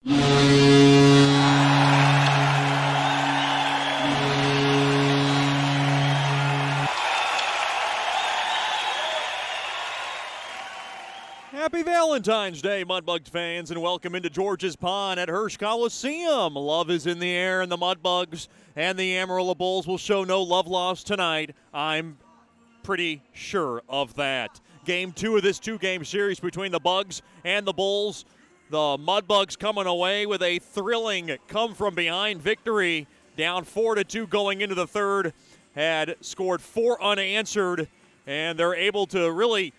Happy Valentine's Day, Mudbugs fans, and welcome into George's Pond at Hirsch Coliseum. Love is in the air, and the Mudbugs and the Amarillo Bulls will show no love lost tonight. I'm pretty sure of that. Game 2 of this two-game series between the Bugs and the Bulls. The Mudbugs coming away with a thrilling come-from-behind victory, down 4-2 going into the third, had scored 4 unanswered, and they're able to really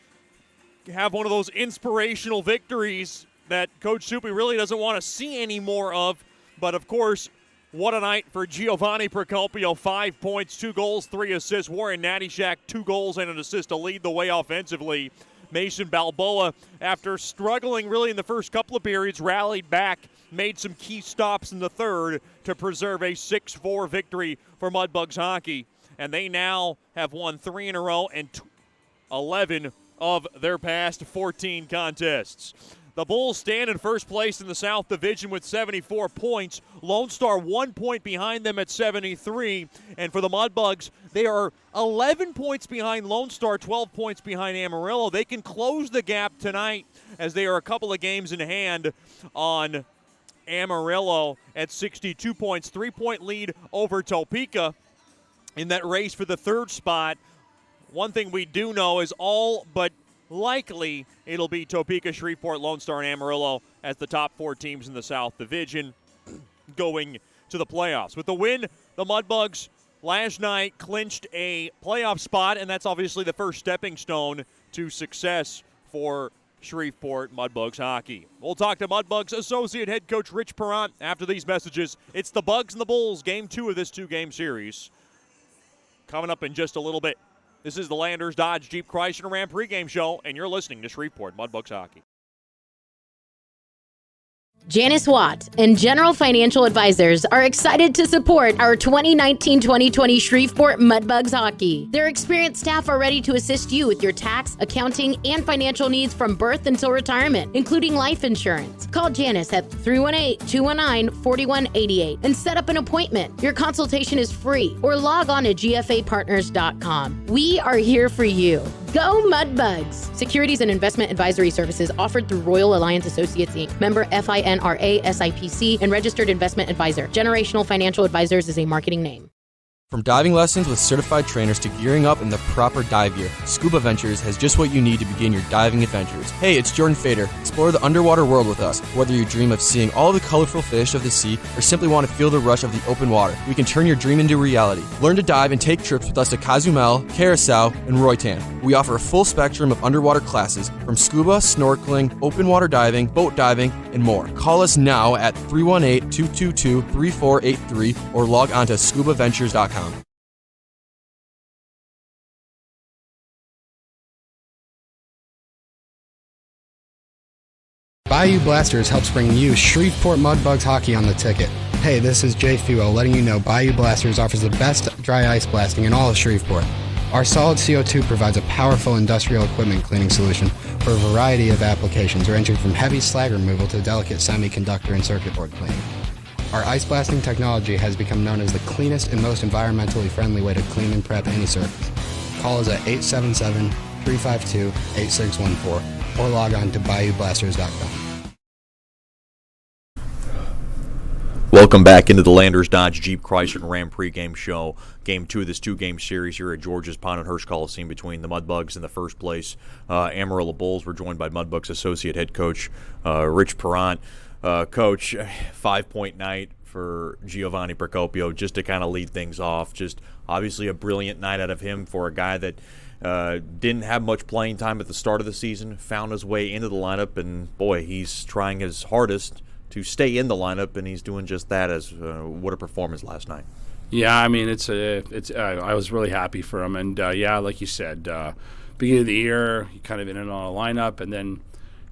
have one of those inspirational victories that Coach Soupy really doesn't want to see any more of. But, of course, what a night for Giovanni Procopio. 5 points, 2 goals, 3 assists. Warren Nattyshak, 2 goals and an assist to lead the way offensively. Mason Balboa, after struggling really in the first couple of periods, rallied back, made some key stops in the third to preserve a 6-4 victory for Mudbugs hockey. And they now have won 3 in a row and 11 of their past 14 contests. The Bulls stand in first place in the South Division with 74 points. Lone Star 1 point behind them at 73. And for the Mudbugs, they are 11 points behind Lone Star, 12 points behind Amarillo. They can close the gap tonight as they are a couple of games in hand on Amarillo at 62 points. 3-point lead over Topeka in that race for the third spot. One thing we do know is all but likely it'll be Topeka, Shreveport, Lone Star, and Amarillo as the top 4 teams in the South Division going to the playoffs. With the win, the Mudbugs last night clinched a playoff spot, and that's obviously the first stepping stone to success for Shreveport Mudbugs hockey. We'll talk to Mudbugs Associate Head Coach Rich Perrant after these messages. It's the Bugs and the Bulls, Game 2 of this two-game series. Coming up in just a little bit. This is the Landers Dodge Jeep Chrysler Ram pregame show, and you're listening to Shreveport Mudbugs hockey. Janice Watt and General Financial Advisors are excited to support our 2019-2020 Shreveport Mudbugs hockey. Their experienced staff are ready to assist you with your tax, accounting, and financial needs from birth until retirement, including life insurance. Call Janice at 318-219-4188 and set up an appointment. Your consultation is free, or log on to gfapartners.com. We are here for you. Go Mudbugs! Securities and investment advisory services offered through Royal Alliance Associates, Inc., member FINRA SIPC, and registered investment advisor. Generational Financial Advisors is a marketing name. From diving lessons with certified trainers to gearing up in the proper dive gear, Scuba Ventures has just what you need to begin your diving adventures. Hey, it's Jordan Fader. Explore the underwater world with us. Whether you dream of seeing all the colorful fish of the sea or simply want to feel the rush of the open water, we can turn your dream into reality. Learn to dive and take trips with us to Cozumel, Curacao, and Roatan. We offer a full spectrum of underwater classes from scuba, snorkeling, open water diving, boat diving, and more. Call us now at 318-222-3483 or log on to scubaventures.com. Bayou Blasters helps bring you Shreveport Mudbugs hockey on the ticket. Hey, this is Jay Fuo letting you know Bayou Blasters offers the best dry ice blasting in all of Shreveport. Our solid CO2 provides a powerful industrial equipment cleaning solution for a variety of applications ranging from heavy slag removal to delicate semiconductor and circuit board cleaning. Our ice blasting technology has become known as the cleanest and most environmentally friendly way to clean and prep any surface. Call us at 877-352-8614 or log on to BayouBlasters.com. Welcome back into the Landers Dodge Jeep Chrysler Ram pregame show. Game 2 of this two-game series here at George's Pond and Hirsch Coliseum between the Mudbugs and the first place Amarillo Bulls. We're joined by Mudbugs Associate Head Coach Rich Perrant. Coach, 5-point night for Giovanni Procopio, just to kind of lead things off. Just obviously a brilliant night out of him for a guy that didn't have much playing time at the start of the season, found his way into the lineup, and boy, he's trying his hardest to stay in the lineup, and he's doing just that. As what a performance last night. Yeah, I mean, I was really happy for him, and yeah, like you said, beginning of the year, he kind of in and out of the lineup, and then,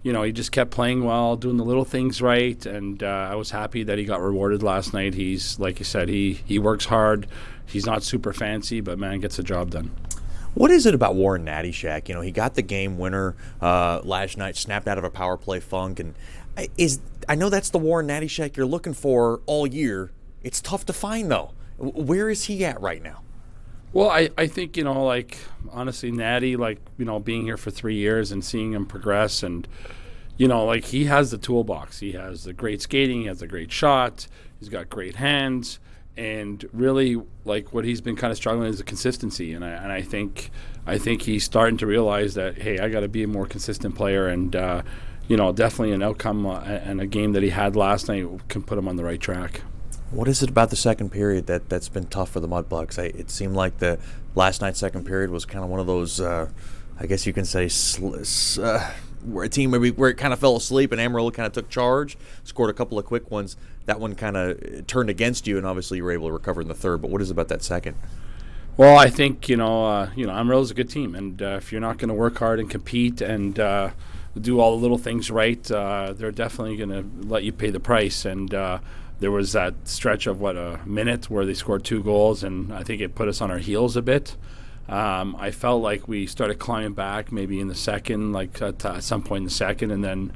you know, he just kept playing well, doing the little things right, and I was happy that he got rewarded last night. He's, like you said, he works hard. He's not super fancy, but man, gets the job done. What is it about Warren Nattyshak? He got the game winner last night, snapped out of a power play funk, and I know that's the Warren Nattyshak you're looking for all year. It's tough to find though. Where is he at right now? Well, I think, honestly, Natty, being here for 3 years and seeing him progress and, he has the toolbox. He has the great skating. He has a great shot. He's got great hands. And really, what he's been kind of struggling is the consistency. And I think he's starting to realize that, hey, I got to be a more consistent player. And, definitely an outcome and a game that he had last night can put him on the right track. What is it about the second period that's been tough for the Mudbugs? It seemed like the last night's second period was kind of one of those, I guess you can say, where a team where it kind of fell asleep and Amarillo kind of took charge, scored a couple of quick ones. That one kind of turned against you, and obviously you were able to recover in the third. But what is it about that second? Well, I think Amarillo's a good team, and if you're not going to work hard and compete and do all the little things right, they're definitely going to let you pay the price. And there was that stretch of a minute where they scored 2 goals, and I think it put us on our heels a bit. I felt like we started climbing back maybe in the second, at some point in the second, and then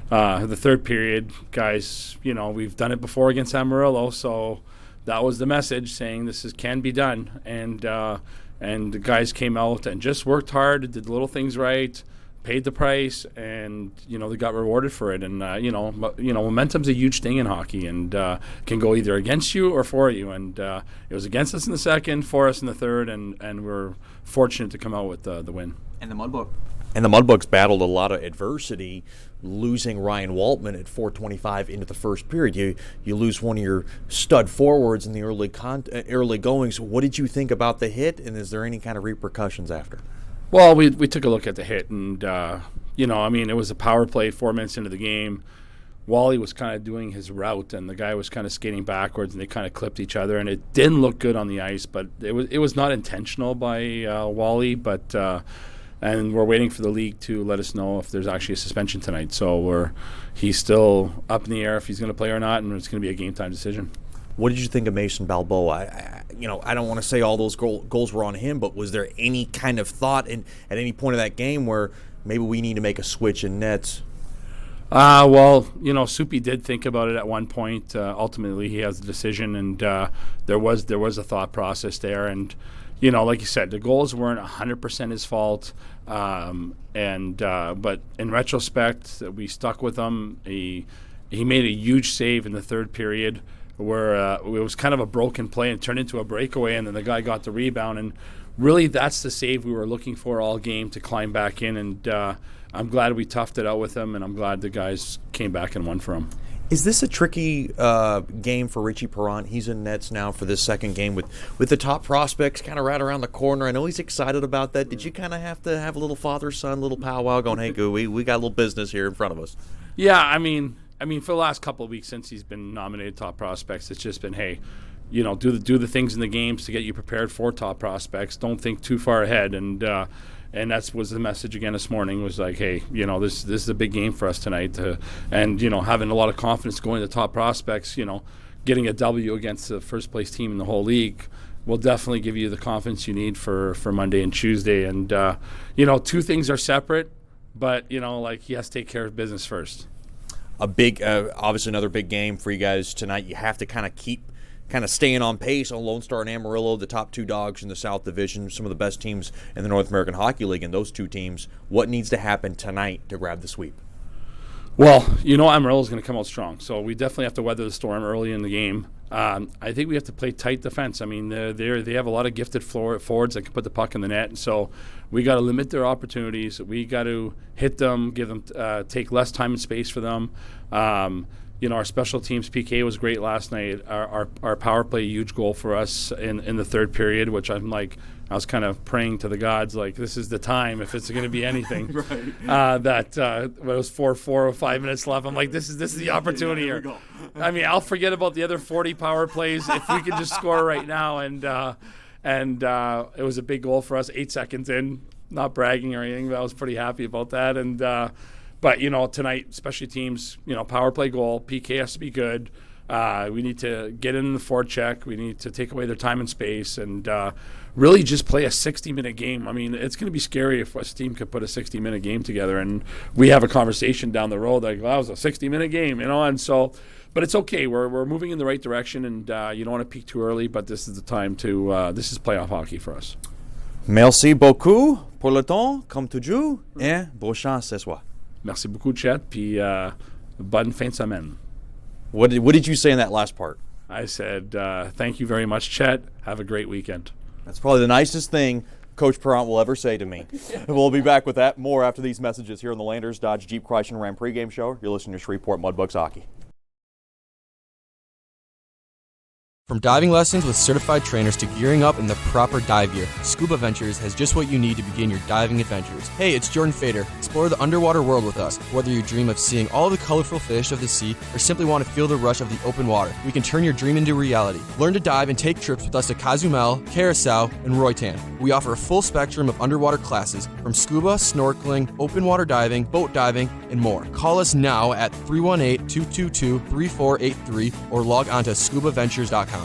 the third period, guys, we've done it before against Amarillo, so that was the message saying this can be done, and the guys came out and just worked hard, did the little things right, paid the price, and they got rewarded for it. And momentum's a huge thing in hockey, and can go either against you or for you. And it was against us in the second, for us in the third, and we're fortunate to come out with the win. And the Mudbugs battled a lot of adversity, losing Ryan Waltman at 4:25 into the first period. You lose one of your stud forwards in the early goings. What did you think about the hit, and is there any kind of repercussions after? Well, we took a look at the hit, and, it was a power play 4 minutes into the game. Wally was kind of doing his route, and the guy was kind of skating backwards, and they kind of clipped each other, and it didn't look good on the ice, but it was not intentional by Wally, but and we're waiting for the league to let us know if there's actually a suspension tonight. So he's still up in the air if he's going to play or not, and it's going to be a game-time decision. What did you think of Mason Balboa? I don't want to say all those goals were on him, but was there any kind of thought at any point of that game where maybe we need to make a switch in nets? Soupy did think about it at one point. Ultimately, he has the decision, and there was a thought process there. And, like you said, the goals weren't 100% his fault. But in retrospect, we stuck with him. He made a huge save in the third period, where it was kind of a broken play and turned into a breakaway, and then the guy got the rebound. And really, that's the save we were looking for all game to climb back in. And I'm glad we toughed it out with him, and I'm glad the guys came back and won for him. Is this a tricky game for Richie Perrant? He's in nets now for this second game with the top prospects kind of right around the corner. I know he's excited about that. Did you kind of have to have a little father-son, little powwow going, hey, we got a little business here in front of us? Yeah, I mean, for the last couple of weeks since he's been nominated top prospects, it's just been, hey, do the things in the games to get you prepared for top prospects. Don't think too far ahead, and that was the message again this morning. Was like, hey, this is a big game for us tonight, and having a lot of confidence going to top prospects. Getting a W against the first place team in the whole league will definitely give you the confidence you need for Monday and Tuesday. And two things are separate, but he has to take care of business first. A big, obviously another big game for you guys tonight. You have to kind of keep staying on pace on Lone Star and Amarillo, the top two dogs in the South Division, some of the best teams in the North American Hockey League, and those two teams. What needs to happen tonight to grab the sweep? Well, Amarillo is going to come out strong, so we definitely have to weather the storm early in the game. I think we have to play tight defense. I mean, they have a lot of gifted forwards that can put the puck in the net, and so we got to limit their opportunities. We got to hit them, give them, take less time and space for them. Our special teams PK was great last night. Our power play, a huge goal for us in the third period, which I was kind of praying to the gods, like, this is the time if it's going to be anything. Right. When it was 4-4 or 5 minutes left, I'm like, this is the opportunity here. I mean, I'll forget about the other 40 power plays if we can just score right now. And it was a big goal for us, 8 seconds in. Not bragging or anything, but I was pretty happy about that. And But tonight, special teams, power play goal, PK has to be good. We need to get in the forecheck. We need to take away their time and space and really just play a 60-minute game. I mean, it's going to be scary if a team could put a 60-minute game together and we have a conversation down the road like, well, that was a 60-minute game, and so – but it's okay. We're moving in the right direction, and you don't want to peak too early, but this is the time to this is playoff hockey for us. Merci beaucoup pour le temps, comme toujours, et bonne chance ce soir. Merci beaucoup, Chet, puis bonne fin de semaine. What did you say in that last part? I said, thank you very much, Chet. Have a great weekend. That's probably the nicest thing Coach Perrant will ever say to me. We'll be back with that more after these messages here on the Landers Dodge Jeep Chrysler Ram pregame show. You're listening to Shreveport Mudbugs Hockey. From diving lessons with certified trainers to gearing up in the proper dive gear, Scuba Ventures has just what you need to begin your diving adventures. Hey, it's Jordan Fader. Explore the underwater world with us. Whether you dream of seeing all the colorful fish of the sea or simply want to feel the rush of the open water, we can turn your dream into reality. Learn to dive and take trips with us to Cozumel, Curacao, and Roatan. We offer a full spectrum of underwater classes from scuba, snorkeling, open water diving, boat diving, and more. Call us now at 318-222-3483 or log on to scubaventures.com.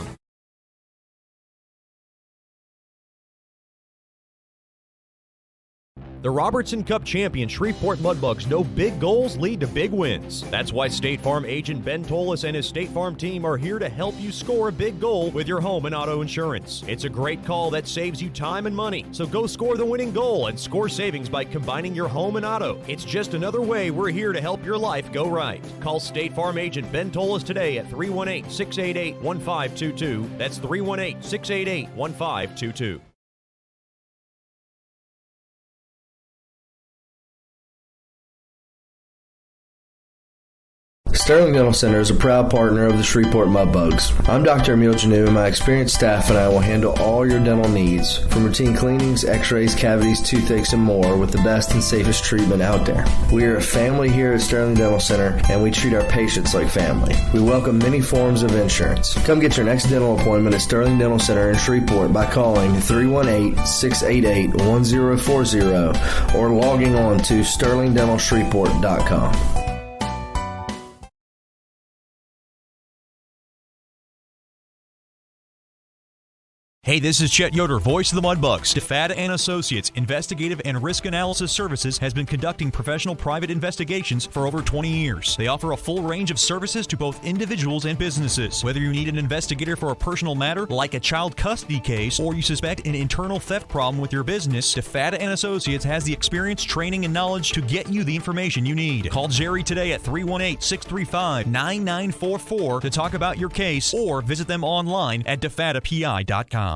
The Robertson Cup champion Shreveport Mudbugs know big goals lead to big wins. That's why State Farm agent Ben Tolis and his State Farm team are here to help you score a big goal with your home and auto insurance. It's a great call that saves you time and money. So go score the winning goal and score savings by combining your home and auto. It's just another way we're here to help your life go right. Call State Farm agent Ben Tolis today at 318-688-1522. That's 318-688-1522. Sterling Dental Center is a proud partner of the Shreveport Mudbugs. I'm Dr. Emil Janu, and my experienced staff and I will handle all your dental needs, from routine cleanings, x-rays, cavities, toothaches, and more, with the best and safest treatment out there. We are a family here at Sterling Dental Center, and we treat our patients like family. We welcome many forms of insurance. Come get your next dental appointment at Sterling Dental Center in Shreveport by calling 318-688-1040 or logging on to sterlingdentalshreveport.com. Hey, this is Chet Yoder, voice of the Mudbugs. DeFada & Associates Investigative and Risk Analysis Services has been conducting professional private investigations for over 20 years. They offer a full range of services to both individuals and businesses. Whether you need an investigator for a personal matter like a child custody case or you suspect an internal theft problem with your business, DeFada & Associates has the experience, training, and knowledge to get you the information you need. Call Jerry today at 318-635-9944 to talk about your case or visit them online at defadapi.com.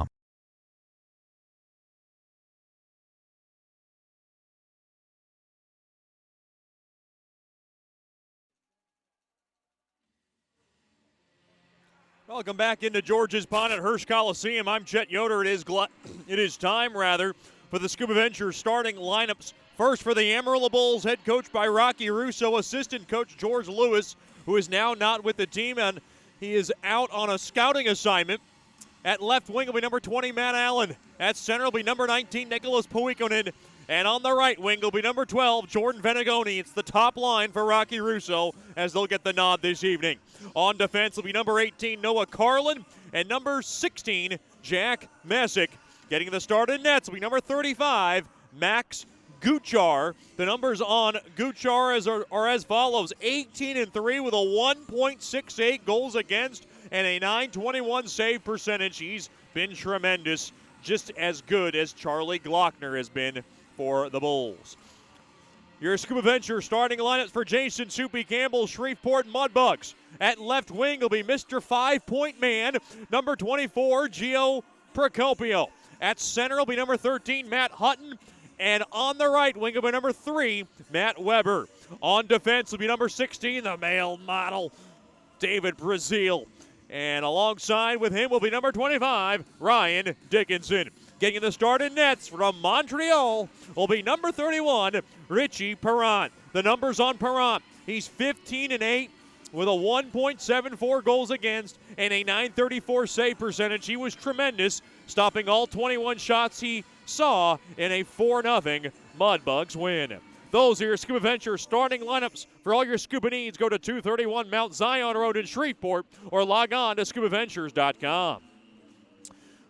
Welcome back into George's Pond at Hirsch Coliseum. I'm Chet Yoder. It is time for the Scuba Ventures starting lineups. First for the Amarillo Bulls, head coach by Rocky Russo, assistant coach George Lewis, who is now not with the team, and he is out on a scouting assignment. At left wing will be number 20, Matt Allen. At center will be number 19, Nicholas Puikonen. And on the right wing will be number 12, Jordan Venegoni. It's the top line for Rocky Russo as they'll get the nod this evening. On defense will be number 18, Noah Carlin, and number 16, Jack Messick. Getting the start in nets will be number 35, Max Guchar. The numbers on Guchar are as follows: 18-3 with a 1.68 goals against and a .921 save percentage. He's been tremendous, just as good as Charlie Glockner has been for the Bulls. Your Scuba Venture starting lineups for Jason Soupy Campbell, Shreveport Mudbugs. At left wing will be Mr. 5-point man, number 24, Gio Procopio. At center will be number 13, Matt Hutton. And on the right wing will be number 3, Matt Weber. On defense will be number 16, the male model, David Brazil. And alongside with him will be number 25, Ryan Dickinson. Getting the start in nets from Montreal will be number 31, Richie Perrant. The numbers on Perrant: he's 15-8 with a 1.74 goals against and a .934 save percentage. He was tremendous, stopping all 21 shots he saw in a 4-0 Mudbugs win. Those are your Scuba Ventures starting lineups. For all your scuba needs, go to 231 Mount Zion Road in Shreveport or log on to scubaventures.com.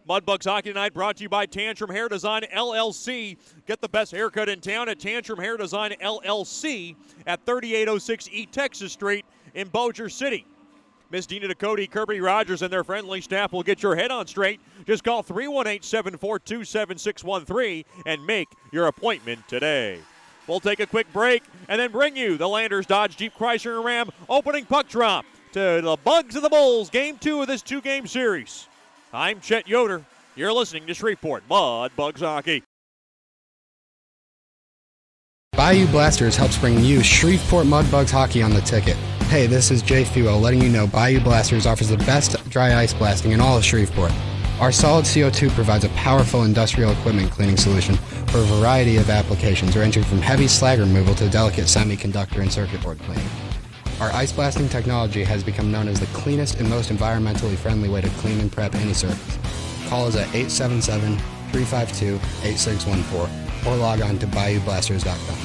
Mudbugs Hockey Night brought to you by Tantrum Hair Design LLC. Get the best haircut in town at Tantrum Hair Design LLC at 3806 East Texas Street in Bossier City. Miss Dina Ducote, Kirby Rogers, and their friendly staff will get your head on straight. Just call 318-742-7613 and make your appointment today. We'll take a quick break and then bring you the Landers Dodge Jeep Chrysler and Ram opening puck drop to the Bugs of the Bulls, Game 2 of this two-game series. I'm Chet Yoder. You're listening to Shreveport Mudbugs Hockey. Bayou Blasters helps bring you Shreveport Mudbugs hockey on the ticket. Hey, this is Jay Fuo letting you know Bayou Blasters offers the best dry ice blasting in all of Shreveport. Our solid CO2 provides a powerful industrial equipment cleaning solution for a variety of applications ranging from heavy slag removal to delicate semiconductor and circuit board cleaning. Our ice blasting technology has become known as the cleanest and most environmentally friendly way to clean and prep any surface. Call us at 877-352-8614 or log on to bayoublasters.com.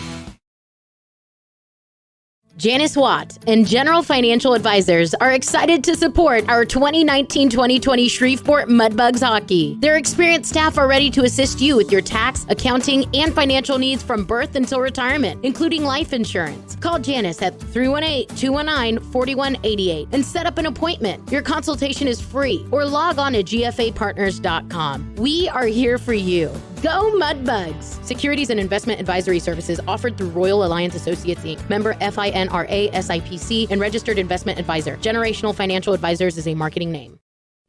Janice Watt and General Financial Advisors are excited to support our 2019-2020 Shreveport Mudbugs hockey. Their experienced staff are ready to assist you with your tax, accounting, and financial needs from birth until retirement, including life insurance. Call Janice at 318-219-4188 and set up an appointment. Your consultation is free or log on to gfapartners.com. We are here for you. Go Mudbugs! Securities and investment advisory services offered through Royal Alliance Associates, Inc., member FINRA SIPC, and registered investment advisor. Generational Financial Advisors is a marketing name.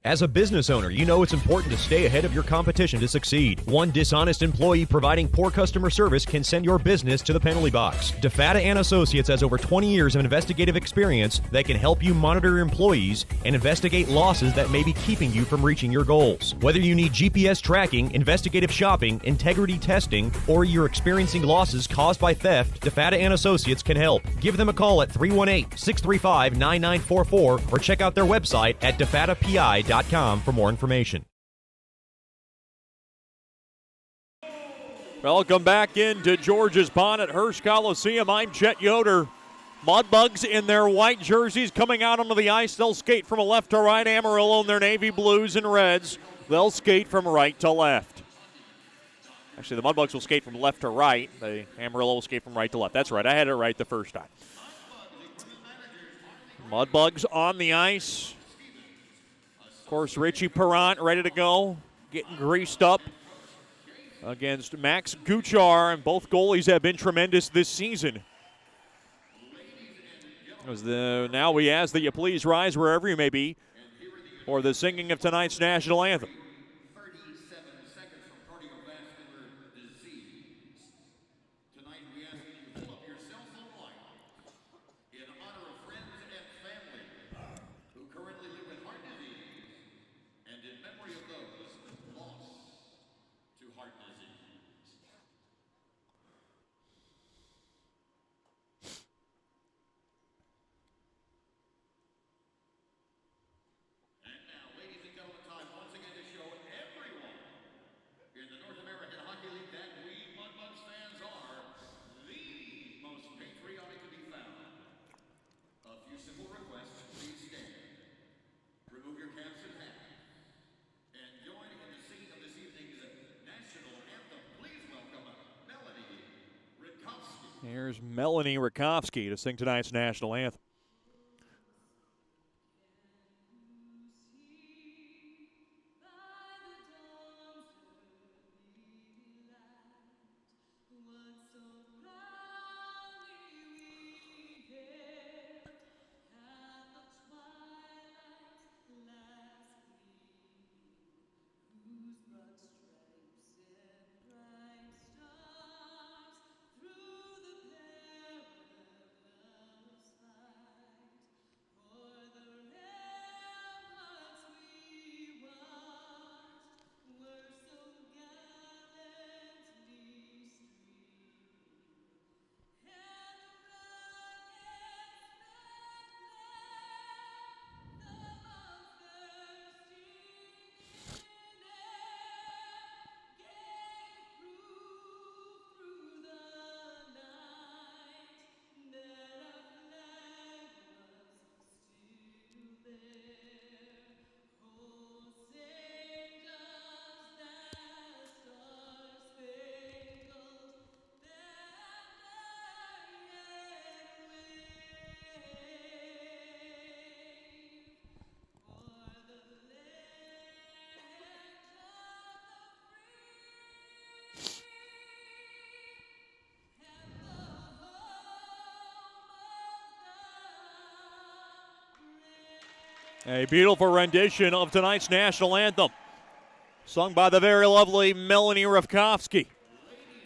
As a business owner, you know it's important to stay ahead of your competition to succeed. One dishonest employee providing poor customer service can send your business to the penalty box. DeFata and Associates has over 20 years of investigative experience that can help you monitor your employees and investigate losses that may be keeping you from reaching your goals. Whether you need GPS tracking, investigative shopping, integrity testing, or you're experiencing losses caused by theft, DeFata and Associates can help. Give them a call at 318-635-9944 or check out their website at defatapi.com for more information. Welcome back into George's Pond at Hirsch Coliseum. I'm Chet Yoder. Mudbugs in their white jerseys coming out onto the ice. They'll skate from left to right. Amarillo in their navy blues and reds. They'll skate from right to left. Actually, the Mudbugs will skate from left to right. The Amarillo will skate from right to left. That's right. I had it right the first time. Mudbugs on the ice. Of course, Richie Perrant ready to go, getting greased up against Max Guchar, and both goalies have been tremendous this season. Now we ask that you please rise wherever you may be for the singing of tonight's national anthem. Here's Melanie Rakowski to sing tonight's national anthem. A beautiful rendition of tonight's national anthem, sung by the very lovely Melanie Rafkovsky.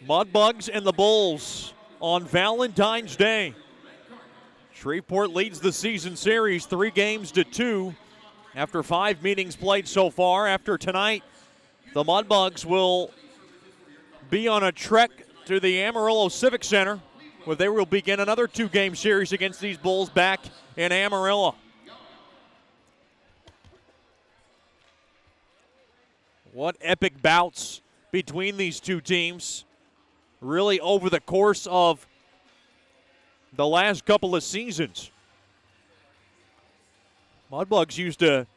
Mudbugs and the Bulls on Valentine's Day. Shreveport leads the season series 3-2 after 5 meetings played so far. After tonight, the Mudbugs will be on a trek to the Amarillo Civic Center, where they will begin another 2-game series against these Bulls back in Amarillo. What epic bouts between these two teams, really over the course of the last couple of seasons. Mudbugs used to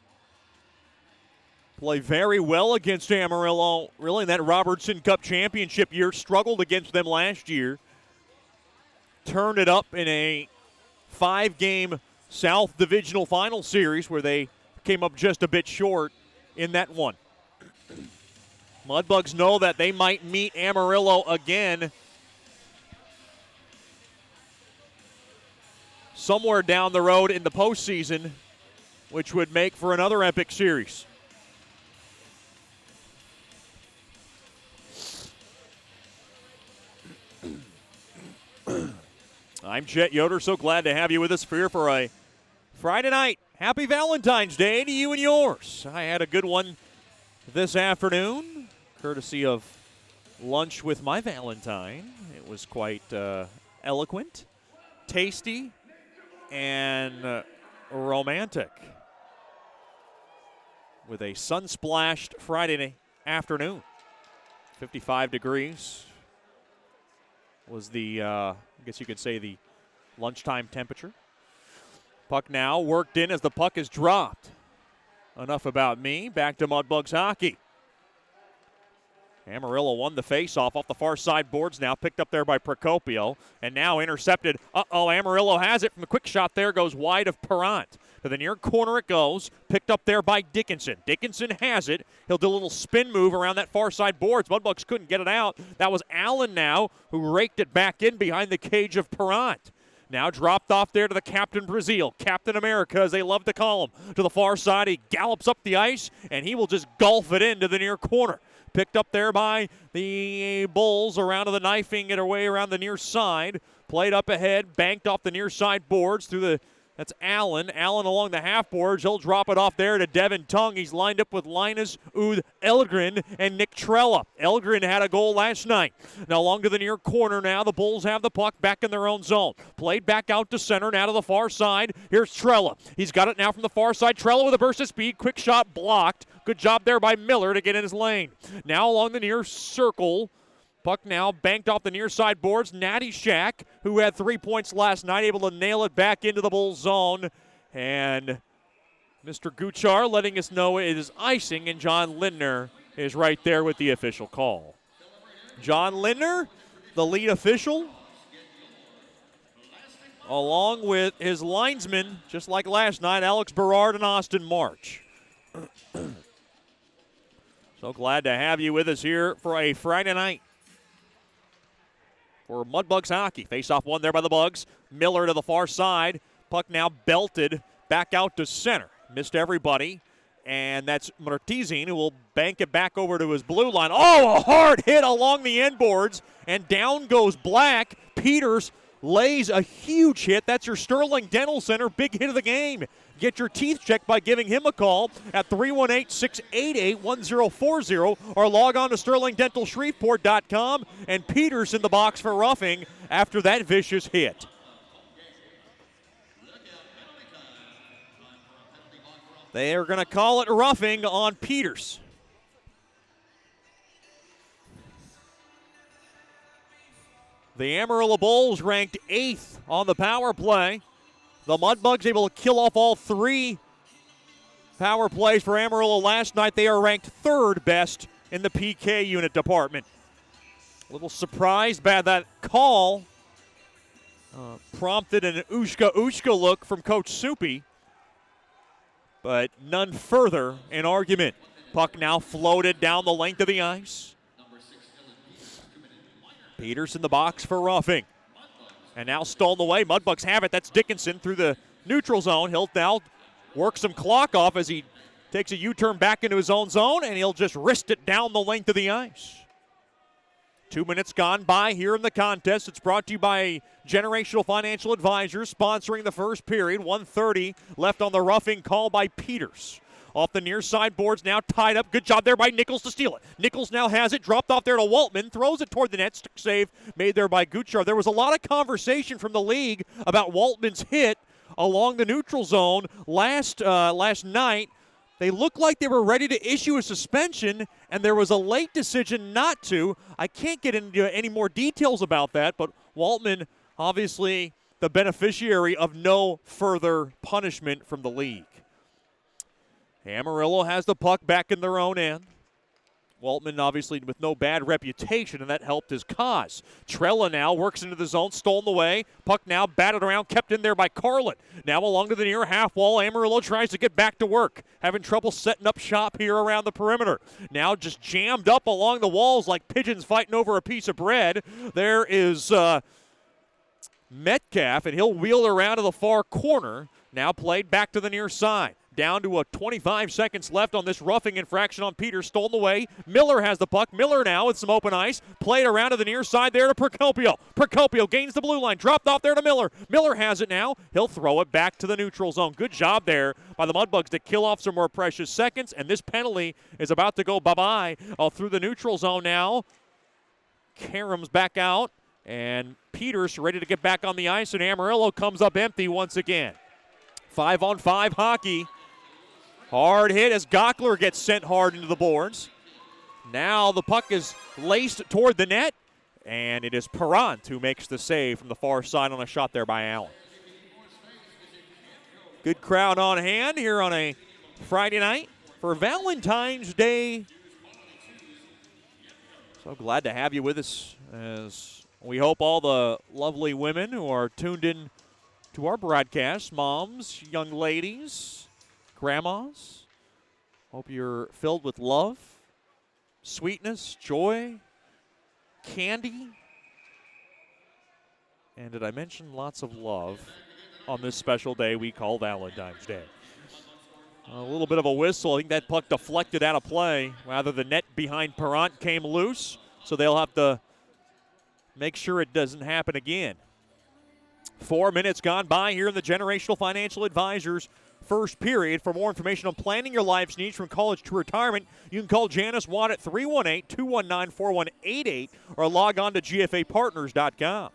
play very well against Amarillo, really in that Robertson Cup championship year. Struggled against them last year. Turned it up in a 5-game South Divisional Final Series where they came up just a bit short in that one. Mudbugs know that they might meet Amarillo again somewhere down the road in the postseason, which would make for another epic series. I'm Chet Yoder, so glad to have you with us here for a Friday night. Happy Valentine's Day to you and yours. I had a good one this afternoon, courtesy of lunch with my Valentine. It was quite eloquent, tasty, and romantic. With a sun-splashed Friday afternoon. 55 degrees was the, I guess you could say, the lunchtime temperature. Puck now worked in as the puck is dropped. Enough about me. Back to Mudbugs hockey. Amarillo won the faceoff off the far side boards now, picked up there by Procopio, and now intercepted. Amarillo has it from the quick shot there, goes wide of Perrant. To the near corner it goes, picked up there by Dickinson. Dickinson has it. He'll do a little spin move around that far side boards. Mudbugs couldn't get it out. That was Allen now, who raked it back in behind the cage of Perrant. Now dropped off there to the Captain Brazil, Captain America, as they love to call him. To the far side, he gallops up the ice, and he will just golf it into the near corner. Picked up there by the Bulls around to the knifing it away around the near side. Played up ahead, banked off the near side boards through the, that's Allen. Allen along the half boards. He'll drop it off there to Devin Tung. He's lined up with Linus Uth Elgren and Nick Trella. Elgren had a goal last night. Now along to the near corner now. The Bulls have the puck back in their own zone. Played back out to center, now to the far side. Here's Trella. He's got it now from the far side. Trella with a burst of speed. Quick shot blocked. Good job there by Miller to get in his lane. Now along the near circle. Puck now banked off the near side boards. Natty Shack, who had 3 points last night, able to nail it back into the Bulls zone. And Mr. Guchar letting us know it is icing, and John Lindner is right there with the official call. John Lindner, the lead official, along with his linesmen, just like last night, Alex Berard and Austin March. So glad to have you with us here for a Friday night for Mudbugs hockey. Face-off won there by the Bugs. Miller to the far side. Puck now belted back out to center. Missed everybody. And that's Martizine, who will bank it back over to his blue line. Oh, a hard hit along the end boards. And down goes Black. Peters lays a huge hit. That's your Sterling Dental Center big hit of the game. Get your teeth checked by giving him a call at 318-688-1040 or log on to sterlingdentalshreveport.com, and Peters in the box for roughing after that vicious hit. They are going to call it roughing on Peters. The Amarillo Bulls ranked 8th on the power play. The Mudbugs able to kill off all 3 power plays for Amarillo last night. They are ranked 3rd best in the PK unit department. A little surprised by that call. Prompted an Ushka look from Coach Soupy, but none further in argument. Puck now floated down the length of the ice. Peters in the box for roughing. And now stolen away. Mudbugs have it. That's Dickinson through the neutral zone. He'll now work some clock off as he takes a U-turn back into his own zone, and he'll just wrist it down the length of the ice. 2 minutes gone by here in the contest. It's brought to you by Generational Financial Advisors, sponsoring the first period. 1:30 left on the roughing call by Peters. Off the near side boards, now tied up. Good job there by Nichols to steal it. Nichols now has it, dropped off there to Waltman, throws it toward the net. Stick save made there by Gutchar. There was a lot of conversation from the league about Waltman's hit along the neutral zone last night. They looked like they were ready to issue a suspension, and there was a late decision not to. I can't get into any more details about that, but Waltman, obviously the beneficiary of no further punishment from the league. Amarillo has the puck back in their own end. Waltman obviously with no bad reputation, and that helped his cause. Trella now works into the zone, stolen away. Puck now batted around, kept in there by Carlin. Now along to the near half wall. Amarillo tries to get back to work. Having trouble setting up shop here around the perimeter. Now just jammed up along the walls like pigeons fighting over a piece of bread. There is Metcalf, and he'll wheel around to the far corner. Now played back to the near side. Down to 25 seconds left on this roughing infraction on Peters. Stolen away. Miller has the puck. Miller now with some open ice. Played around to the near side there to Procopio. Procopio gains the blue line. Dropped off there to Miller. Miller has it now. He'll throw it back to the neutral zone. Good job there by the Mudbugs to kill off some more precious seconds. And this penalty is about to go bye-bye through the neutral zone now. Karam's back out. And Peters ready to get back on the ice. And Amarillo comes up empty once again. 5-on-5 hockey. Hard hit as Gockler gets sent hard into the boards. Now the puck is laced toward the net, and it is Perrant who makes the save from the far side on a shot there by Allen. Good crowd on hand here on a Friday night for Valentine's Day. So glad to have you with us, as we hope all the lovely women who are tuned in to our broadcast, moms, young ladies, grandmas, hope you're filled with love, sweetness, joy, candy, and did I mention lots of love on this special day we call Valentine's Day. A little bit of a whistle. I think that puck deflected out of play. Rather, the net behind Perrant came loose, so they'll have to make sure it doesn't happen again. 4 minutes gone by here in the Generational Financial Advisors first period. For more information on planning your life's needs from college to retirement, you can call Janice Watt at 318-219-4188 or log on to gfapartners.com.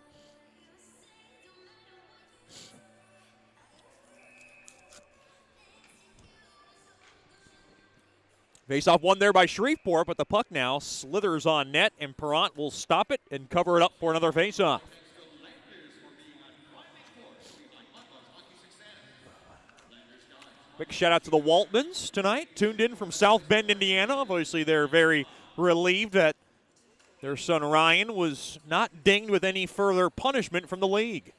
Face-off won there by Shreveport, but the puck now slithers on net, and Perrant will stop it and cover it up for another face-off. Quick shout out to the Waltmans tonight, tuned in from South Bend, Indiana. Obviously, they're very relieved that their son Ryan was not dinged with any further punishment from the league.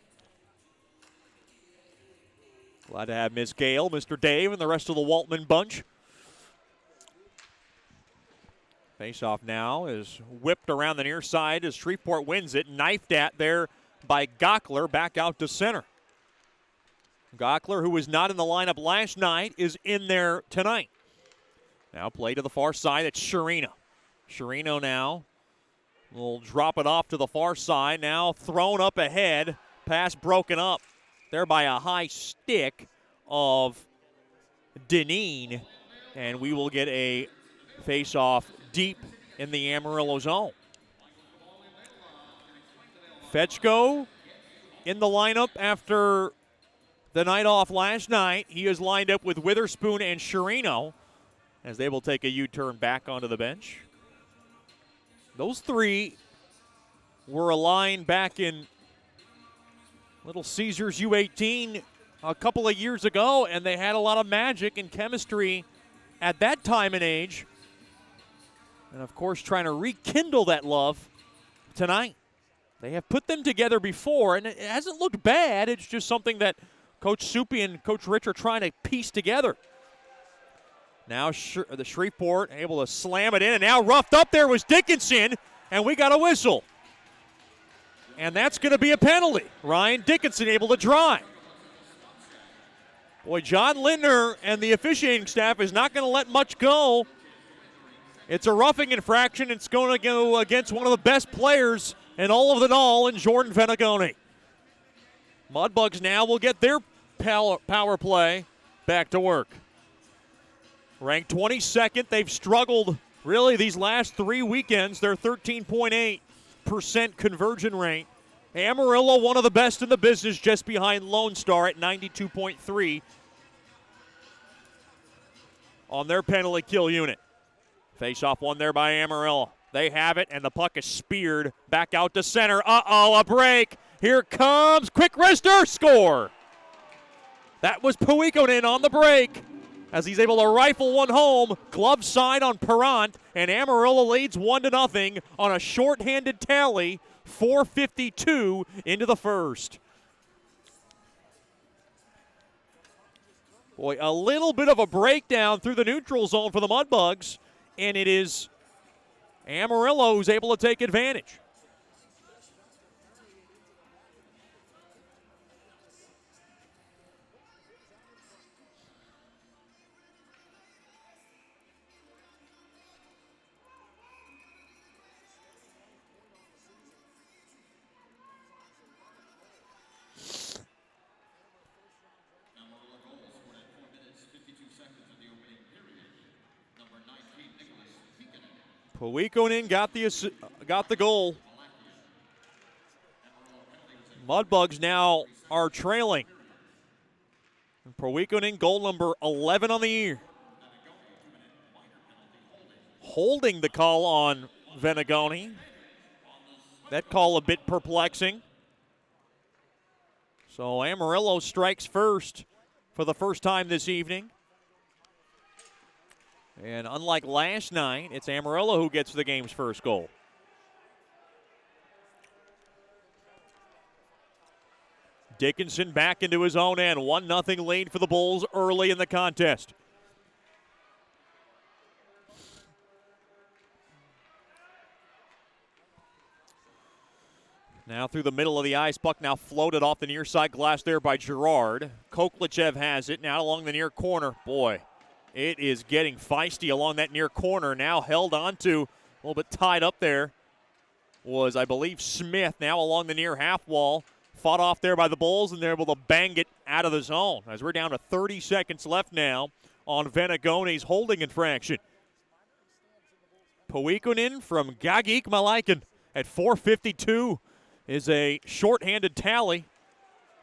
Glad to have Ms. Gale, Mr. Dave, and the rest of the Waltman bunch. Face-off now is whipped around the near side as Shreveport wins it. Knifed at there by Gockler, back out to center. Gockler, who was not in the lineup last night, is in there tonight. Now play to the far side. It's Sherino. Sherino now will drop it off to the far side. Now thrown up ahead. Pass broken up there by a high stick of Deneen. And we will get a face-off deep in the Amarillo zone. Fetchko in the lineup after the night off last night. He is lined up with Witherspoon and Sherino as they will take a U-turn back onto the bench. Those three were aligned back in Little Caesars U18 a couple of years ago, and they had a lot of magic and chemistry at that time and age. And, of course, trying to rekindle that love tonight. They have put them together before, and it hasn't looked bad. It's just something that Coach Soupy and Coach Rich are trying to piece together. Now the Shreveport able to slam it in, and now roughed up there was Dickinson, and we got a whistle. And that's going to be a penalty. Ryan Dickinson able to drive. Boy, John Lindner and the officiating staff is not going to let much go. It's a roughing infraction. It's going to go against one of the best players in all of the Doll in Jordan Venegoni. Mudbugs now will get their power play back to work. Ranked 22nd, they've struggled really these last 3 weekends. They're 13.8% conversion rate. Amarillo, one of the best in the business, just behind Lone Star at 92.3 on their penalty kill unit. Face-off one there by Amarillo. They have it, and the puck is speared back out to center. Uh-oh, a break. Here comes quick wrister, score. That was Puikonen on the break as he's able to rifle one home. Glove side on Perrant, and Amarillo leads 1-0 on a shorthanded tally. 4:52 into the first. Boy, a little bit of a breakdown through the neutral zone for the Mudbugs, and it is Amarillo who's able to take advantage. Puikonen got the goal. Mudbugs now are trailing. Puikonen, goal number 11 on the year. Holding the call on Venegoni. That call a bit perplexing. So Amarillo strikes first for the first time this evening. And unlike last night, it's Amarillo who gets the game's first goal. Dickinson back into his own end. 1-0 lead for the Bulls early in the contest. Now through the middle of the ice. Puck now floated off the near side glass there by Girard. Koklichev has it now along the near corner. Boy, it is getting feisty along that near corner. Now held onto, a little bit tied up there, was, I believe, Smith. Now along the near half wall. Fought off there by the Bulls, and they're able to bang it out of the zone as we're down to 30 seconds left now on Venegoni's holding infraction. Puikonen from Gagik Malaikin at 4:52 is a shorthanded tally.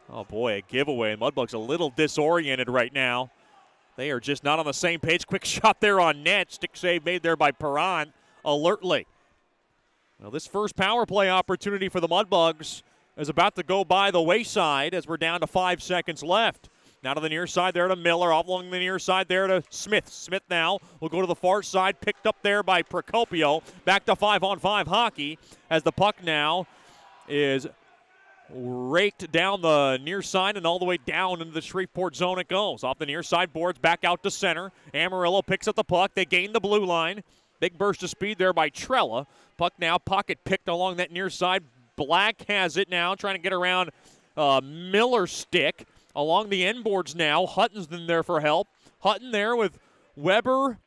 Oh, boy, a giveaway. Mudbugs a little disoriented right now. They are just not on the same page. Quick shot there on net. Stick save made there by Perrant alertly. Well, this first power play opportunity for the Mudbugs is about to go by the wayside as we're down to 5 seconds left. Now to the near side there to Miller. Off along the near side there to Smith. Smith now will go to the far side. Picked up there by Procopio. Back to 5-on-5 hockey as the puck now is raked down the near side and all the way down into the Shreveport zone it goes. Off the near side boards, back out to center. Amarillo picks up the puck. They gain the blue line. Big burst of speed there by Trella. Puck now pocket picked along that near side. Black has it now, trying to get around Miller's stick. Along the end boards now. Hutton's in there for help. Hutton there with Weber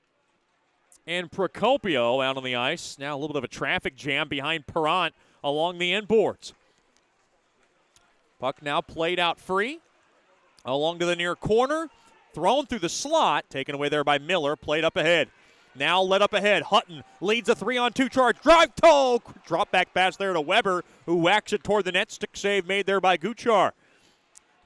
and Procopio out on the ice. Now a little bit of a traffic jam behind Perrant along the end boards. Puck now played out free. Along to the near corner. Thrown through the slot. Taken away there by Miller. Played up ahead. Now led up ahead. Hutton leads a 3-on-2 charge. Drive toe. Drop back pass there to Weber, who whacks it toward the net. Stick save made there by Guchar.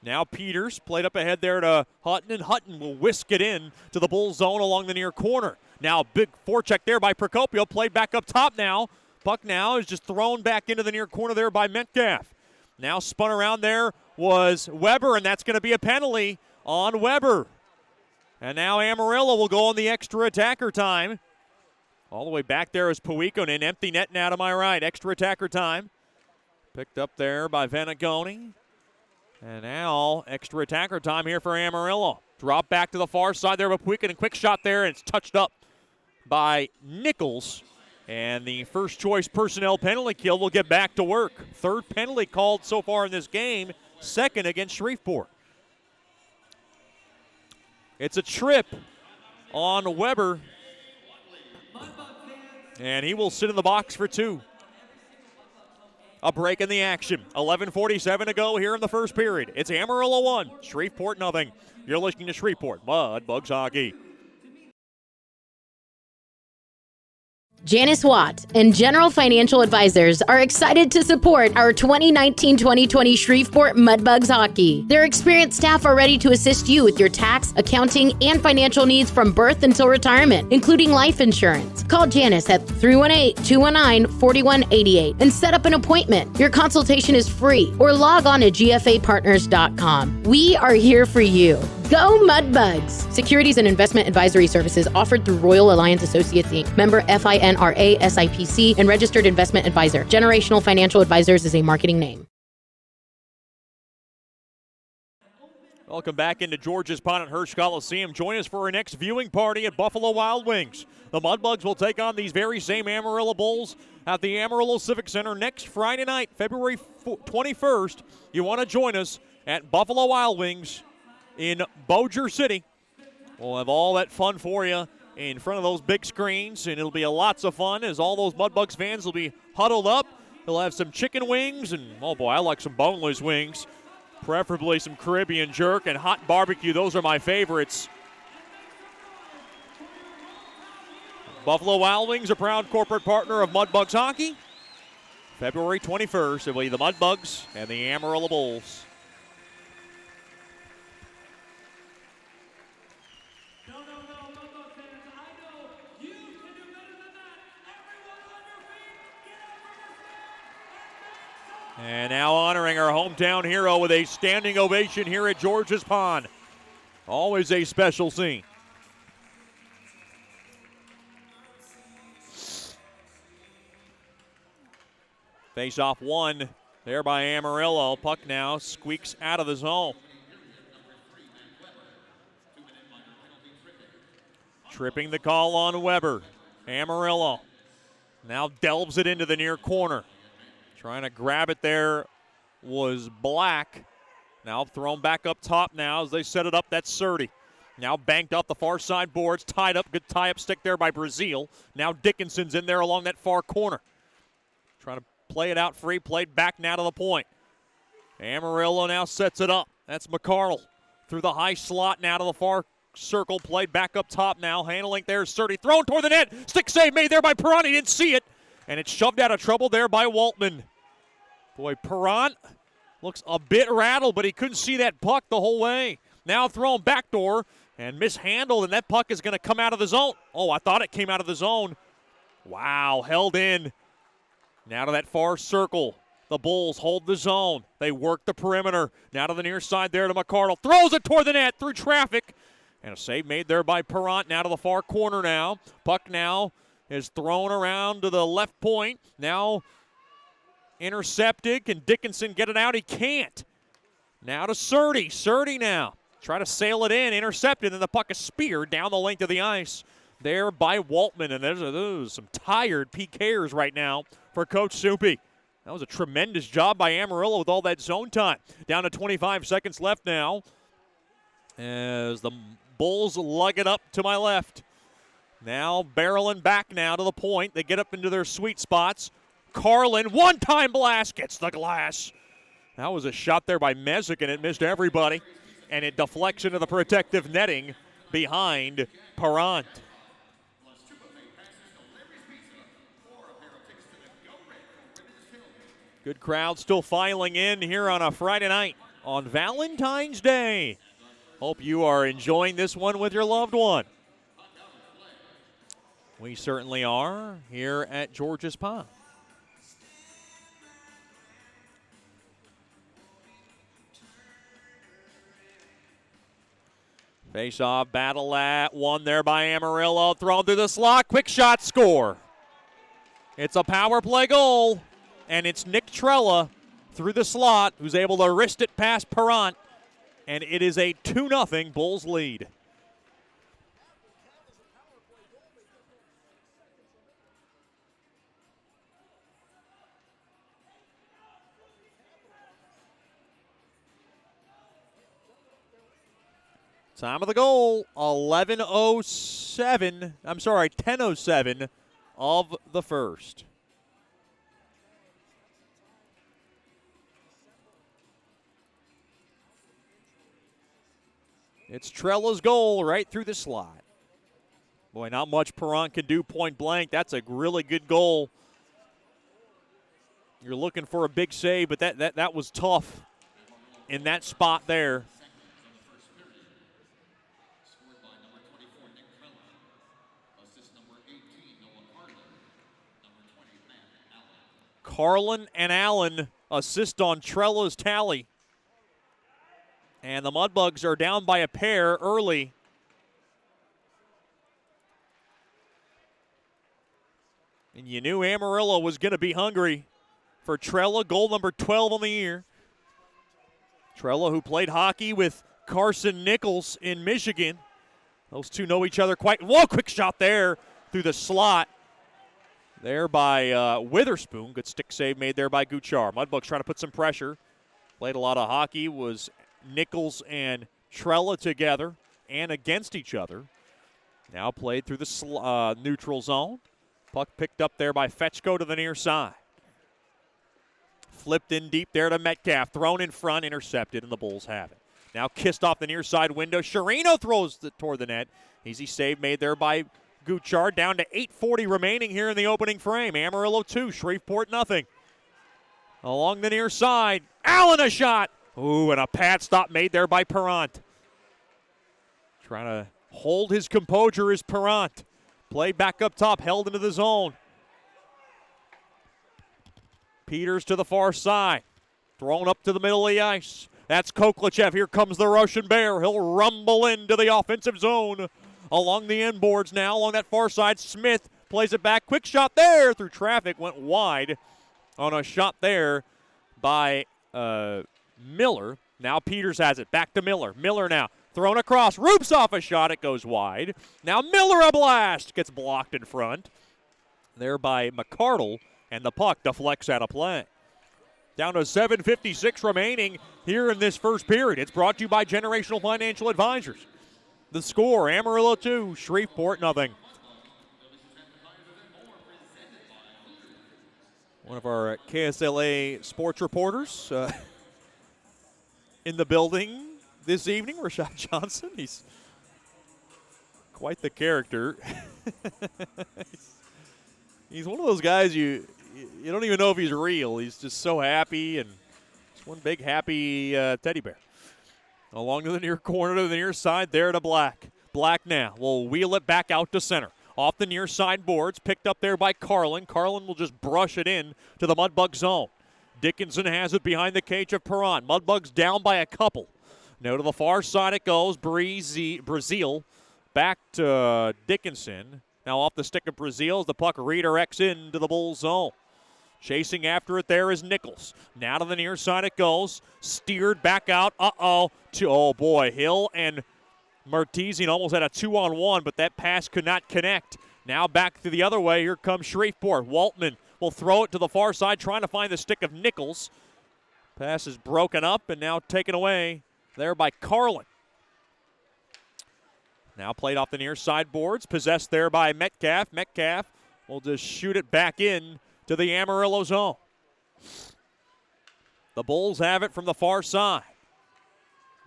Now Peters played up ahead there to Hutton, and Hutton will whisk it in to the Bulls zone along the near corner. Now big forecheck there by Procopio. Played back up top now. Puck now is just thrown back into the near corner there by Metcalf. Now spun around there was Weber, and that's going to be a penalty on Weber. And now Amarillo will go on the extra attacker time. All the way back there is Puikonen. Empty net now to my right. Extra attacker time. Picked up there by Venegoni. And now extra attacker time here for Amarillo. Drop back to the far side there with Puikonen. Quick shot there, and it's touched up by Nichols. And the first choice personnel penalty kill will get back to work. Third penalty called so far in this game. Second against Shreveport. It's a trip on Weber, and he will sit in the box for 2. A break in the action. 11:47 to go here in the first period. It's Amarillo 1, Shreveport nothing. You're listening to Shreveport Mudbugs hockey. Janice Watt and General Financial Advisors are excited to support our 2019-2020 Shreveport Mudbugs hockey. Their experienced staff are ready to assist you with your tax, accounting, and financial needs from birth until retirement, including life insurance. Call Janice at 318-219-4188 and set up an appointment. Your consultation is free, or log on to gfapartners.com. We are here for you. Go Mudbugs! Securities and investment advisory services offered through Royal Alliance Associates Inc. Member FINRA SIPC and registered investment advisor. Generational Financial Advisors is a marketing name. Welcome back into George's Pond at Hirsch Coliseum. Join us for our next viewing party at Buffalo Wild Wings. The Mudbugs will take on these very same Amarillo Bulls at the Amarillo Civic Center next Friday night, February 21st. You want to join us at Buffalo Wild Wings in Bossier City. We'll have all that fun for you in front of those big screens, and it'll be lots of fun as all those Mudbugs fans will be huddled up. They'll have some chicken wings, and oh boy, I like some boneless wings, preferably some Caribbean jerk and hot barbecue. Those are my favorites. Buffalo Wild Wings, a proud corporate partner of Mudbugs hockey. February 21st, it will be the Mudbugs and the Amarillo Bulls. And now honoring our hometown hero with a standing ovation here at George's Pond. Always a special scene. Face-off one there by Amarillo. Puck now squeaks out of the zone. Tripping the call on Weber. Amarillo now delves it into the near corner. Trying to grab it there was Black. Now thrown back up top now as they set it up. That's Surdy. Now banked off the far side boards. Tied up. Good tie-up stick there by Brazil. Now Dickinson's in there along that far corner. Trying to play it out free. Played back now to the point. Amarillo now sets it up. That's McCardle. Through the high slot now to the far circle. Played back up top now. Handling there is Surdy. Thrown toward the net. Stick save made there by Perron. He didn't see it. And it's shoved out of trouble there by Waltman. Boy, Perron looks a bit rattled, but he couldn't see that puck the whole way. Now thrown backdoor and mishandled, and that puck is going to come out of the zone. Oh, I thought it came out of the zone. Wow, held in. Now to that far circle. The Bulls hold the zone. They work the perimeter. Now to the near side there to McCardle. Throws it toward the net through traffic. And a save made there by Perron. Now to the far corner now. Puck now is thrown around to the left point. Now intercepted. Can Dickinson get it out? He can't. Now to Surdy. Surdy now. Try to sail it in. Intercepted. And the puck is speared down the length of the ice there by Waltman. And there's some tired PKers right now for Coach Soupy. That was a tremendous job by Amarillo with all that zone time. Down to 25 seconds left now as the Bulls lug it up to my left. Now barreling back now to the point. They get up into their sweet spots. Carlin, one-time blast, gets the glass. That was a shot there by Mesick, and it missed everybody. And it deflects into the protective netting behind Perron. Good crowd still filing in here on a Friday night on Valentine's Day. Hope you are enjoying this one with your loved one. We certainly are here at George's Pond. Face-off battle at one there by Amarillo. Thrown through the slot. Quick shot, score. It's a power play goal. And it's Nick Trella through the slot who's able to wrist it past Perron. And it is a 2-0 Bulls lead. Time of the goal, 10:07 of the first. It's Trella's goal right through the slot. Boy, not much Perron can do point blank. That's a really good goal. You're looking for a big save, but that was tough in that spot there. Carlin and Allen assist on Trella's tally. And the Mudbugs are down by a pair early. And you knew Amarillo was going to be hungry for Trella, goal number 12 on the year. Trella, who played hockey with Carson Nichols in Michigan. Those two know each other quite. Whoa, quick shot there through the slot. There by Witherspoon. Good stick save made there by Guchar. Mudbugs trying to put some pressure. Played a lot of hockey. Was Nichols and Trella together and against each other. Now played through the neutral zone. Puck picked up there by Fetchko to the near side. Flipped in deep there to Metcalf. Thrown in front, intercepted, and the Bulls have it. Now kissed off the near side window. Sherino throws toward the net. Easy save made there by Guchard. Down to 8:40 remaining here in the opening frame. Amarillo 2, Shreveport nothing. Along the near side. Allen a shot. Ooh, and a pad stop made there by Perrant. Trying to hold his composure is Perrant. Play back up top, held into the zone. Peters to the far side. Thrown up to the middle of the ice. That's Koklachev. Here comes the Russian Bear. He'll rumble into the offensive zone. Along the end boards now, along that far side. Smith plays it back. Quick shot there through traffic. Went wide on a shot there by Miller. Now Peters has it. Back to Miller. Miller now. Thrown across. Roops off a shot. It goes wide. Now Miller a blast. Gets blocked in front. There by McCardle. And the puck deflects out of play. Down to 7:56 remaining here in this first period. It's brought to you by Generational Financial Advisors. The score, Amarillo 2, Shreveport nothing. One of our KSLA sports reporters in the building this evening, Rashad Johnson. He's quite the character. He's one of those guys you don't even know if he's real. He's just so happy, and just one big happy teddy bear. Along to the near corner, to the near side, there to Black. Black now will wheel it back out to center. Off the near side boards, picked up there by Carlin. Carlin will just brush it in to the Mudbug zone. Dickinson has it behind the cage of Perron. Mudbugs down by a couple. Now to the far side it goes. Brazil back to Dickinson. Now off the stick of Brazil as the puck redirects into the Bulls zone. Chasing after it there is Nichols. Now to the near side it goes. Steered back out. Oh boy. Hill and Martesian almost had a 2-on-1, but that pass could not connect. Now back to the other way. Here comes Shreveport. Waltman will throw it to the far side, trying to find the stick of Nichols. Pass is broken up and now taken away there by Carlin. Now played off the near side boards. Possessed there by Metcalf. Metcalf will just shoot it back in to the Amarillo zone. The Bulls have it from the far side.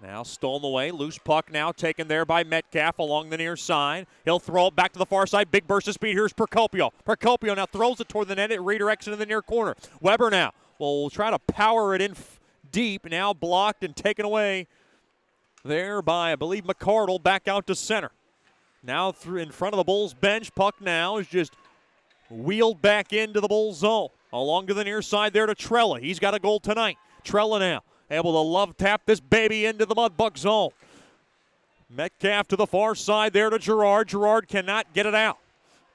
Now stolen away. Loose puck now taken there by Metcalf along the near side. He'll throw it back to the far side. Big burst of speed. Here's Procopio. Procopio now throws it toward the net. It redirects into the near corner. Weber now will try to power it in deep. Now blocked and taken away there by, I believe, McCardle back out to center. Now through in front of the Bulls bench. Puck now is just wheeled back into the Bulls zone. Along to the near side there to Trella. He's got a goal tonight. Trella now able to love tap this baby into the Mudbug zone. Metcalf to the far side there to Gerard. Gerard cannot get it out.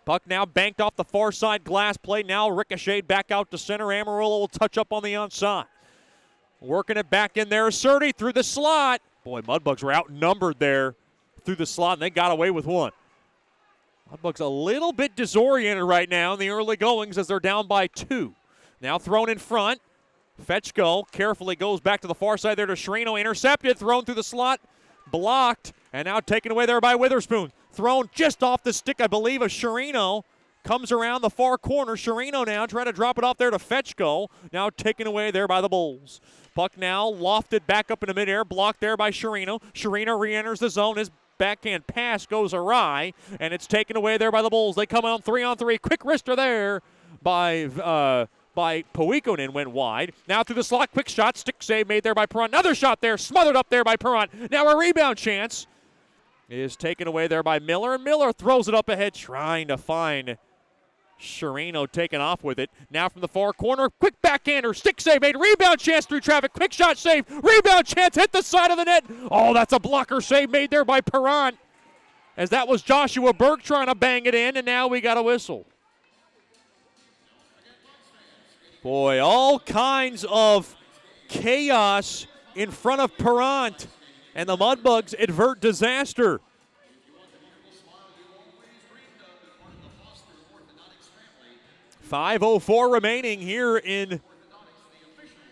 Puck now banked off the far side glass plate. Now ricocheted back out to center. Amarillo will touch up on the onside. Working it back in there. Surdy through the slot. Boy, Mudbugs were outnumbered there through the slot, and they got away with one. Mudbugs a little bit disoriented right now in the early goings as they're down by 2. Now thrown in front. Fetchko carefully goes back to the far side there to Shrino. Intercepted, thrown through the slot blocked, and now taken away there by Witherspoon. Thrown just off the stick, I believe, of Sherino. Comes around the far corner. Sherino now trying to drop it off there to Fetchko. Now taken away there by the Bulls. Puck now lofted back up into midair, blocked there by Sherino. Sherino re-enters the zone. His backhand pass goes awry, and it's taken away there by the Bulls. They come out 3-on-3. Quick wrister there by Powikonen, went wide. Now through the slot, quick shot, stick save made there by Perron. Another shot there, smothered up there by Perron. Now a rebound chance is taken away there by Miller. Miller throws it up ahead, trying to find Sherino taking off with it. Now from the far corner, quick backhander, stick save made, rebound chance through traffic, quick shot save, rebound chance, hit the side of the net. Oh, that's a blocker save made there by Perron, as that was Joshua Burke trying to bang it in, and now we got a whistle. Boy, all kinds of chaos in front of Perron, and the Mudbugs avert disaster. 5:04 remaining here in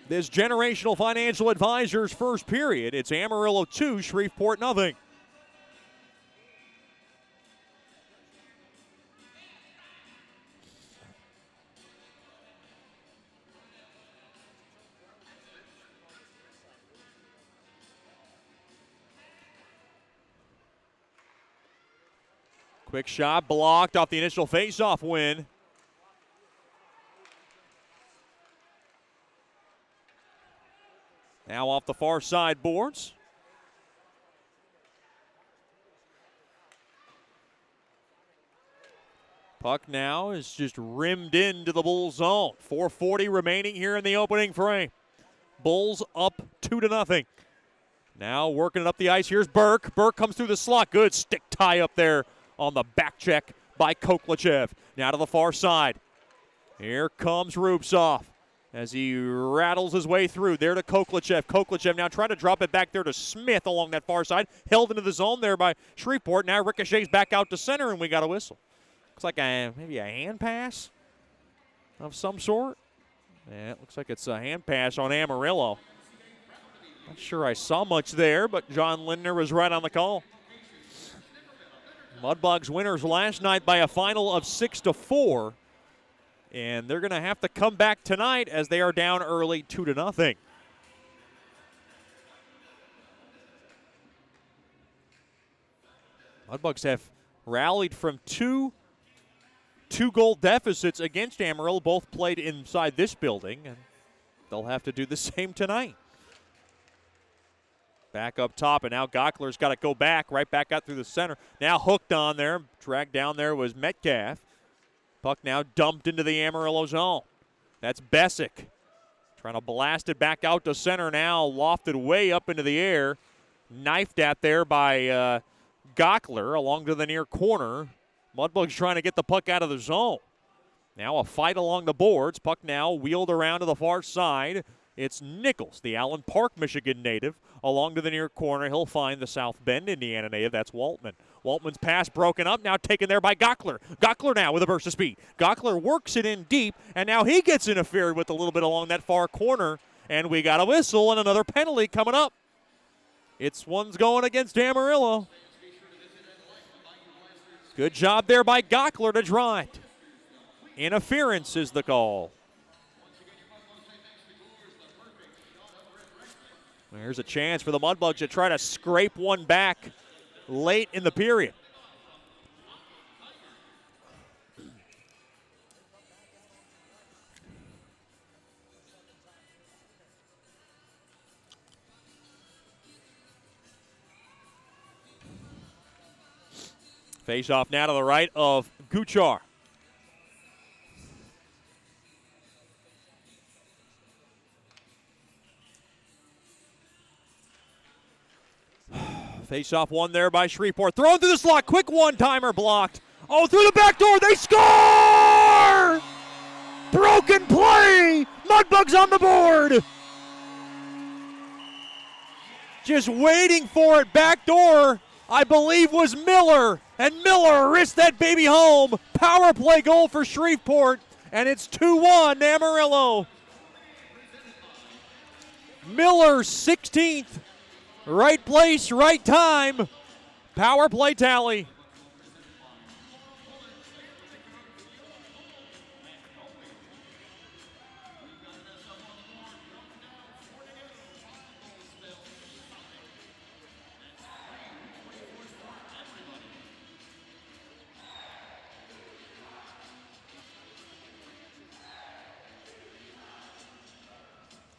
this Generational Financial Advisors first period. It's Amarillo 2, Shreveport nothing. Quick shot blocked off the initial faceoff win. Now off the far side boards. Puck now is just rimmed into the Bulls zone. 4:40 remaining here in the opening frame. Bulls up 2-0. Now working it up the ice. Here's Burke. Burke comes through the slot. Good stick tie up there on the back check by Koklachev. Now to the far side. Here comes Rubtsov as he rattles his way through. There to Koklachev. Koklachev now trying to drop it back there to Smith along that far side. Held into the zone there by Shreveport. Now ricochets back out to center, and we got a whistle. Looks like maybe a hand pass of some sort. Yeah, it looks like it's a hand pass on Amarillo. Not sure I saw much there, but John Lindner was right on the call. Mudbugs winners last night by a final of 6-4. And they're going to have to come back tonight as they are down early 2-0. Mudbugs have rallied from two goal deficits against Amarillo. Both played inside this building, and they'll have to do the same tonight. Back up top, and now Gockler's got to go back, right back out through the center. Now hooked on there, dragged down there was Metcalf. Puck now dumped into the Amarillo zone. That's Bessick. Trying to blast it back out to center now, lofted way up into the air. Knifed at there by Gockler along to the near corner. Mudbugs trying to get the puck out of the zone. Now a fight along the boards. Puck now wheeled around to the far side. It's Nichols, the Allen Park, Michigan native, along to the near corner. He'll find the South Bend, Indiana native. That's Waltman. Waltman's pass broken up, now taken there by Gockler. Gockler now with a burst of speed. Gockler works it in deep, and now he gets interfered with a little bit along that far corner, and we got a whistle and another penalty coming up. One's going against Amarillo. Good job there by Gockler to draw it. Interference is the call. There's a chance for the Mudbugs to try to scrape one back late in the period. Face off now to the right of Guchar. Face-off one there by Shreveport. Thrown through the slot. Quick one-timer blocked. Oh, through the back door. They score! Broken play. Mudbugs on the board. Just waiting for it. Back door, I believe, was Miller. And Miller wrists that baby home. Power play goal for Shreveport. And it's 2-1 Amarillo. Miller's 16th. Right place, right time. Power play tally.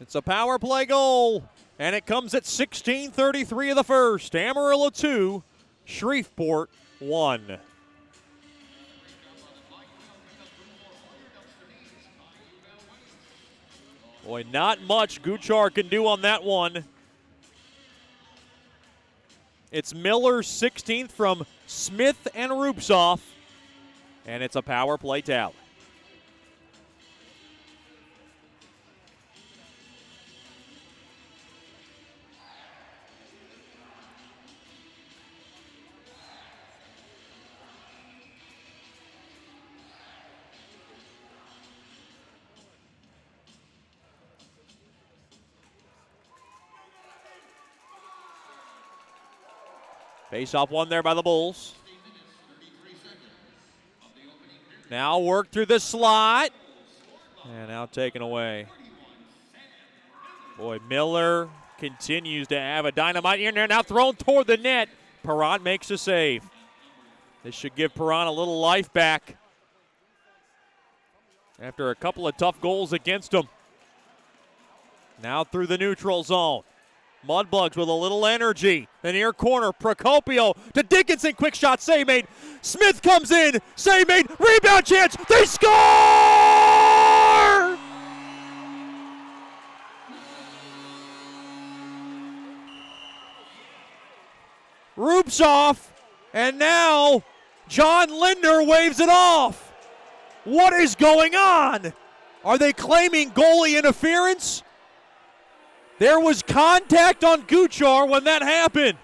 It's a power play goal, and it comes at 16:33 of the first. Amarillo 2, Shreveport 1. Boy, not much Guchar can do on that one. It's Miller's 16th from Smith and Rupsoff, and it's a power play tally. Face-off won there by the Bulls. Now work through the slot. And now taken away. Boy, Miller continues to have a dynamite in there. Now thrown toward the net. Perron makes a save. This should give Perron a little life back after a couple of tough goals against him. Now through the neutral zone. Mudbugs with a little energy. The near corner, Procopio to Dickinson. Quick shot, save made. Smith comes in, save made. Rebound chance. They score! Rupsoff, and now John Lindner waves it off. What is going on? Are they claiming goalie interference? There was contact on Guchar when that happened.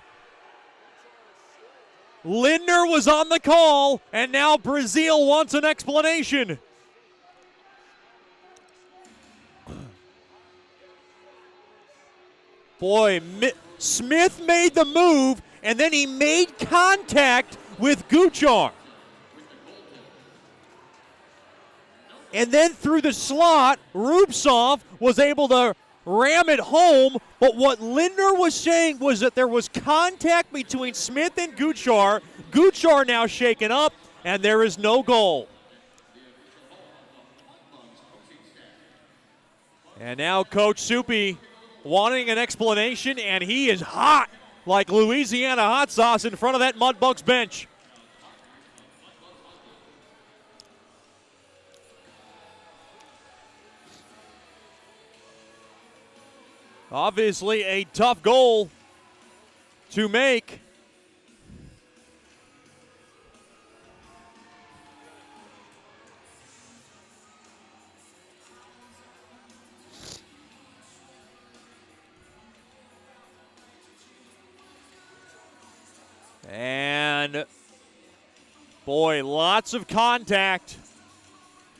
Lindner was on the call, and now Brazil wants an explanation. Boy, Smith made the move, and then he made contact with Guchar. And then through the slot, Rupsoff was able to ram it home, but what Lindner was saying was that there was contact between Smith and Guchar. Guchar now shaken up, and there is no goal. And now Coach Soupy wanting an explanation, and he is hot like Louisiana hot sauce in front of that Mudbugs bench. Obviously a tough goal to make. And boy, lots of contact.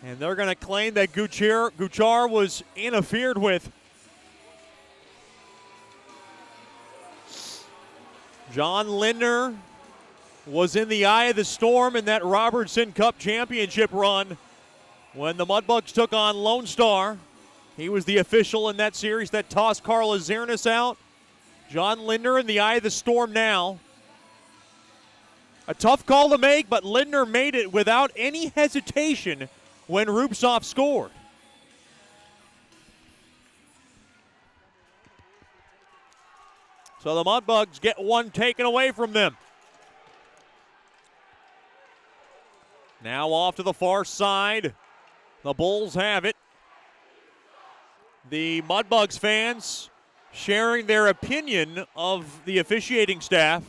And they're going to claim that Guchar was interfered with. John Lindner was in the eye of the storm in that Robertson Cup championship run when the Mudbugs took on Lone Star. He was the official in that series that tossed Carl Azernas out. John Lindner in the eye of the storm now. A tough call to make, but Lindner made it without any hesitation when Rupsoff scored. So the Mudbugs get one taken away from them. Now off to the far side. The Bulls have it. The Mudbugs fans sharing their opinion of the officiating staff,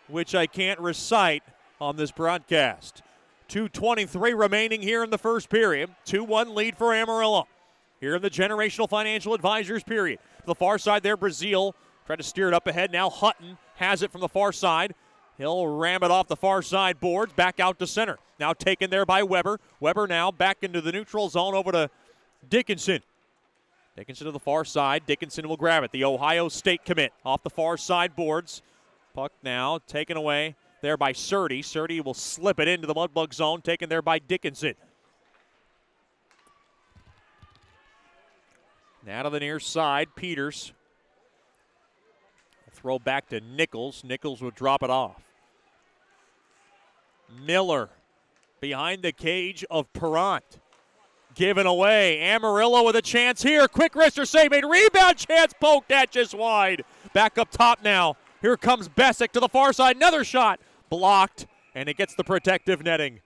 which I can't recite on this broadcast. 2:23 remaining here in the first period. 2-1 lead for Amarillo. Here in the Generational Financial Advisors period. To the far side there, Brazil. Trying to steer it up ahead. Now Hutton has it from the far side. He'll ram it off the far side boards. Back out to center. Now taken there by Weber. Weber now back into the neutral zone over to Dickinson. Dickinson to the far side. Dickinson will grab it. The Ohio State commit off the far side boards. Puck now taken away there by Surdy. Surdy will slip it into the Mudbug zone, taken there by Dickinson. Now to the near side, Peters. Throw back to Nichols. Nichols will drop it off. Miller behind the cage of Perrant. Given away. Amarillo with a chance here. Quick wrister save made. Rebound chance poked at just wide. Back up top now. Here comes Bessick to the far side. Another shot. Blocked. And it gets the protective netting.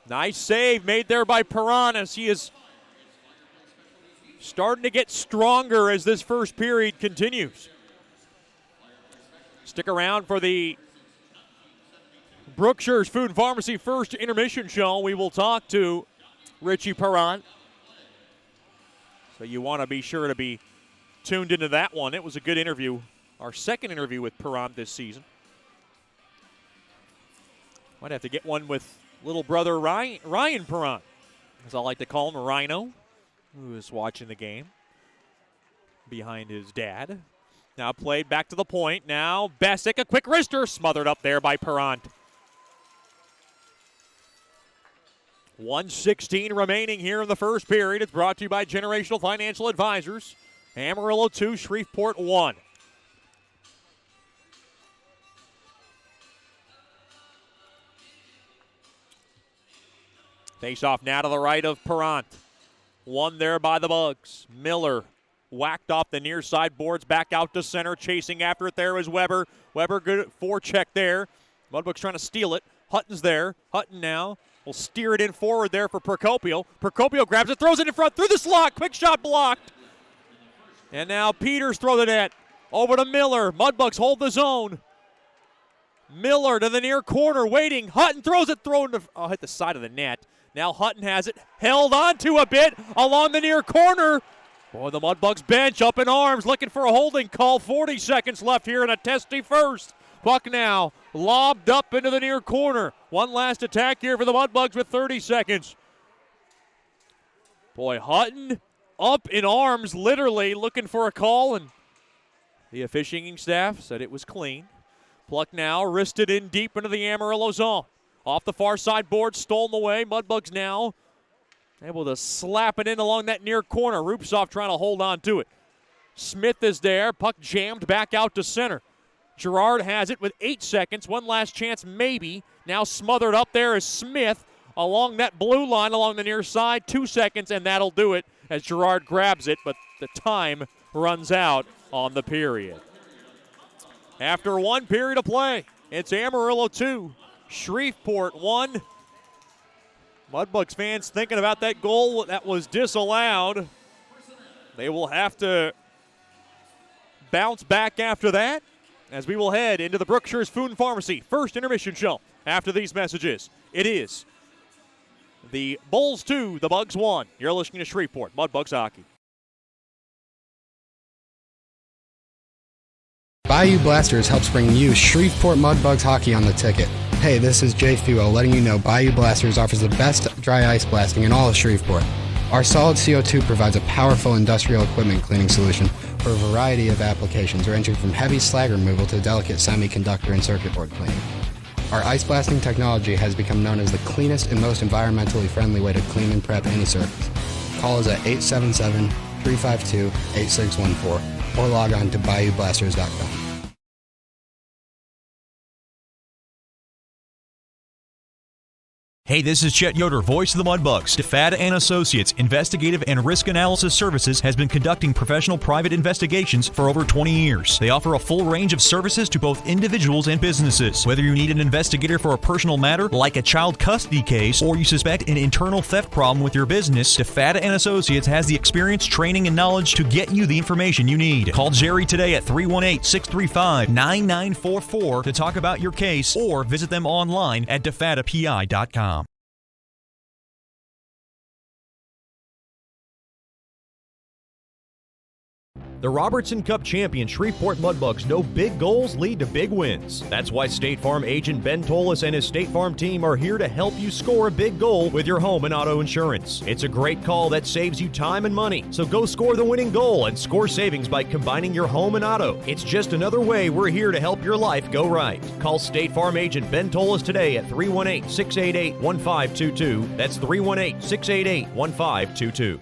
Nice save made there by Perrant as he is starting to get stronger as this first period continues. Stick around for the Brookshire's Food and Pharmacy first intermission show. We will talk to Richie Perrant. So you want to be sure to be tuned into that one. It was a good interview. Our second interview with Perrant this season. Might have to get one with little brother Ryan Perrant, as I like to call him, Rhino, who is watching the game behind his dad. Now played back to the point. Now Bessick, a quick wrister, smothered up there by Perrant. 1:16 remaining here in the first period. It's brought to you by Generational Financial Advisors. Amarillo 2, Shreveport 1. Face off now to the right of Perrant. One there by the Bugs. Miller whacked off the near side boards, back out to center. Chasing after it there is Weber. Weber good forecheck there. Mudbugs trying to steal it. Hutton's there. Hutton now will steer it in forward there for Procopio. Procopio grabs it, throws it in front through the slot. Quick shot blocked. And now Peters throw the net. Over to Miller. Mudbugs hold the zone. Miller to the near corner, waiting. Hutton throws it, hit the side of the net. Now Hutton has it, held on to a bit along the near corner. Boy, the Mudbugs bench up in arms, looking for a holding call. 40 seconds left here in a testy first. Puck now lobbed up into the near corner. One last attack here for the Mudbugs with 30 seconds. Boy, Hutton up in arms, literally looking for a call, and the officiating staff said it was clean. Puck now wristed in deep into the Amarillo zone. Off the far side board, stolen away. Mudbugs now able to slap it in along that near corner. Rupsoff trying to hold on to it. Smith is there. Puck jammed back out to center. Gerard has it with 8 seconds. One last chance, maybe. Now smothered up there is Smith along that blue line along the near side. 2 seconds, and that'll do it as Gerard grabs it, but the time runs out on the period. After one period of play, it's Amarillo 2, Shreveport 1. Mudbugs fans thinking about that goal that was disallowed. They will have to bounce back after that as we will head into the Brookshire's Food and Pharmacy first intermission show. After these messages, it is the Bulls 2, the Bugs 1. You're listening to Shreveport Mudbugs Hockey. Bayou Blasters helps bring you Shreveport Mudbugs hockey on the ticket. Hey, this is Jay Fuo letting you know Bayou Blasters offers the best dry ice blasting in all of Shreveport. Our solid CO2 provides a powerful industrial equipment cleaning solution for a variety of applications ranging from heavy slag removal to delicate semiconductor and circuit board cleaning. Our ice blasting technology has become known as the cleanest and most environmentally friendly way to clean and prep any surface. Call us at 877-352-8614 or log on to bayoublasters.com. Hey, this is Chet Yoder, voice of the Mudbugs. DeFada and Associates Investigative and Risk Analysis Services has been conducting professional private investigations for over 20 years. They offer a full range of services to both individuals and businesses. Whether you need an investigator for a personal matter like a child custody case or you suspect an internal theft problem with your business, DeFada and Associates has the experience, training, and knowledge to get you the information you need. Call Jerry today at 318-635-9944 to talk about your case or visit them online at defadapi.com. The Robertson Cup champion Shreveport Mudbugs know big goals lead to big wins. That's why State Farm agent Ben Tolis and his State Farm team are here to help you score a big goal with your home and auto insurance. It's a great call that saves you time and money. So go score the winning goal and score savings by combining your home and auto. It's just another way we're here to help your life go right. Call State Farm agent Ben Tolis today at 318-688-1522. That's 318-688-1522.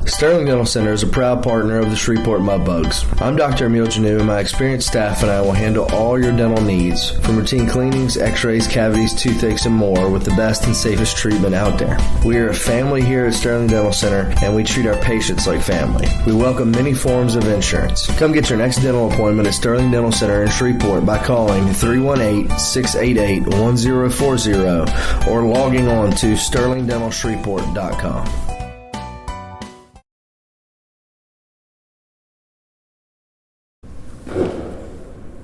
Sterling Dental Center is a proud partner of the Shreveport Mudbugs. I'm Dr. Emil Janu, and my experienced staff and I will handle all your dental needs, from routine cleanings, x-rays, cavities, toothaches, and more, with the best and safest treatment out there. We are a family here at Sterling Dental Center, and we treat our patients like family. We welcome many forms of insurance. Come get your next dental appointment at Sterling Dental Center in Shreveport by calling 318-688-1040 or logging on to sterlingdentalshreveport.com.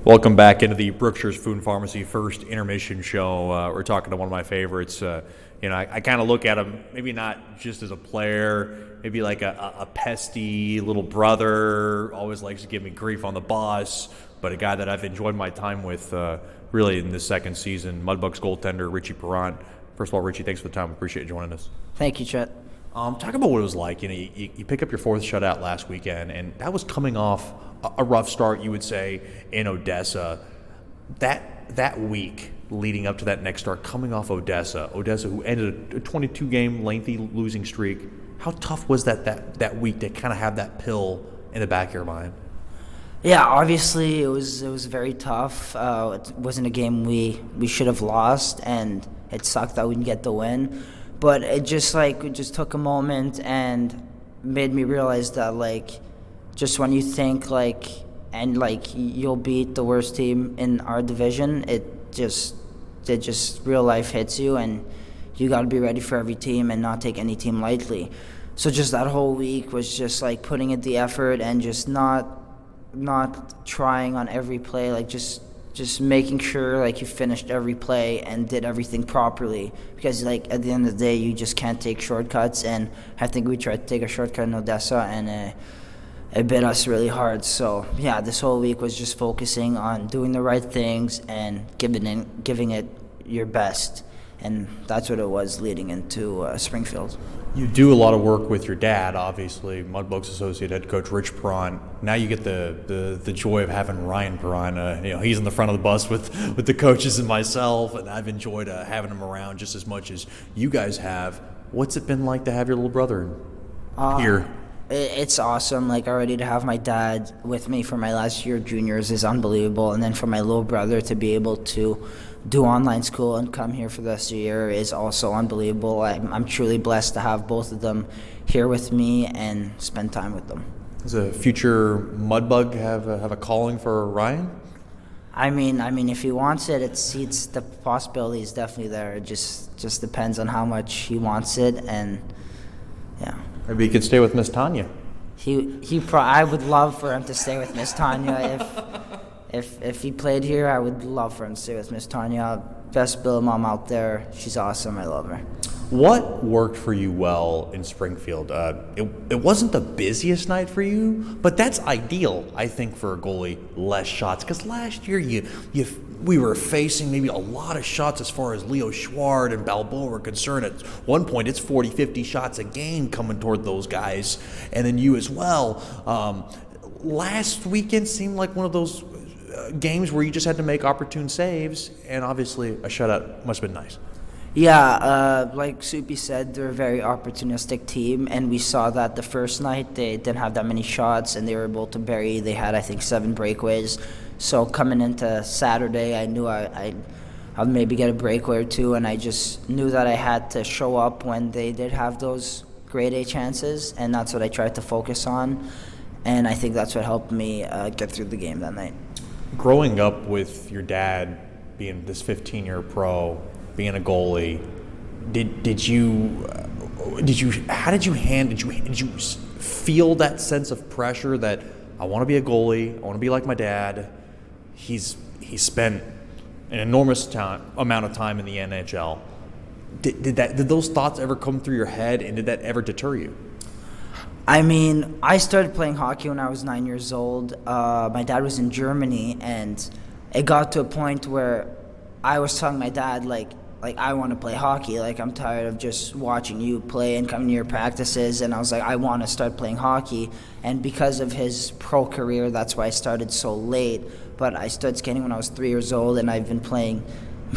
Welcome back into the Brookshire's Food and Pharmacy First Intermission Show. We're talking to one of my favorites. I kind of look at him maybe not just as a player, maybe like a pesty little brother, always likes to give me grief on the bus, but a guy that I've enjoyed my time with really in this second season, Mudbugs goaltender Richie Perrant. First of all, Richie, thanks for the time. Appreciate you joining us. Thank you, Chet. Talk about what it was like. You pick up your fourth shutout last weekend, and that was coming off a rough start, you would say, in Odessa. That week leading up to that next start, coming off Odessa who ended a 22-game lengthy losing streak. How tough was that week to kind of have that pill in the back of your mind? Yeah, obviously it was very tough. It wasn't a game we should have lost, and it sucked that we didn't get the win. But it just took a moment and made me realize that just when you think you'll beat the worst team in our division, it just real life hits you, and you got to be ready for every team and not take any team lightly. So just that whole week was just putting in the effort and just not trying on every play, just making sure you finished every play and did everything properly, because at the end of the day you just can't take shortcuts, and I think we tried to take a shortcut in Odessa, and it bit us really hard. So yeah, this whole week was just focusing on doing the right things and giving it your best, and that's what it was leading into Springfield. You do a lot of work with your dad, obviously, Mudbugs associate head coach Rich Perrant. Now you get the joy of having Ryan Perrant. He's in the front of the bus with the coaches and myself, and I've enjoyed having him around just as much as you guys have. What's it been like to have your little brother here? It's awesome. Already to have my dad with me for my last year of juniors is unbelievable, and then for my little brother to be able to do online school and come here for this year is also unbelievable. I'm truly blessed to have both of them here with me and spend time with them. Does a future Mudbug have a calling for Ryan? I mean, if he wants it, it's the possibility is definitely there. It just depends on how much he wants it, and yeah. Maybe he could stay with Miss Tanya. I would love for him to stay with Miss Tanya. If he played here, I would love for him to stay with Miss Tanya. Best Bill mom out there. She's awesome. I love her. What worked for you well in Springfield? It wasn't the busiest night for you, but that's ideal, I think, for a goalie. Less shots, because last year we were facing maybe a lot of shots as far as Leo Schward and Balboa were concerned. At one point, it's 40, 50 shots a game coming toward those guys, and then you as well. Last weekend seemed like one of those games where you just had to make opportune saves, and obviously a shutout must have been nice. Yeah, like Soupy said, they're a very opportunistic team, and we saw that the first night they didn't have that many shots, and they were able to bury. They had, I think, 7 breakaways. So coming into Saturday, I knew I'd maybe get a breakaway or two, and I just knew that I had to show up when they did have those grade A chances, and that's what I tried to focus on. And I think that's what helped me get through the game that night. Growing up with your dad being this 15-year pro, being a goalie, did you feel that sense of pressure that I want to be a goalie, I want to be like my dad? He's spent an enormous amount of time in the NHL. Did those thoughts ever come through your head, and did that ever deter you? I mean, I started playing hockey when I was 9 years old. My dad was in Germany, and it got to a point where I was telling my dad, like I want to play hockey. Like, I'm tired of just watching you play and coming to your practices. And I was like, I want to start playing hockey. And because of his pro career, that's why I started so late. But I started skating when I was 3 years old, and I've been playing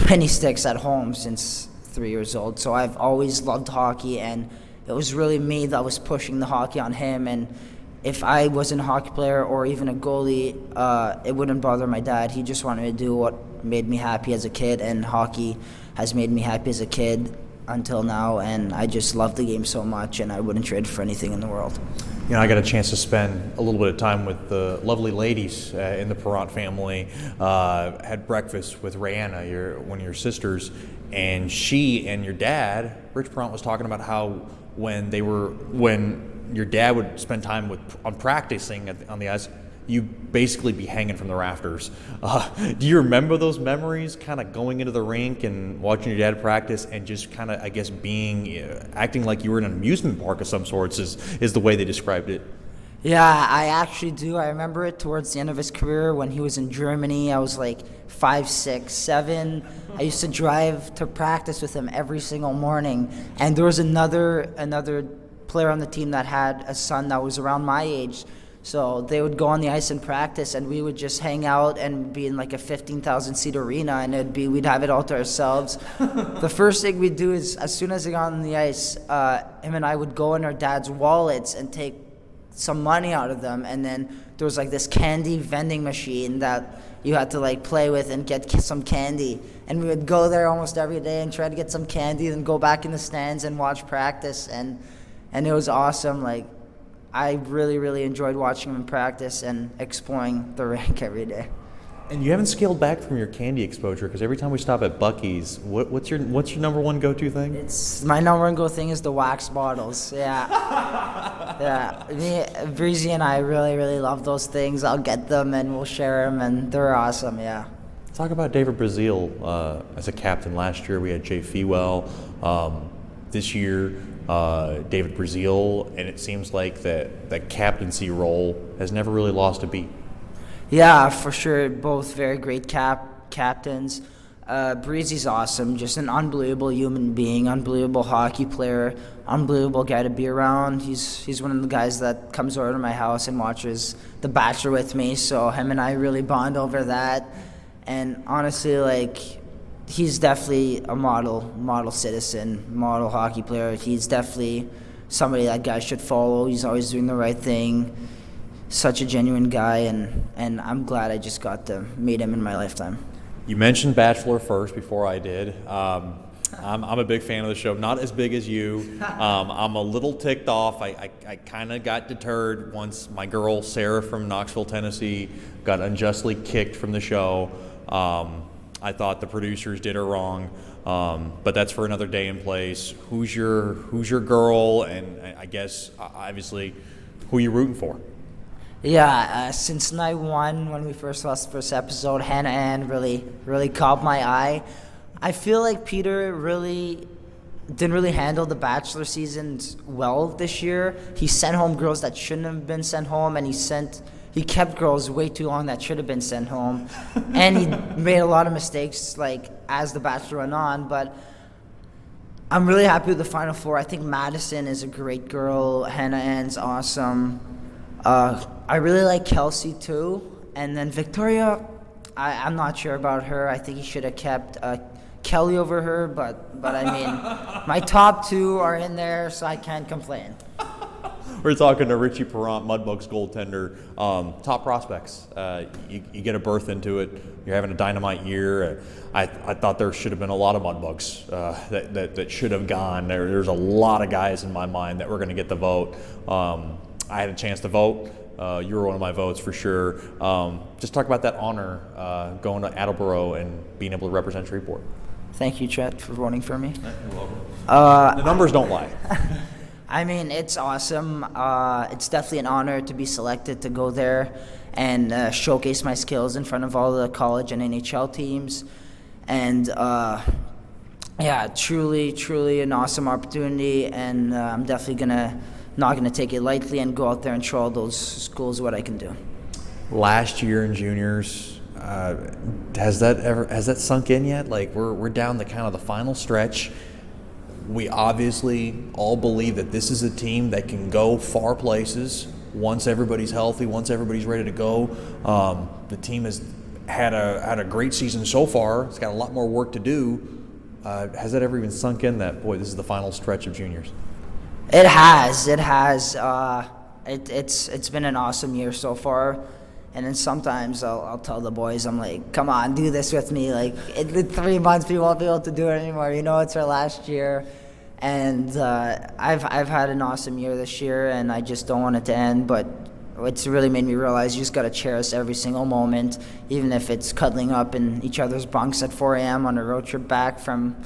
mini sticks at home since 3 years old. So I've always loved hockey, and it was really me that was pushing the hockey on him. And if I wasn't a hockey player or even a goalie, it wouldn't bother my dad. He just wanted to do what made me happy as a kid, and hockey has made me happy as a kid until now, and I just love the game so much, and I wouldn't trade for anything in the world. You know, I got a chance to spend a little bit of time with the lovely ladies in the Perrant family. Had breakfast with Rayanna, one of your sisters, and she and your dad, Rich Perrant, was talking about how when your dad would spend time on practicing on the ice, you basically be hanging from the rafters. Do you remember those memories, kind of going into the rink and watching your dad practice and just kind of, I guess, acting like you were in an amusement park of some sorts is the way they described it? Yeah, I actually do. I remember it towards the end of his career when he was in Germany. I was like 5, 6, 7. I used to drive to practice with him every single morning. And there was another player on the team that had a son that was around my age. So they would go on the ice and practice, and we would just hang out and be in like a 15,000-seat arena, and we'd have it all to ourselves. The first thing we'd do is, as soon as they got on the ice, him and I would go in our dad's wallets and take some money out of them, and then there was like this candy vending machine that you had to like play with and get some candy. And we would go there almost every day and try to get some candy, and go back in the stands and watch practice, and it was awesome. Like, I really, really enjoyed watching him in practice and exploring the rink every day. And you haven't scaled back from your candy exposure, because every time we stop at Buc-ee's, what's your number one go-to thing? My number one go-to thing is the wax bottles. Yeah, yeah. Breezy and I really, really love those things. I'll get them and we'll share them, and they're awesome. Yeah. Talk about David Brazil as a captain. Last year we had Jay Fewell. This year, David Brazil, and it seems like that captaincy role has never really lost a beat. Yeah, for sure. Both very great captains. Breezy's awesome, just an unbelievable human being, unbelievable hockey player, unbelievable guy to be around. He's one of the guys that comes over to my house and watches The Bachelor with me, so him and I really bond over that. And honestly, like, he's definitely a model citizen, model hockey player. He's definitely somebody that guys should follow. He's always doing the right thing. Such a genuine guy, and I'm glad I just got to meet him in my lifetime. You mentioned Bachelor first before I did. I'm a big fan of the show, not as big as you. I'm a little ticked off. I kind of got deterred once my girl Sarah from Knoxville, Tennessee got unjustly kicked from the show. I thought the producers did her wrong, but that's for another day and place. Who's your girl, and I guess obviously who you rooting for? Yeah, since night one, when we first lost the first episode, Hannah Ann really caught my eye. I feel like Peter didn't really handle the Bachelor seasons well this year. He sent home girls that shouldn't have been sent home, and he kept girls way too long that should have been sent home. And he made a lot of mistakes, like, as the Bachelor went on. But I'm really happy with the Final Four. I think Madison is a great girl. Hannah Ann's awesome. I really like Kelsey too. And then Victoria, I'm not sure about her. I think he should have kept Kelly over her. But I mean, my top two are in there, so I can't complain. We're talking to Richie Perrant, Mudbugs goaltender. Top prospects. You get a berth into it. You're having a dynamite year. I thought there should have been a lot of Mudbugs that should have gone. There's a lot of guys in my mind that were going to get the vote. I had a chance to vote. You were one of my votes for sure. Just talk about that honor going to Attleboro and being able to represent Shreveport. Thank you, Chet, for voting for me. You're welcome. The numbers don't lie. I mean, it's awesome. It's definitely an honor to be selected to go there and showcase my skills in front of all the college and NHL teams. And yeah, truly an awesome opportunity. And I'm definitely not gonna take it lightly and go out there and show all those schools what I can do. Last year in juniors, has that sunk in yet? Like we're down the kind of the final stretch. We obviously all believe that this is a team that can go far places once everybody's healthy, once everybody's ready to go. The team has had a great season so far. It's got a lot more work to do. Has that ever even sunk in that, boy, this is the final stretch of juniors? It has. It's been an awesome year so far. And then sometimes I'll tell the boys, I'm like, come on, do this with me. Like, in 3 months, we won't be able to do it anymore. You know, it's our last year. And I've had an awesome year this year, and I just don't want it to end. But it's really made me realize you just got to cherish every single moment, even if it's cuddling up in each other's bunks at 4 a.m. on a road trip back from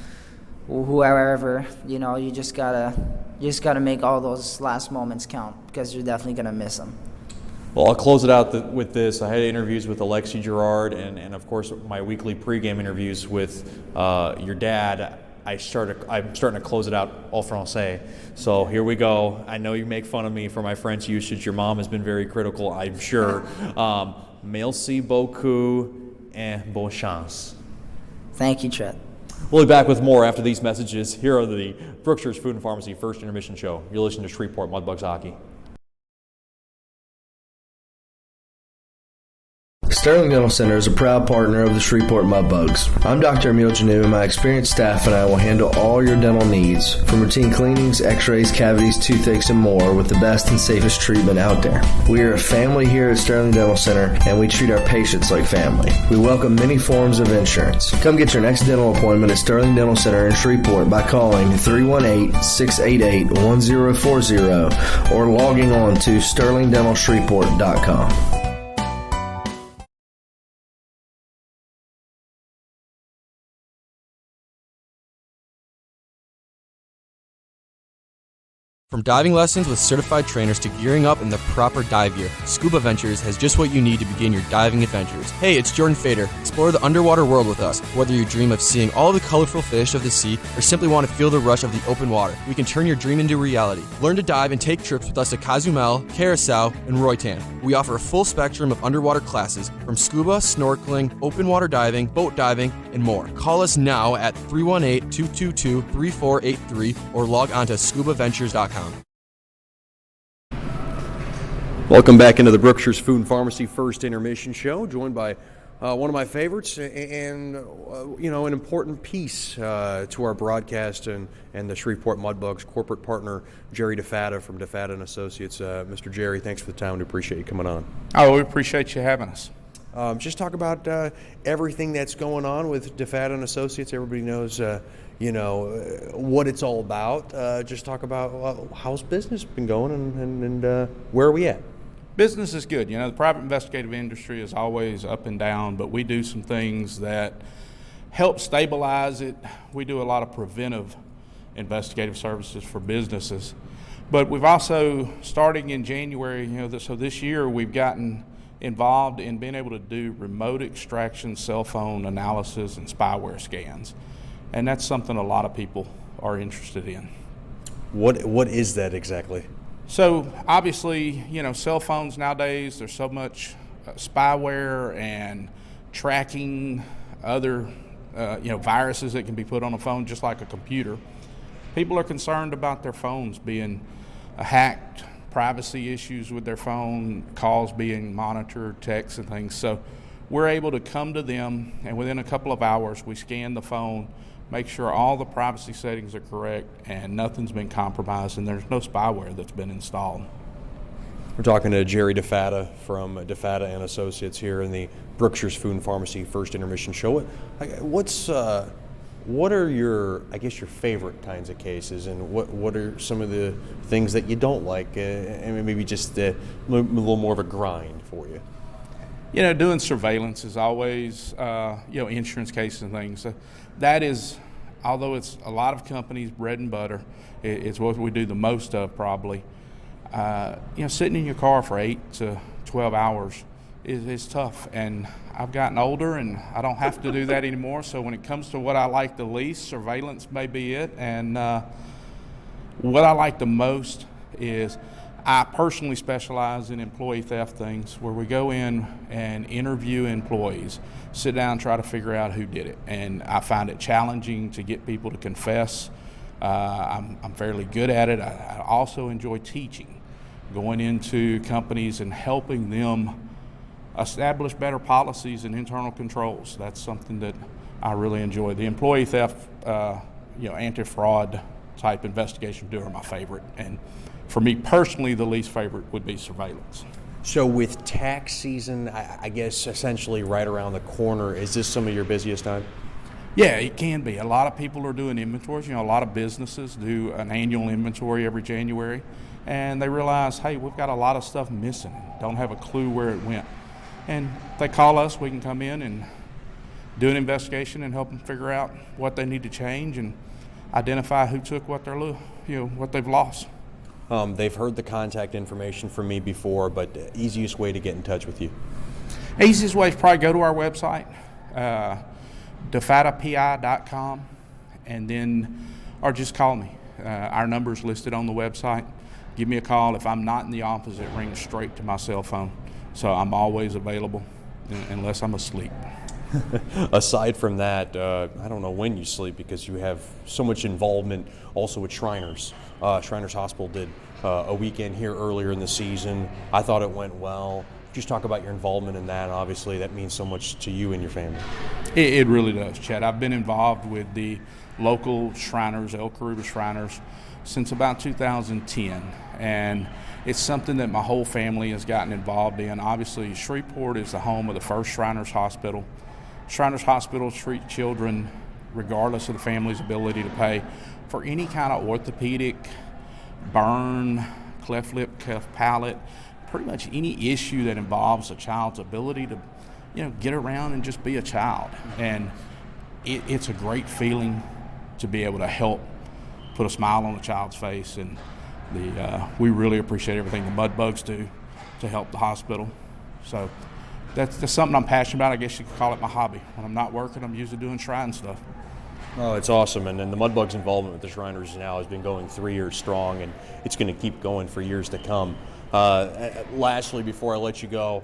whoever. You know, you just gotta make all those last moments count, because you're definitely gonna miss them. Well, I'll close it out with this. I had interviews with Alexi Girard and of course, my weekly pregame interviews with your dad. I'm starting to close it out en français. So here we go. I know you make fun of me for my French usage. Your mom has been very critical, I'm sure. Merci beaucoup and bonne chance. Thank you, Chet. We'll be back with more after these messages. Here are the Brookshire's Food and Pharmacy First Intermission Show. You're listening to Shreveport Mudbugs Hockey. Sterling Dental Center is a proud partner of the Shreveport Mudbugs. I'm Dr. Emil Janu, and my experienced staff and I will handle all your dental needs, from routine cleanings, x-rays, cavities, toothaches, and more, with the best and safest treatment out there. We are a family here at Sterling Dental Center, and we treat our patients like family. We welcome many forms of insurance. Come get your next dental appointment at Sterling Dental Center in Shreveport by calling 318-688-1040 or logging on to sterlingdentalshreveport.com. From diving lessons with certified trainers to gearing up in the proper dive gear, Scuba Ventures has just what you need to begin your diving adventures. Hey, it's Jordan Fader. Explore the underwater world with us. Whether you dream of seeing all the colorful fish of the sea or simply want to feel the rush of the open water, we can turn your dream into reality. Learn to dive and take trips with us to Cozumel, Curacao, and Roatan. We offer a full spectrum of underwater classes from scuba, snorkeling, open water diving, boat diving, and more. Call us now at 318-222-3483 or log on to scubaventures.com. Welcome back into the Brookshire's Food and Pharmacy First Intermission Show, joined by one of my favorites and an important piece to our broadcast and the Shreveport Mudbugs corporate partner, Jerry DeFatta from DeFatta & Associates. Mr. Jerry, thanks for the time. We appreciate you coming on. Oh, we appreciate you having us. Just talk about everything that's going on with DeFatta & Associates. Everybody knows what it's all about. Just talk about how's business been going and where are we at? Business is good. You know, the private investigative industry is always up and down, but we do some things that help stabilize it. We do a lot of preventive investigative services for businesses. But we've also, starting in January, so this year we've gotten involved in being able to do remote extraction, cell phone analysis, and spyware scans. And that's something a lot of people are interested in. What is that exactly? So obviously, cell phones nowadays, there's so much spyware and tracking other, viruses that can be put on a phone just like a computer. People are concerned about their phones being hacked, privacy issues with their phone, calls being monitored, texts and things. So we're able to come to them, and within a couple of hours, we scan the phone, make sure all the privacy settings are correct and nothing's been compromised and there's no spyware that's been installed. We're talking to Jerry DeFatta from DeFatta and Associates here in the Brookshire's Food and Pharmacy First Intermission Show. What are your, I guess, your favorite kinds of cases, and what are some of the things that you don't like, and maybe just a little more of a grind for you? You know, doing surveillance is always, insurance cases and things. That is, although it's a lot of companies' bread and butter, it's what we do the most of probably. Sitting in your car for 8 to 12 hours is tough, and I've gotten older and I don't have to do that anymore. So when it comes to what I like the least, surveillance may be it. And what I like the most is I personally specialize in employee theft things, where we go in and interview employees, sit down, try to figure out who did it. And I find it challenging to get people to confess. I'm fairly good at it. I also enjoy teaching, going into companies and helping them establish better policies and internal controls. That's something that I really enjoy. The employee theft, anti-fraud type investigation are my favorite. And for me personally, the least favorite would be surveillance. So with tax season, I guess essentially right around the corner, is this some of your busiest time? Yeah, it can be. A lot of people are doing inventories. A lot of businesses do an annual inventory every January, and they realize, hey, we've got a lot of stuff missing, don't have a clue where it went. And if they call us, we can come in and do an investigation and help them figure out what they need to change and identify who took what what they've lost. They've heard the contact information from me before, but the easiest way to get in touch with you? Easiest way is probably go to our website, defattapi.com, and then, or just call me. Our number's listed on the website. Give me a call. If I'm not in the office, it rings straight to my cell phone. So I'm always available unless I'm asleep. Aside from that, I don't know when you sleep because you have so much involvement also with Shriners. Shriners Hospital did a weekend here earlier in the season. I thought it went well. Just talk about your involvement in that. Obviously, that means so much to you and your family. It really does, Chad. I've been involved with the local Shriners, El Caribe Shriners, since about 2010. And it's something that my whole family has gotten involved in. Obviously, Shreveport is the home of the first Shriners Hospital. Shriners Hospital treat children, regardless of the family's ability to pay, for any kind of orthopedic, burn, cleft lip, cleft palate, pretty much any issue that involves a child's ability to, get around and just be a child. And it's a great feeling to be able to help put a smile on a child's face. And we really appreciate everything the Mudbugs do to help the hospital. So that's something I'm passionate about. I guess you could call it my hobby. When I'm not working, I'm usually doing shrine stuff. Oh, it's awesome. And the Mudbugs' involvement with the Shriners now has been going 3 years strong, and it's going to keep going for years to come. Lastly, before I let you go,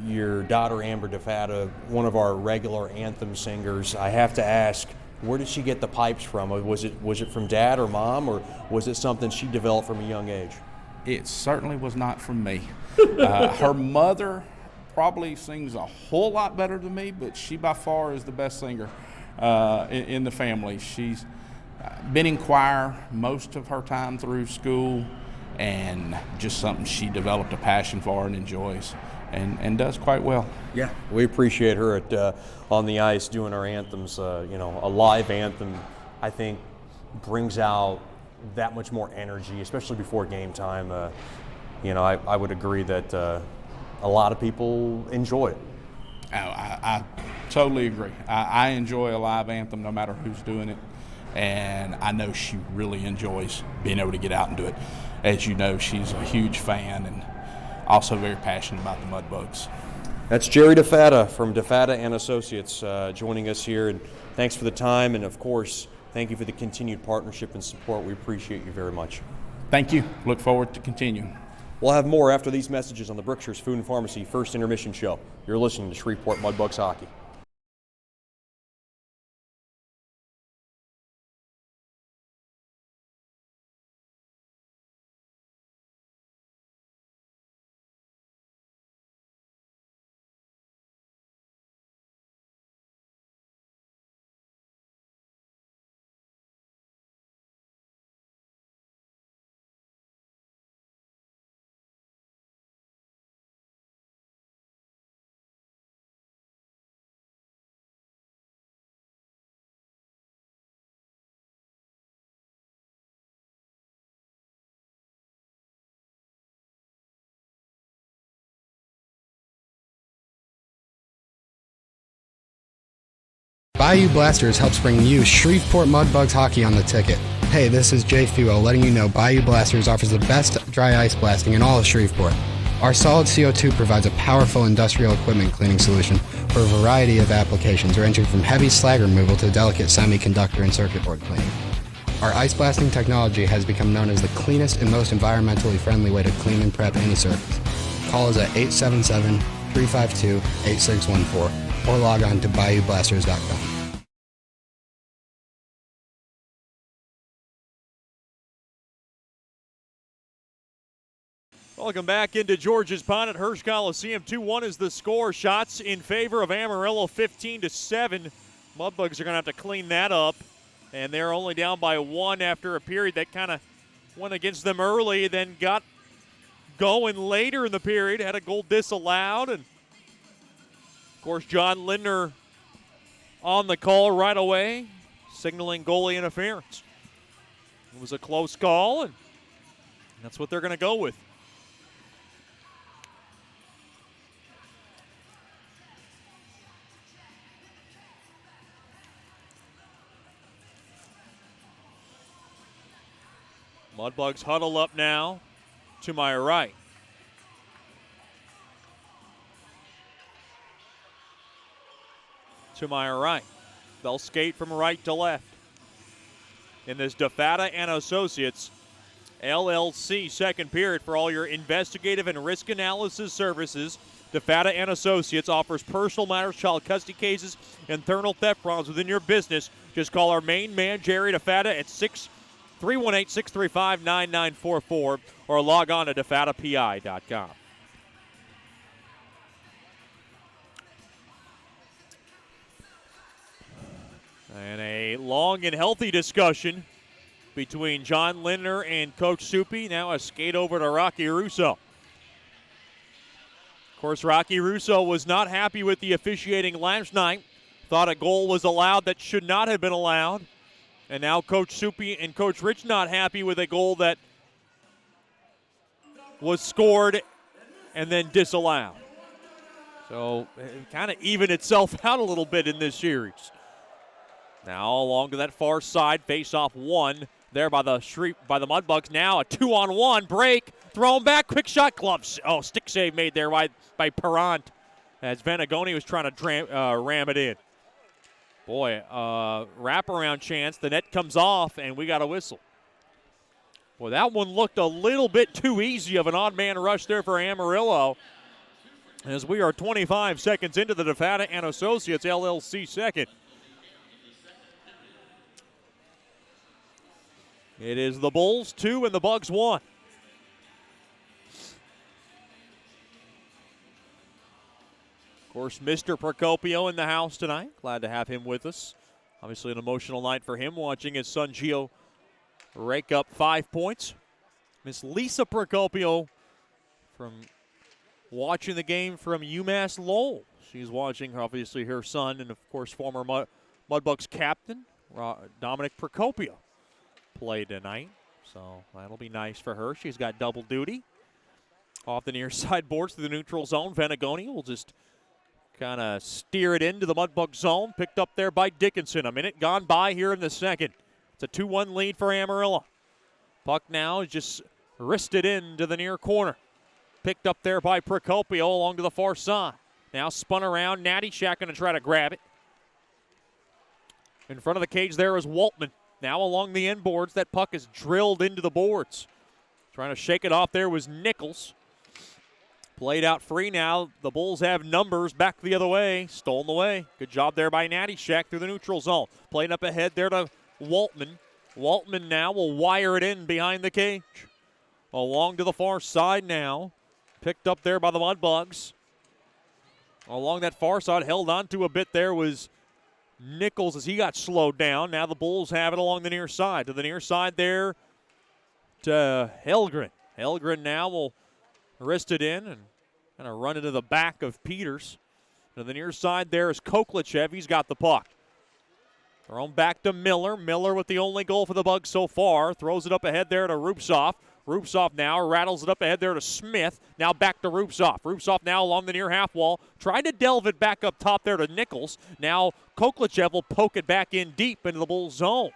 your daughter Amber DeFatta, one of our regular anthem singers, I have to ask, where did she get the pipes from? Was it from dad or mom, or was it something she developed from a young age? It certainly was not from me. Her mother probably sings a whole lot better than me, but she by far is the best singer in the family. She's been in choir most of her time through school, and just something she developed a passion for and enjoys, and does quite well. Yeah, we appreciate her on the ice doing our anthems. A live anthem, I think, brings out that much more energy, especially before game time. I would agree that a lot of people enjoy it. I totally agree. I enjoy a live anthem no matter who's doing it, and I know she really enjoys being able to get out and do it. As you know, she's a huge fan and also very passionate about the Mudbugs. That's Jerry DeFatta from DeFatta and Associates joining us here, and thanks for the time, and of course, thank you for the continued partnership and support. We appreciate you very much. Thank you. Look forward to continuing. We'll have more after these messages on the Brookshire's Food and Pharmacy First Intermission Show. You're listening to Shreveport Mudbugs Hockey. Bayou Blasters helps bring you Shreveport Mudbugs hockey on the ticket. Hey, this is Jay Fuo letting you know Bayou Blasters offers the best dry ice blasting in all of Shreveport. Our solid CO2 provides a powerful industrial equipment cleaning solution for a variety of applications ranging from heavy slag removal to delicate semiconductor and circuit board cleaning. Our ice blasting technology has become known as the cleanest and most environmentally friendly way to clean and prep any surface. Call us at 877-352-8614 or log on to bayoublasters.com. Welcome back into George's Pond at Hirsch Coliseum. 2-1 is the score. Shots in favor of Amarillo, 15-7. Mudbugs are going to have to clean that up. And they're only down by 1 after a period that kind of went against them early, then got going later in the period, had a goal disallowed. And, of course, John Lindner on the call right away, signaling goalie interference. It was a close call, and that's what they're going to go with. Mudbugs huddle up now to my right. To my right. They'll skate from right to left. In this DeFata and Associates LLC second period for all your investigative and risk analysis services. DeFata and Associates offers personal matters, child custody cases, and internal theft problems within your business. Just call our main man, Jerry DeFata, at 318-635-9944 or log on to defatapi.com. And a long and healthy discussion between John Lindner and Coach Soupy. Now a skate over to Rocky Russo. Of course, Rocky Russo was not happy with the officiating last night. Thought a goal was allowed that should not have been allowed. And now Coach Soupy and Coach Rich not happy with a goal that was scored and then disallowed. So it kind of evened itself out a little bit in this series. Now along to that far side, face-off one there by the Mudbugs. Now a 2-on-1 break, thrown back, quick shot, gloves. Oh, stick save made there by Perrant as Venagoni was trying to ram it in. Boy, wraparound chance. The net comes off, and we got a whistle. Boy, that one looked a little bit too easy of an odd man rush there for Amarillo. As we are 25 seconds into the DeFata and Associates LLC second. It is the Bulls 2 and the Bugs 1. Of course, Mr. Procopio in the house tonight. Glad to have him with us. Obviously an emotional night for him, watching his son Gio rake up 5 points. Miss Lisa Procopio from watching the game from UMass Lowell. She's watching, obviously, her son and, of course, former Mudbugs captain, Dominic Procopio, play tonight. So that'll be nice for her. She's got double duty. Off the near side boards to the neutral zone. Venagoni will just kind of steer it into the Mudbug zone. Picked up there by Dickinson. A minute gone by here in the second. It's a 2-1 lead for Amarillo. Puck now is just wristed into the near corner. Picked up there by Procopio along to the far side. Now spun around. Natty Shack going to try to grab it. In front of the cage there is Waltman. Now along the end boards, that puck is drilled into the boards. Trying to shake it off there was Nichols. Played out free now. The Bulls have numbers back the other way. Stolen away. Good job there by Natty Shack through the neutral zone. Playing up ahead there to Waltman. Waltman now will wire it in behind the cage. Along to the far side now. Picked up there by the Mudbugs. Along that far side, held on to a bit there was Nichols as he got slowed down. Now the Bulls have it along the near side. To the near side there to Helgren. Helgren now will wrist it in and kind of run into the back of Peters. To the near side there is Koklachev. He's got the puck. Thrown back to Miller. Miller with the only goal for the Bugs so far. Throws it up ahead there to Rupsoff. Rupsoff now rattles it up ahead there to Smith. Now back to Rupsoff. Rupsoff now along the near half wall. Trying to delve it back up top there to Nichols. Now Koklachev will poke it back in deep into the Bulls zone.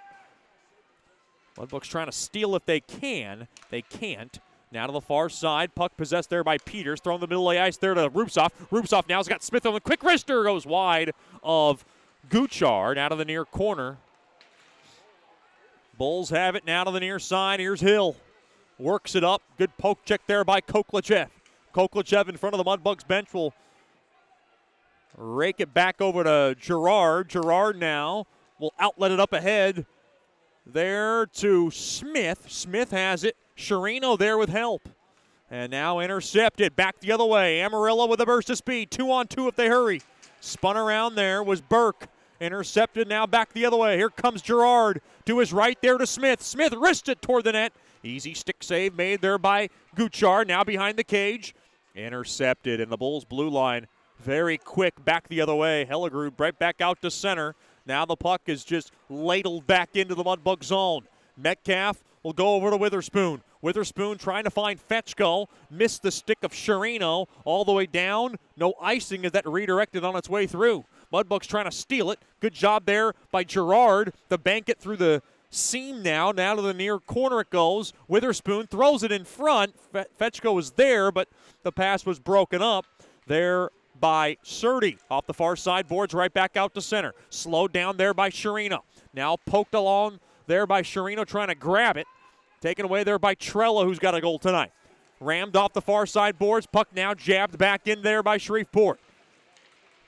Mudbugs trying to steal if they can. They can't. Now to the far side. Puck possessed there by Peters. Thrown the middle of the ice there to Rupsoff. Rupsoff now's got Smith on the quick wrister. Goes wide of Guchard out of the near corner. Bulls have it now to the near side. Here's Hill. Works it up. Good poke check there by Koklachev. Koklachev in front of the Mudbugs bench will rake it back over to Girard. Girard now will outlet it up ahead there to Smith. Smith has it. Sherino there with help. And now intercepted. Back the other way. Amarillo with a burst of speed. 2-on-2 if they hurry. Spun around there was Burke. Intercepted now back the other way. Here comes Girard to his right there to Smith. Smith wristed toward the net. Easy stick save made there by Guchard. Now behind the cage. Intercepted in the Bulls blue line. Very quick back the other way. Hellegrud right back out to center. Now the puck is just ladled back into the Mudbug zone. Metcalf will go over to Witherspoon. Witherspoon trying to find Fetchko. Missed the stick of Sherino all the way down. No icing as that redirected on its way through. Mudbugs trying to steal it. Good job there by Girard to bank it through the seam now. Now to the near corner it goes. Witherspoon throws it in front. Fetchko was there, but the pass was broken up there by Surdy. Off the far side, boards right back out to center. Slowed down there by Sherino. Now poked along there by Sherino trying to grab it. Taken away there by Trella, who's got a goal tonight. Rammed off the far side boards. Puck now jabbed back in there by Shreveport.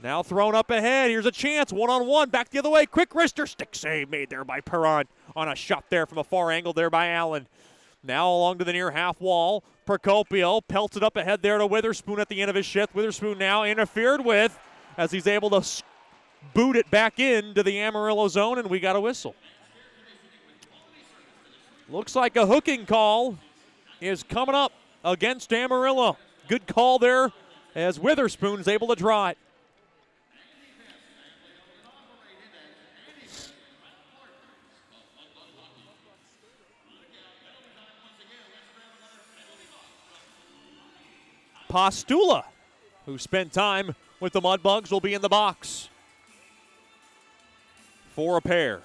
Now thrown up ahead. Here's a chance. One-on-one. Back the other way. Quick wrister. Stick save made there by Perron on a shot there from a far angle there by Allen. Now along to the near half wall. Procopio pelted up ahead there to Witherspoon at the end of his shift. Witherspoon now interfered with as he's able to boot it back into the Amarillo zone, and we got a whistle. Looks like a hooking call is coming up against Amarillo. Good call there as Witherspoon is able to draw it. Pastula, who spent time with the Mudbugs, will be in the box for a pair.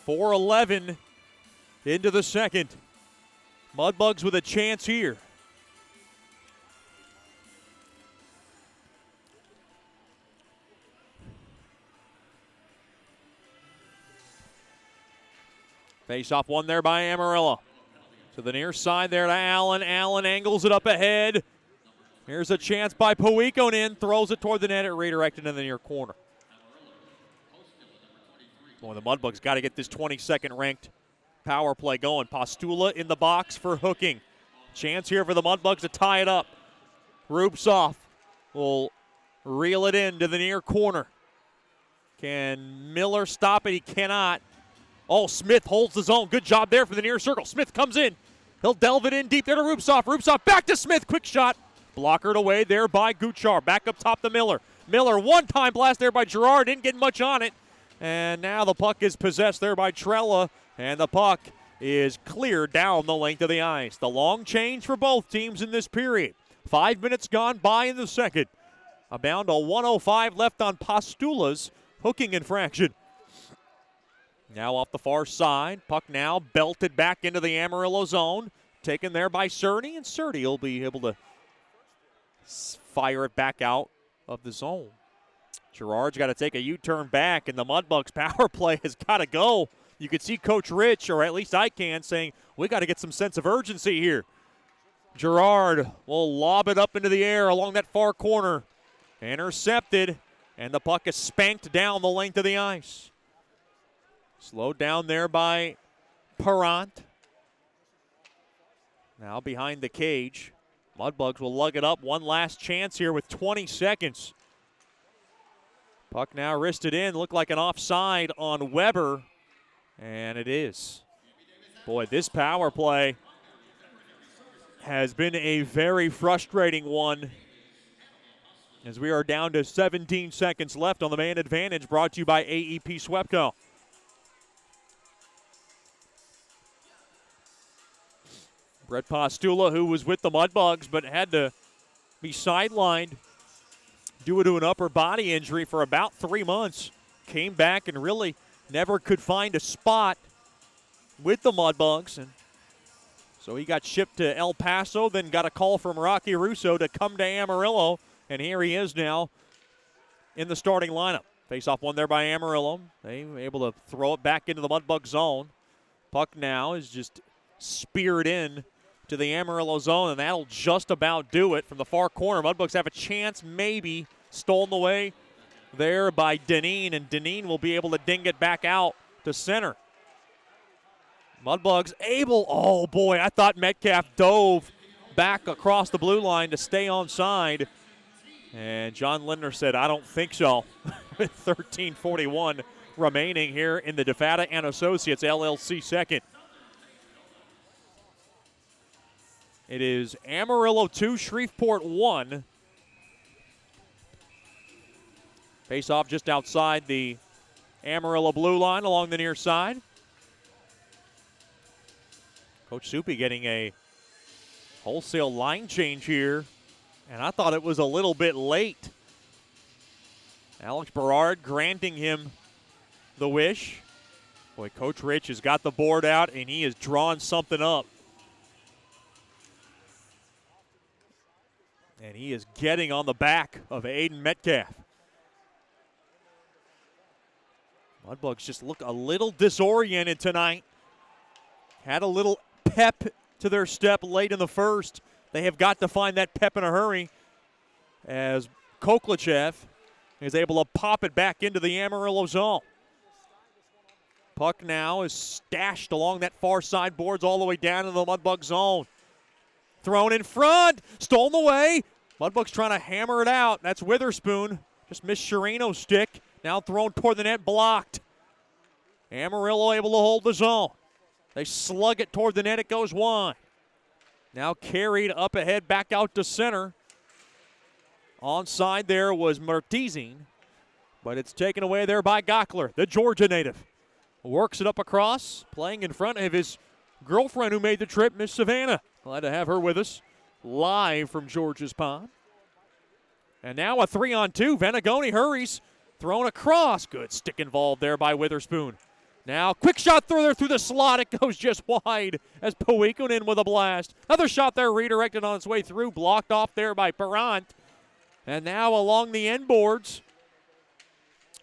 .4:11 into the second. Mudbugs with a chance here. Face-off one there by Amarillo. To the near side there to Allen. Allen angles it up ahead. Here's a chance by Powikonen. Throws it toward the net. It redirected in the near corner. Boy, the Mudbugs got to get this 22nd ranked power play going. Pastula in the box for hooking. Chance here for the Mudbugs to tie it up. Rupsoff will reel it in to the near corner. Can Miller stop it? He cannot. Oh, Smith holds the zone. Good job there for the near circle. Smith comes in. He'll delve it in deep there to Rupsoff. Rupsoff back to Smith. Quick shot. Blockered away there by Guchard. Back up top to Miller. Miller, one-time blast there by Girard. Didn't get much on it. And now the puck is possessed there by Trella. And the puck is cleared down the length of the ice. The long change for both teams in this period. 5 minutes gone by in the second. About a 1:05 left on Pastula's hooking infraction. Now off the far side. Puck now belted back into the Amarillo zone. Taken there by Surdy, and Surdy will be able to fire it back out of the zone. Girard's got to take a U-turn back, and the Mudbugs power play has got to go. You can see Coach Rich, or at least I can, saying, we got to get some sense of urgency here. Girard will lob it up into the air along that far corner. Intercepted, and the puck is spanked down the length of the ice. Slowed down there by Perrant. Now behind the cage. Mudbugs will lug it up. One last chance here with 20 seconds. Puck now wristed in. Looked like an offside on Weber. And it is. Boy, this power play has been a very frustrating one. as we are down to 17 seconds left on the man advantage, brought to you by AEP Swepco. Brett Postula, who was with the Mudbugs but had to be sidelined due to an upper body injury for about 3 months, came back and really never could find a spot with the Mudbugs. And so he got shipped to El Paso, then got a call from Rocky Russo to come to Amarillo, and here he is now in the starting lineup. Face-off one there by Amarillo. They were able to throw it back into the Mudbug zone. Puck now is just speared in to the Amarillo zone, and that'll just about do it from the far corner. Mudbugs have a chance, maybe, stolen away there by Deneen, and Deneen will be able to ding it back out to center. Mudbugs able, oh boy, I thought Metcalf dove back across the blue line to stay onside. And John Lindner said, I don't think so. With 13:41 remaining here in the DeFata and Associates LLC second. It is Amarillo 2, Shreveport 1. Face off just outside the Amarillo blue line along the near side. Coach Soupy getting a wholesale line change here, and I thought it was a little bit late. Alex Berard granting him the wish. Boy, Coach Rich has got the board out, and he has drawn something up. And he is getting on the back of Aiden Metcalf. Mudbugs just look a little disoriented tonight. Had a little pep to their step late in the first. They have got to find that pep in a hurry as Koklachev is able to pop it back into the Amarillo zone. Puck now is stashed along that far side boards all the way down to the Mudbug zone. Thrown in front, stolen away. Mudbugs trying to hammer it out. That's Witherspoon. Just missed Sherino's stick. Now thrown toward the net, blocked. Amarillo able to hold the zone. They slug it toward the net, it goes wide. Now carried up ahead, back out to center. Onside there was Martizine, but it's taken away there by Gockler, the Georgia native. Works it up across, playing in front of his girlfriend who made the trip, Miss Savannah. Glad to have her with us, live from George's Pond. And now a 3-on-2. Venagoni hurries, thrown across. Good stick involved there by Witherspoon. Now quick shot through the slot. It goes just wide as Powikonen with a blast. Another shot there redirected on its way through, blocked off there by Perrant. And now along the end boards,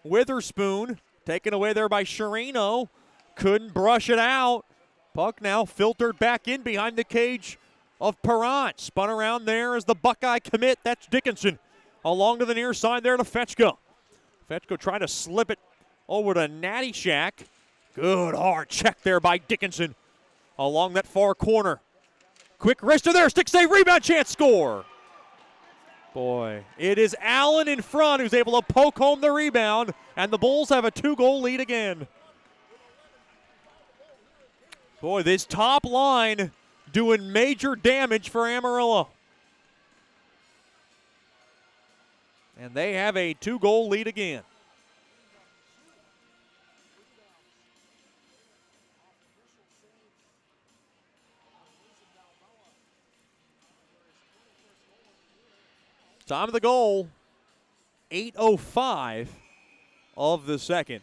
Witherspoon taken away there by Sherino. Couldn't brush it out. Puck now filtered back in behind the cage of Perrant. Spun around there as the Buckeye commit. That's Dickinson. Along to the near side there to Fetchko. Fetchko trying to slip it over to Natty Shack. Good hard check there by Dickinson along that far corner. Quick wrister there, stick save, rebound chance, score. Boy, it is Allen in front who's able to poke home the rebound, and the Bulls have a 2-goal lead again. Boy, this top line doing major damage for Amarillo. And they have a 2-goal lead again. Time of the goal, 8:05 of the second.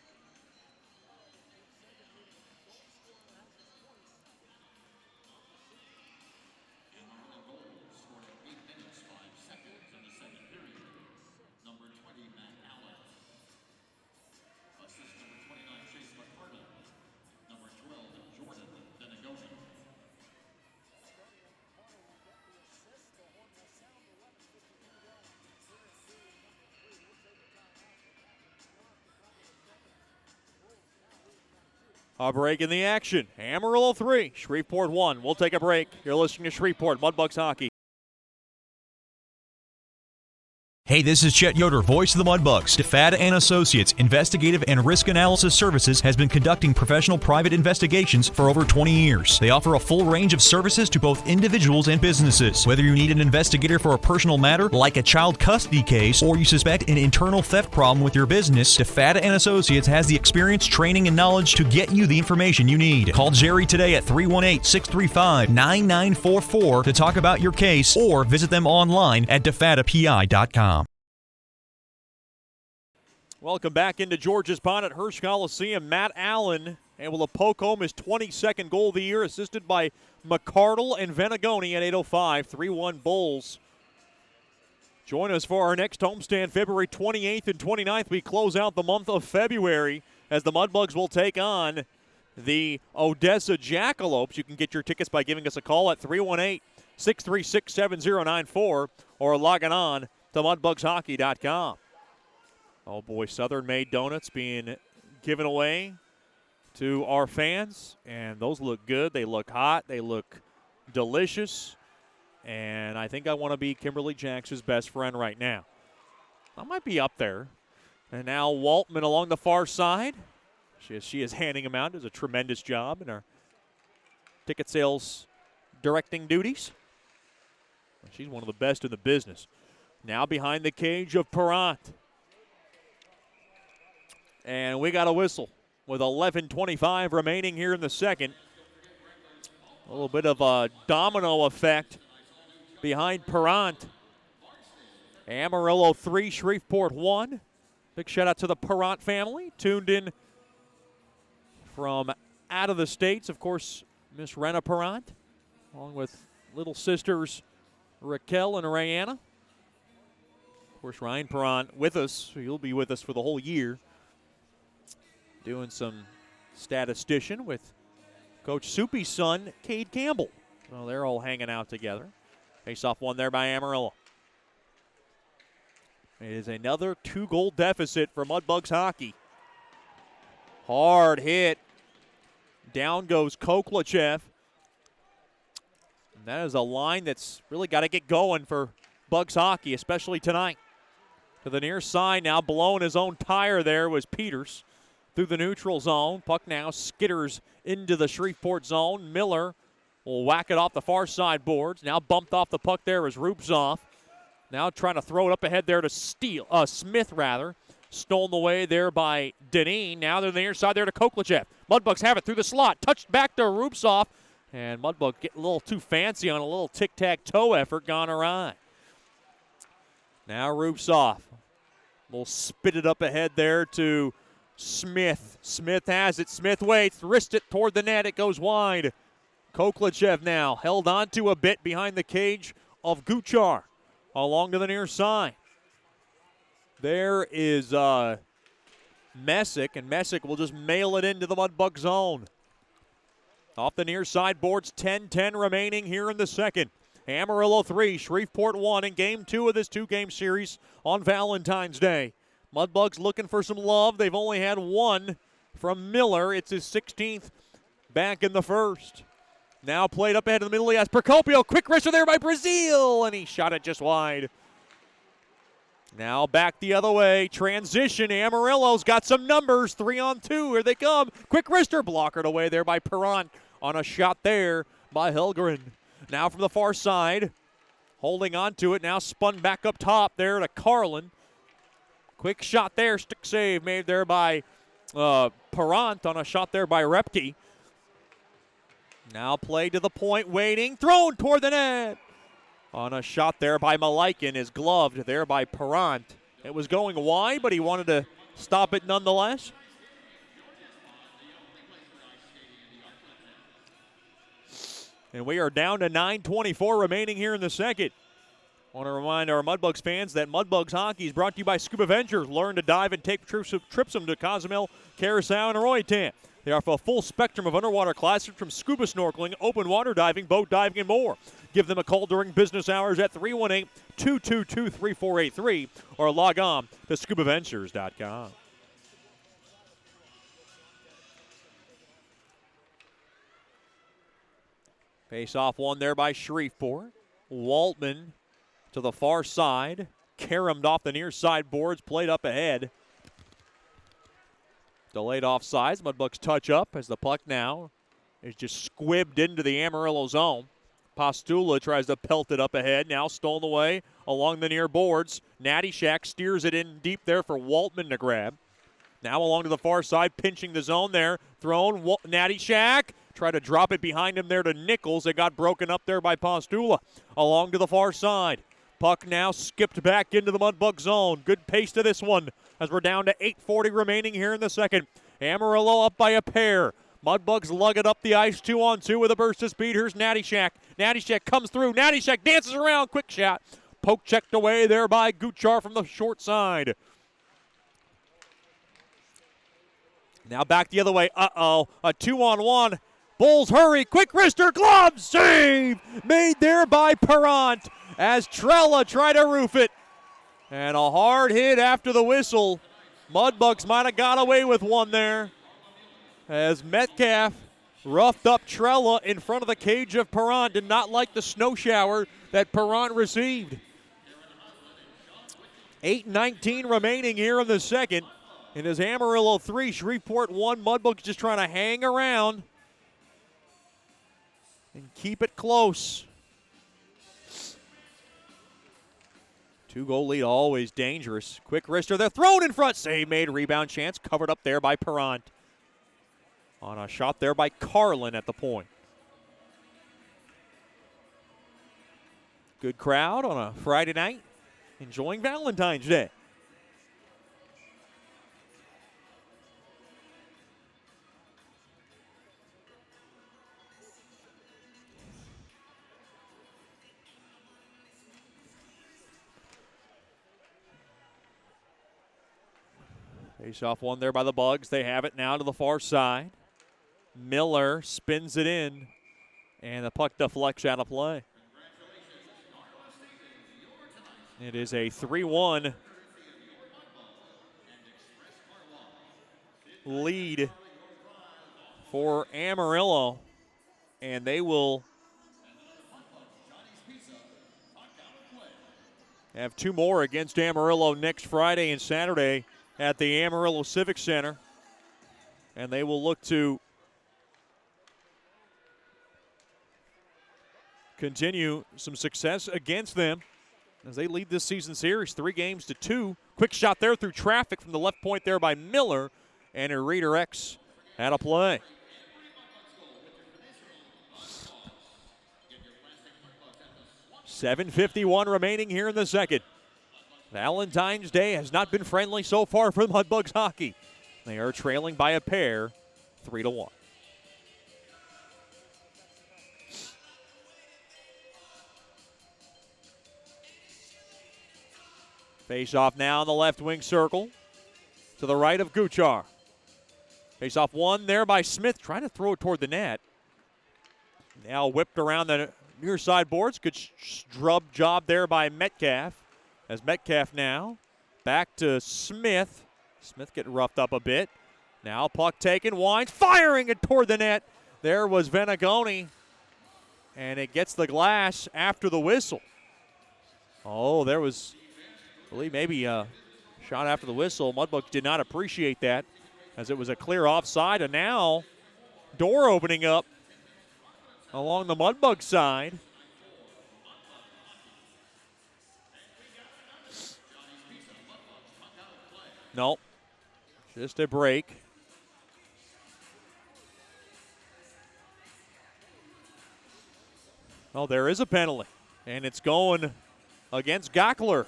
A break in the action. Amarillo 3, Shreveport 1. We'll take a break. You're listening to Shreveport Mudbugs Hockey. Hey, this is Chet Yoder, voice of the Mudbugs. DeFada and Associates Investigative and Risk Analysis Services has been conducting professional private investigations for over 20 years. They offer a full range of services to both individuals and businesses. Whether you need an investigator for a personal matter like a child custody case or you suspect an internal theft problem with your business, DeFada and Associates has the experience, training, and knowledge to get you the information you need. Call Jerry today at 318-635-9944 to talk about your case or visit them online at defadapi.com. Welcome back into George's Pond at Hirsch Coliseum. Matt Allen able to poke home his 22nd goal of the year, assisted by McCardle and Venegoni at 8:05. 3-1 Bulls. Join us for our next homestand, February 28th and 29th. We close out the month of February as the Mudbugs will take on the Odessa Jackalopes. You can get your tickets by giving us a call at 318-636-7094 or logging on to mudbugshockey.com. Oh boy, Southern Made donuts being given away to our fans, and those look good. They look hot. They look delicious, and I think I want to be Kimberly Jackson's best friend right now. I might be up there. And now Waltman along the far side. She is handing them out. Does a tremendous job in our ticket sales directing duties. She's one of the best in the business. Now behind the cage of Perrant. And we got a whistle with 11:25 remaining here in the second. A little bit of a domino effect behind Perrant. Amarillo 3, Shreveport 1. Big shout out to the Perrant family tuned in from out of the States. Of course, Miss Rena Perrant, along with little sisters Raquel and Rayanna. Of course, Ryan Perrant with us. He'll be with us for the whole year, doing some statistician with Coach Soupy's son, Cade Campbell. Well, they're all hanging out together. Face-off one there by Amarillo. It is another 2-goal deficit for Mudbugs hockey. Hard hit. Down goes Koklachev. And that is a line that's really got to get going for Bugs hockey, especially tonight. To the near side now, blowing his own tire there was Peters. Through the neutral zone. Puck now skitters into the Shreveport zone. Miller will whack it off the far side boards. Now bumped off the puck there is Rubzoff. Now trying to throw it up ahead there to Smith rather. Stolen away there by Deneen. Now they're on the near side there to Koklachev. Mudbugs have it through the slot. Touched back to Rubzoff. And Mudbugs get a little too fancy on a little tic-tac-toe effort gone awry. Now Rubzoff will spit it up ahead there to Smith. Smith has it. Smith waits. Wrist it toward the net. It goes wide. Koklachev now held on to a bit behind the cage of Guchar. Along to the near side. There is Messick, and Messick will just mail it into the Mudbug zone. Off the near side boards, 10-10 remaining here in the second. Amarillo 3, Shreveport 1 in Game 2 of this 2-game series on Valentine's Day. Mudbugs looking for some love. They've only had one from Miller. It's his 16th back in the first. Now played up ahead in the middle. He has Procopio. Quick wrister there by Brazil, and he shot it just wide. Now back the other way. Transition. Amarillo's got some numbers. 3-on-2. Here they come. Quick wrister. Blockered away there by Perrant on a shot there by Helgren. Now from the far side. Holding on to it. Now spun back up top there to Carlin. Quick shot there. Stick save made there by Perrant on a shot there by Repke. Now played to the point, waiting, thrown toward the net. On a shot there by Malaikin is gloved there by Perrant. It was going wide, but he wanted to stop it nonetheless. And we are down to 9:24 remaining here in the second. I want to remind our Mudbugs fans that Mudbugs hockey is brought to you by Scuba Ventures. Learn to dive and take trips to Cozumel, Curacao, and Roatan. They offer a full spectrum of underwater classes from scuba snorkeling, open water diving, boat diving, and more. Give them a call during business hours at 318-222-3483 or log on to scubaventures.com. Face off one there by Shreveport. Waltman to the far side. caromed off the near side boards, played up ahead. Delayed offsides. Mudbugs touch up as the puck now is just squibbed into the Amarillo zone. Pastula tries to pelt it up ahead. Now stolen away along the near boards. Natty Shack steers it in deep there for Waltman to grab. Now along to the far side, pinching the zone there. Thrown, Natty Shack. Try to drop it behind him there to Nichols. It got broken up there by Pastula. Along to the far side. Puck now skipped back into the Mudbug zone. Good pace to this one as we're down to 8:40 remaining here in the second. Amarillo up by a pair. Mudbugs lug it up the ice 2-on-2 with a burst of speed. Here's Natty Shack. Natty Shack comes through. Natty Shack dances around. Quick shot. Poke checked away there by Guchar from the short side. Now back the other way. Uh-oh. A 2-on-1. Bulls hurry. Quick wrister. Glove save. Made there by Perrant as Trella tried to roof it. And a hard hit after the whistle. Mudbugs might have got away with one there, as Metcalf roughed up Trella in front of the cage of Perrant. Did not like the snow shower that Perrant received. 8:19 remaining here in the second. It is Amarillo 3, Shreveport 1. Mudbugs just trying to hang around and keep it close. 2-goal lead, always dangerous. Quick wrister, they're thrown in front. Save made, rebound chance, covered up there by Perrant. On a shot there by Carlin at the point. Good crowd on a Friday night, enjoying Valentine's Day. Face-off one there by the Bugs. They have it now to the far side. Miller spins it in, and the puck deflects out of play. It is a 3-1 lead for Amarillo, and they will have two more against Amarillo next Friday and Saturday at the Amarillo Civic Center, and they will look to continue some success against them as they lead this season series 3-2. Quick shot there through traffic from the left point there by Miller, and a redirects out of play. .751 remaining here in the second. Valentine's Day has not been friendly so far for Mudbugs hockey. They are trailing by a pair, 3-1. Face off now in the left wing circle to the right of Guchar. Face off one there by Smith, trying to throw it toward the net. Now whipped around the near side boards. Good scrub job there by Metcalf. As Metcalf now back to Smith. Smith getting roughed up a bit. Now puck taken, winds, firing it toward the net. There was Venagoni, and it gets the glass after the whistle. Oh, there was, I believe, maybe a shot after the whistle. Mudbugs did not appreciate that as it was a clear offside, and now door opening up along the Mudbug side. Nope, just a break. Well, there is a penalty, and it's going against Gockler.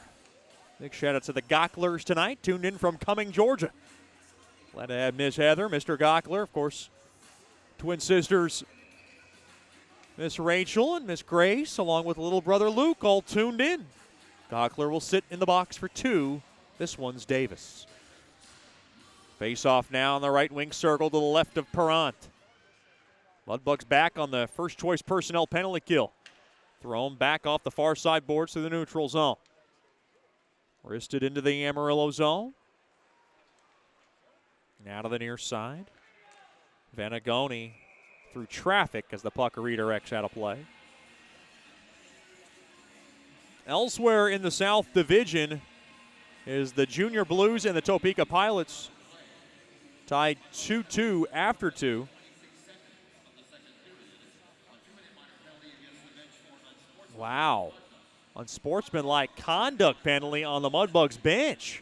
Big shout out to the Gocklers tonight, tuned in from Cumming, Georgia. Glad to have Miss Heather, Mr. Gockler, of course, twin sisters, Miss Rachel and Miss Grace, along with little brother Luke, all tuned in. Gockler will sit in the box for two. This one's Davis. Face off now in the right wing circle to the left of Perrant. Mudbugs back on the first choice personnel penalty kill. Thrown back off the far side boards to the neutral zone. Wristed into the Amarillo zone. Now to the near side. Venagoni through traffic as the puck redirects out of play. Elsewhere in the South Division is the Junior Blues and the Topeka Pilots tied 2-2 after 2. Wow. Unsportsmanlike conduct penalty on the Mudbugs bench.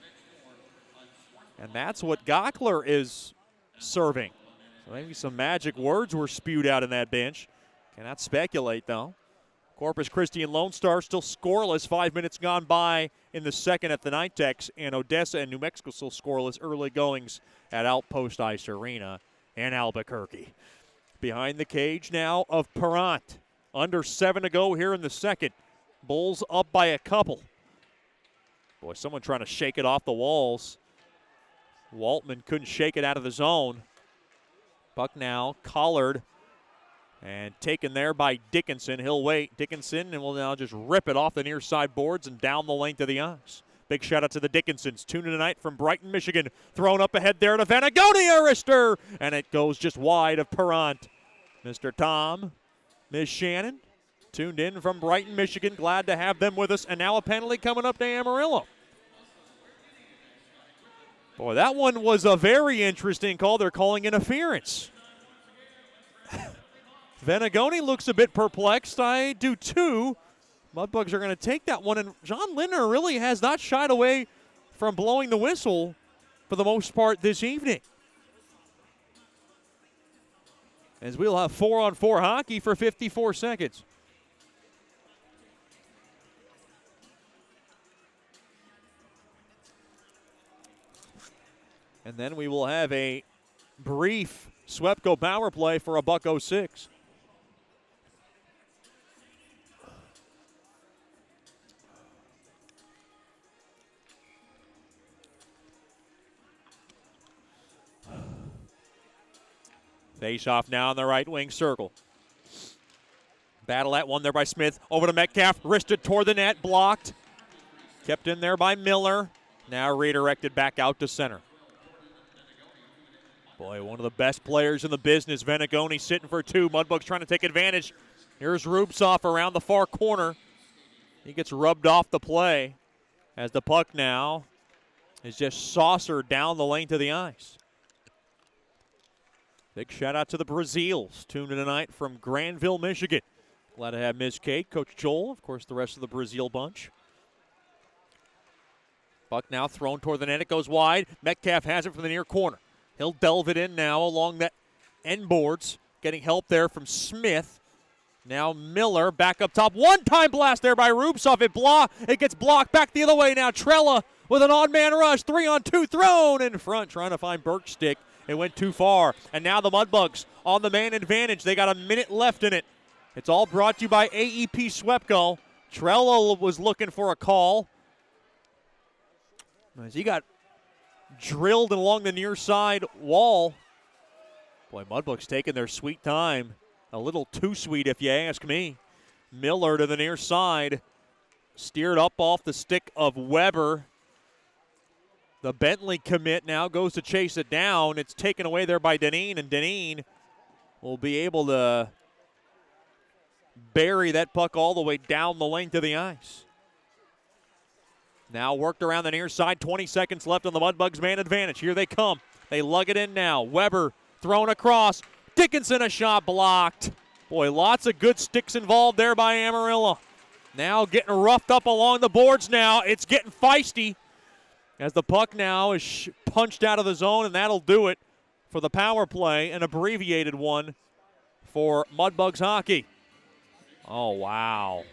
And that's what Gockler is serving. So maybe some magic words were spewed out in that bench. Cannot speculate, though. Corpus Christi and Lone Star still scoreless. 5 minutes gone by in the second at the Nitex, and Odessa and New Mexico still scoreless. Early goings at Outpost Ice Arena in Albuquerque. Behind the cage now of Perrant. Under 7 to go here in the second. Bulls up by a couple. Boy, someone trying to shake it off the walls. Waltman couldn't shake it out of the zone. Puck now collared and taken there by Dickinson. He'll wait. Dickinson and will now just rip it off the near side boards and down the length of the ice. Big shout out to the Dickinsons. Tune in tonight from Brighton, Michigan. Thrown up ahead there to Vanagoni, a wrister. And it goes just wide of Perrant. Mr. Tom, Ms. Shannon, tuned in from Brighton, Michigan. Glad to have them with us. And now a penalty coming up to Amarillo. Boy, that one was a very interesting call. They're calling interference. Vanagoni looks a bit perplexed. I do too. Mudbugs are going to take that one, and John Lindner really has not shied away from blowing the whistle for the most part this evening. As we'll have 4-on-4 hockey for 54 seconds. And then we will have a brief Swepco power play for a $1.06. Face off now in the right wing circle. Battle at one there by Smith. Over to Metcalf. Wristed toward the net. Blocked. Kept in there by Miller. Now redirected back out to center. Boy, one of the best players in the business. Vanagoni sitting for two. Mudbugs trying to take advantage. Here's Rubsoff around the far corner. He gets rubbed off the play as the puck now is just saucered down the length of the ice. Big shout out to the Brazils, tuned in tonight from Granville, Michigan. Glad to have Ms. Kate, Coach Joel, of course the rest of the Brazil bunch. Puck now thrown toward the net, it goes wide. Metcalf has it from the near corner. He'll delve it in now along the end boards, getting help there from Smith. Now Miller back up top, one-time blast there by Rubsoff. It gets blocked back the other way now. Trella with an odd-man rush, 3-on-2 thrown in front, trying to find Bergstick. It went too far. And now the Mudbugs on the man advantage. They got a minute left in it. It's all brought to you by AEP Swepco. Trello was looking for a call. As he got drilled along the near side wall. Boy, Mudbugs taking their sweet time. A little too sweet if you ask me. Miller to the near side. Steered up off the stick of Weber. The Bentley commit now goes to chase it down. It's taken away there by Deneen, and Deneen will be able to bury that puck all the way down the length of the ice. Now worked around the near side, 20 seconds left on the Mudbugs man advantage. Here they come. They lug it in now. Weber thrown across. Dickinson, a shot blocked. Boy, lots of good sticks involved there by Amarillo. Now getting roughed up along the boards now. It's getting feisty. As the puck now is punched out of the zone, and that'll do it for the power play, an abbreviated one for Mudbugs hockey. Oh, wow.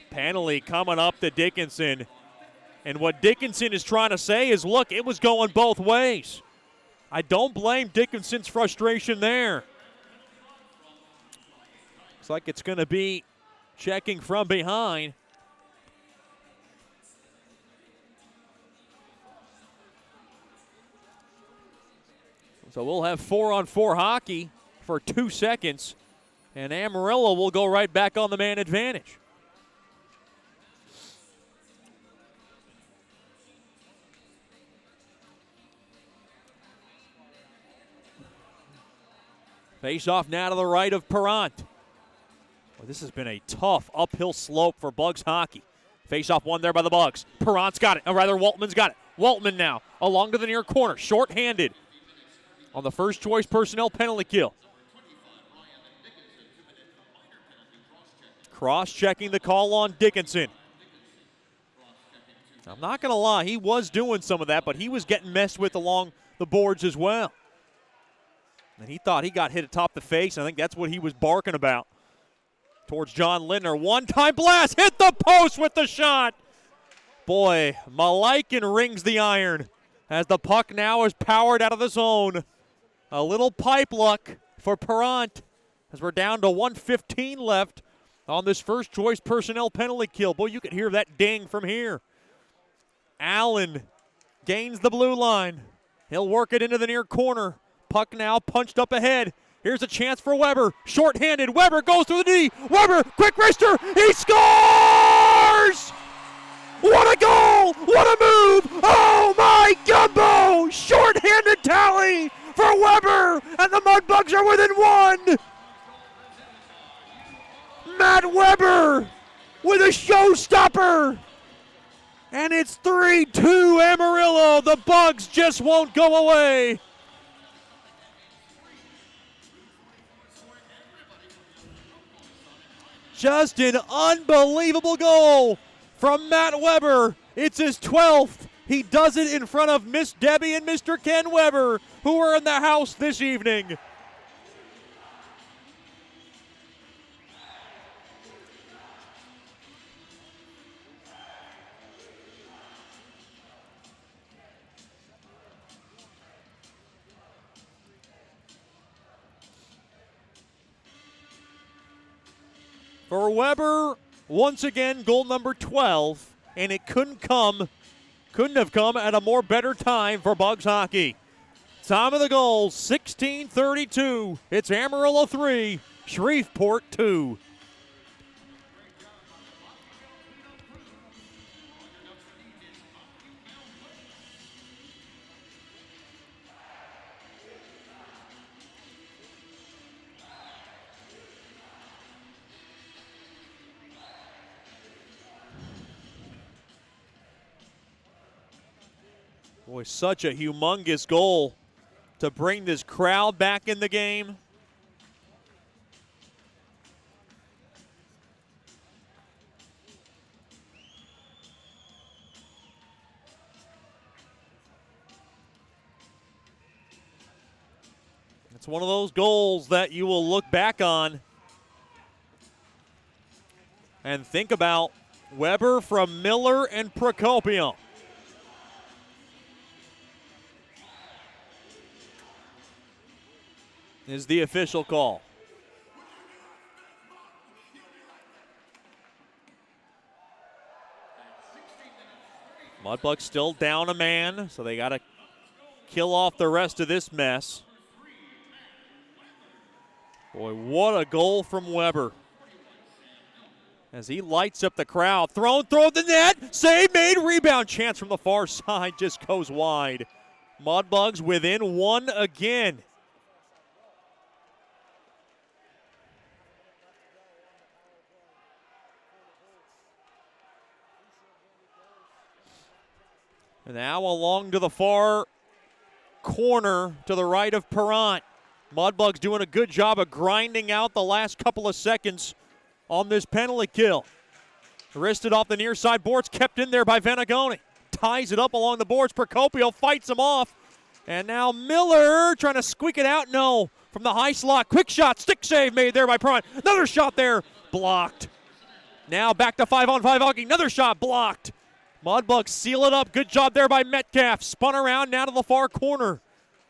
Penalty coming up to Dickinson. And what Dickinson is trying to say is, look, it was going both ways. I don't blame Dickinson's frustration there. Looks like it's going to be checking from behind. So we'll have 4-on-4 hockey for 2 seconds, and Amarillo will go right back on the man advantage. Face off now to the right of Perrant. Well, this has been a tough uphill slope for Bugs hockey. Face-off one there by the Bugs. Perrant's got it, or rather Waltman's got it. Waltman now along to the near corner, short-handed on the first choice personnel penalty kill. Cross-checking the call on Dickinson. I'm not going to lie, he was doing some of that, but he was getting messed with along the boards as well. And he thought he got hit atop the face, and I think that's what he was barking about. Towards John Lindner, one-time blast, hit the post with the shot. Boy, Malaikon rings the iron as the puck now is powered out of the zone. A little pipe luck for Perrant as we're down to 1:15 left on this first choice personnel penalty kill. Boy, you can hear that ding from here. Allen gains the blue line. He'll work it into the near corner. Puck now punched up ahead. Here's a chance for Weber. Short-handed. Weber goes through the D. Weber, quick wrister. He scores! What a goal! What a move! Oh my gumbo! Short-handed tally for Weber, and the Mudbugs are within one. Matt Weber with a showstopper. And it's 3-2 Amarillo. The Bugs just won't go away. Just an unbelievable goal from Matt Weber. It's his 12th. He does it in front of Miss Debbie and Mr. Ken Weber, who are in the house this evening. For Weber, once again, goal number 12, and it couldn't have come at a more better time for Bugs hockey. Time of the goal, 16:32. It's Amarillo 3, Shreveport 2. Boy, such a humongous goal to bring this crowd back in the game. It's one of those goals that you will look back on and think about. Weber from Miller and Procopio. Is the official call. Mudbugs still down a man, so they got to kill off the rest of this mess. Boy, what a goal from Weber. As he lights up the crowd. Throw the net. Save made. Rebound chance from the far side just goes wide. Mudbugs within one again. And now along to the far corner to the right of Perrant. Mudbugs doing a good job of grinding out the last couple of seconds on this penalty kill. Wristed off the near side boards, kept in there by Venagoni. Ties it up along the boards. Procopio fights him off. And now Miller trying to squeak it out. No, from the high slot. Quick shot, stick save made there by Perrant. Another shot there, blocked. Now back to 5-on-5 hockey. Another shot blocked. Mudbugs seal it up. Good job there by Metcalf. Spun around now to the far corner.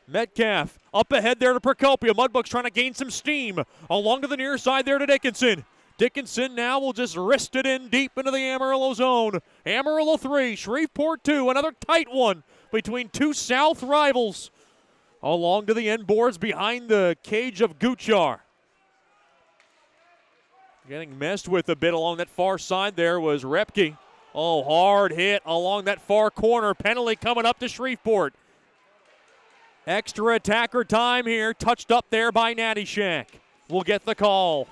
Metcalf up ahead there to Procopio. Mudbugs trying to gain some steam. Along to the near side there to Dickinson. Dickinson now will just wrist it in deep into the Amarillo zone. Amarillo 3, Shreveport 2. Another tight one between two South rivals. Along to the end boards behind the cage of Guchar. Getting messed with a bit along that far side there was Repke. Oh, hard hit along that far corner. Penalty coming up to Shreveport. Extra attacker time here. Touched up there by Natty Shack. We'll get the call.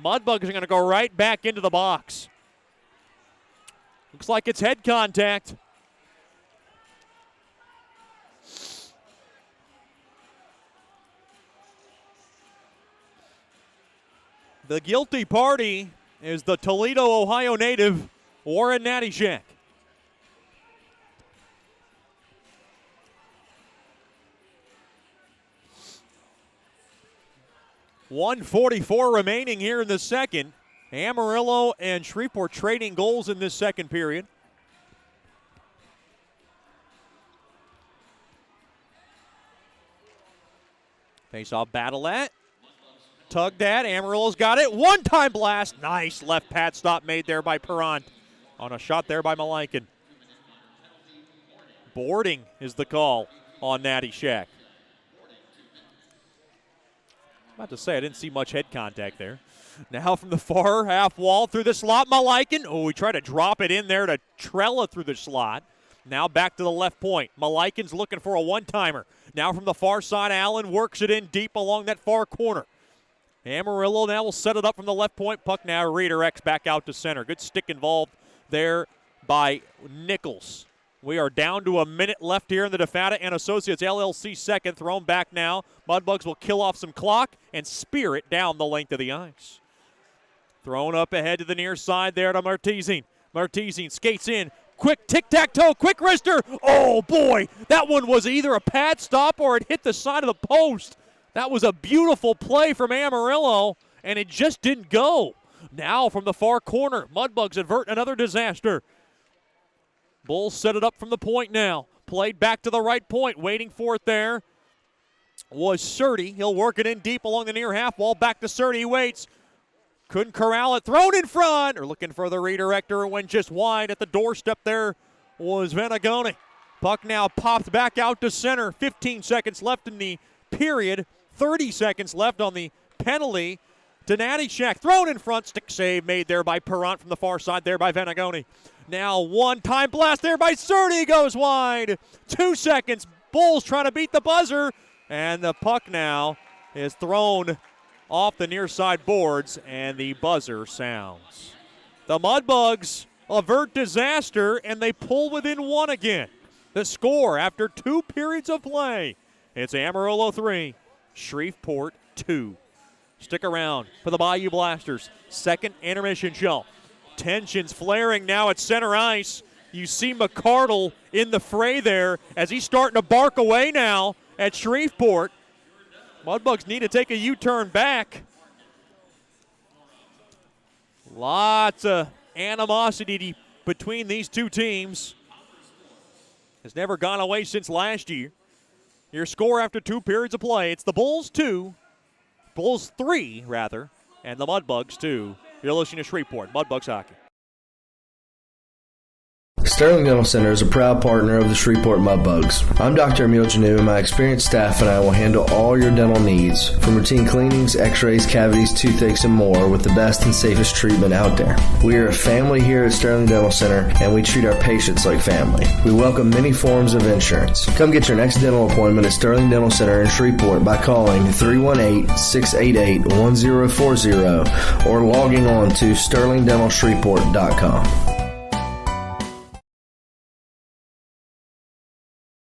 Mudbugs are going to go right back into the box. Looks like it's head contact. The guilty party is the Toledo, Ohio native, Warren Nattyshak. .144 remaining here in the second. Amarillo and Shreveport trading goals in this second period. Face-off battle at. Tugged at. Amarillo's got it. One-time blast. Nice left pad stop made there by Perrant. On a shot there by Malaikin. Boarding is the call on Nattyshak. About to say, I didn't see much head contact there. Now from the far half wall through the slot, Malaikin. Oh, he tried to drop it in there to Trella through the slot. Now back to the left point. Malaikin's looking for a one-timer. Now from the far side, Allen works it in deep along that far corner. Amarillo now will set it up from the left point. Puck now redirects back out to center. Good stick involved there by Nichols. We are down to a minute left here in the DeFata and Associates LLC second. Thrown back now. Mudbugs will kill off some clock and spear it down the length of the ice. Thrown up ahead to the near side there to Martizine. Martizine skates in. Quick tic-tac-toe, quick wrister. Oh, boy. That one was either a pad stop or it hit the side of the post. That was a beautiful play from Amarillo, and it just didn't go. Now from the far corner, Mudbugs avert another disaster. Bulls set it up from the point now. Played back to the right point, waiting for it there was Surdy. He'll work it in deep along the near half wall. Back to Surdy, he waits. Couldn't corral it, thrown in front. Or looking for the redirector, it went just wide. At the doorstep there was Venagone. Puck now popped back out to center. 15 seconds left in the period. 30 seconds left on the penalty to Nattyshak. Thrown in front, stick save made there by Perrant from the far side there by Venagone. Now one-time blast there by Surdy, goes wide. 2 seconds, Bulls trying to beat the buzzer. And the puck now is thrown off the near side boards, and the buzzer sounds. The Mudbugs avert disaster, and they pull within one again. The score after 2 periods of play. It's Amarillo 3, Shreveport 2. Stick around for the Bayou Blasters. Second intermission show. Tensions flaring now at center ice. You see McCardle in the fray there as he's starting to bark away now at Shreveport. Mudbugs need to take a U-turn back. Lots of animosity between these two teams. Has never gone away since last year. Your score after 2 periods of play, it's the Bulls 2, Bulls 3 rather, and the Mudbugs 2. You're listening to Shreveport Mudbugs Hockey. Sterling Dental Center is a proud partner of the Shreveport Mudbugs. I'm Dr. Emil Janu, and my experienced staff and I will handle all your dental needs, from routine cleanings, x-rays, cavities, toothaches, and more, with the best and safest treatment out there. We are a family here at Sterling Dental Center, and we treat our patients like family. We welcome many forms of insurance. Come get your next dental appointment at Sterling Dental Center in Shreveport by calling 318-688-1040 or logging on to sterlingdentalshreveport.com.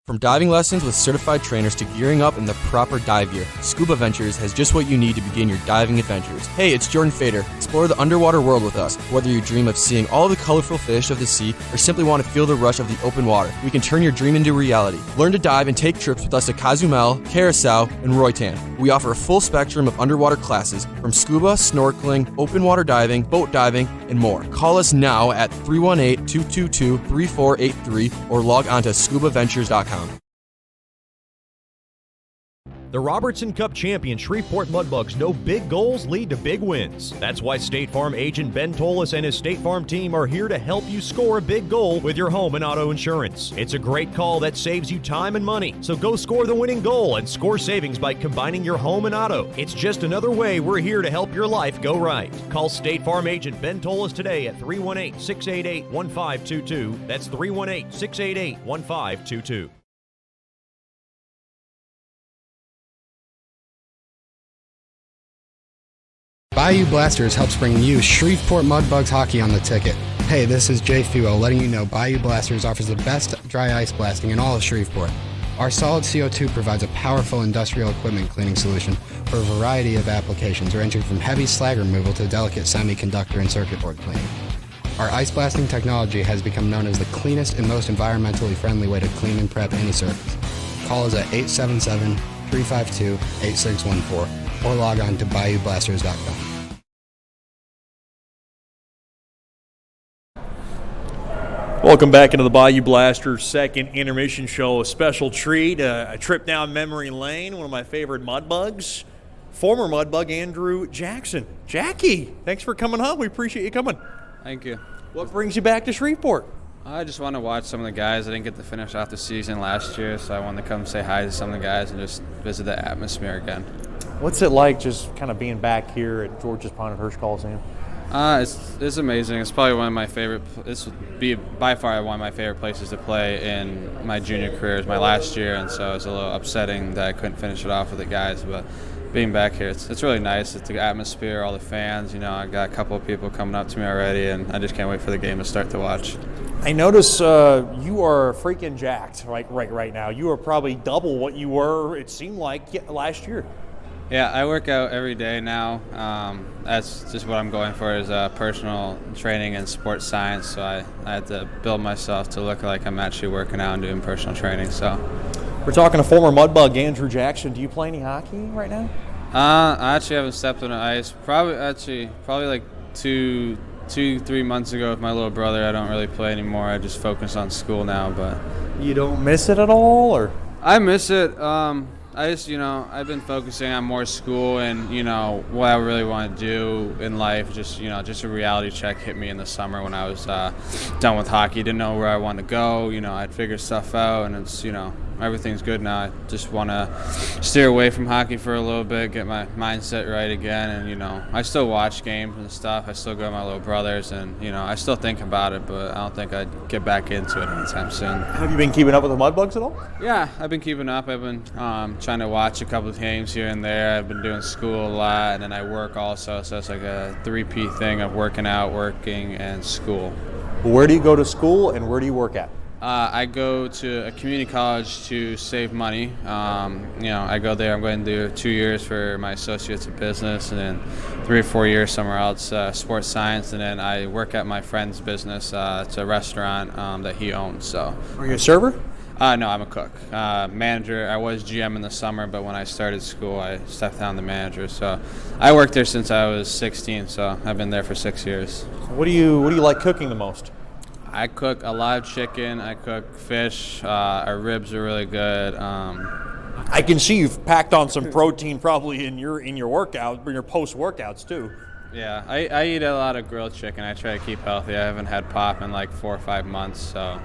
From diving lessons with certified trainers to gearing up in the proper dive gear, Scuba Ventures has just what you need to begin your diving adventures. Hey, it's Jordan Fader. Explore the underwater world with us. Whether you dream of seeing all the colorful fish of the sea or simply want to feel the rush of the open water, we can turn your dream into reality. Learn to dive and take trips with us to Cozumel, Curacao, and Roatan. We offer a full spectrum of underwater classes from scuba, snorkeling, open water diving, boat diving, and more. Call us now at 318-222-3483 or log on to scubaventures.com. The Robertson Cup champion Shreveport Mudbugs know big goals lead to big wins. That's why State Farm agent Ben Tolis and his State Farm team are here to help you score a big goal with your home and auto insurance. It's a great call that saves you time and money. So go score the winning goal and score savings by combining your home and auto. It's just another way we're here to help your life go right. Call State Farm agent Ben Tolis today at 318-688-1522. That's 318-688-1522. Bayou Blasters helps bring you Shreveport Mudbugs hockey on the ticket. Hey, this is Jay Fuo letting you know Bayou Blasters offers the best dry ice blasting in all of Shreveport. Our solid CO2 provides a powerful industrial equipment cleaning solution for a variety of applications ranging from heavy slag removal to delicate semiconductor and circuit board cleaning. Our ice blasting technology has become known as the cleanest and most environmentally friendly way to clean and prep any surface. Call us at 877-352-8614 or log on to bayoublasters.com. Welcome back into the Bayou Blasters second intermission show. A special treat, a trip down memory lane. One of my favorite Mudbugs, former Mudbug Andrew Jackson. Jackie, thanks for coming on. We appreciate you coming. Thank you. What brings you back to Shreveport? I just want to watch some of the guys. I didn't get to finish off the season last year, so I wanted to come say hi to some of the guys and just visit the atmosphere again. What's it like just kind of being back here at George's Pond at Hirsch Coliseum? It's amazing. It's probably one of my favorite. This would be by far one of my favorite places to play in my junior career. It's my last year, and so it's a little upsetting that I couldn't finish it off with the guys. But being back here, it's really nice. It's the atmosphere, all the fans. You know, I got a couple of people coming up to me already, and I just can't wait for the game to start to watch. I notice you are freaking jacked right now. You are probably double what you were, it seemed like, last year. Yeah, I work out every day now. That's just what I'm going for is personal training and sports science. So I had to build myself to look like I'm actually working out and doing personal training. So we're talking to former Mudbug Andrew Jackson. Do you play any hockey right now? I actually haven't stepped on the ice. Probably like 2-3 months ago with my little brother. I don't really play anymore. I just focus on school now. But you don't miss it at all, or? I miss it. I just, I've been focusing on more school and, what I really want to do in life. Just a reality check hit me in the summer when I was done with hockey. Didn't know where I wanted to go. I'd figure stuff out, and it's, everything's good now. I just want to steer away from hockey for a little bit, get my mindset right again. And, I still watch games and stuff. I still go to my little brother's, and, I still think about it, but I don't think I'd get back into it anytime soon. Have you been keeping up with the Mudbugs at all? Yeah, I've been keeping up. I've been trying to watch a couple of games here and there. I've been doing school a lot, and then I work also, so it's like a 3P thing of working out, working, and school. Where do you go to school, and where do you work at? I go to a community college to save money. I go there. I'm going to do 2 years for my associates in business, and then 3 or 4 years somewhere else, sports science, and then I work at my friend's business. It's a restaurant that he owns. So. Are you a server? No, I'm a cook. Manager. I was GM in the summer, but when I started school, I stepped down to manager. So I worked there since I was 16. So I've been there for 6 years. What do you like cooking the most? I cook a lot of chicken. I cook fish. Our ribs are really good. I can see you've packed on some protein probably in your workout, in your post workouts too. Yeah, I eat a lot of grilled chicken. I try to keep healthy. I haven't had pop in like 4 or 5 months, so.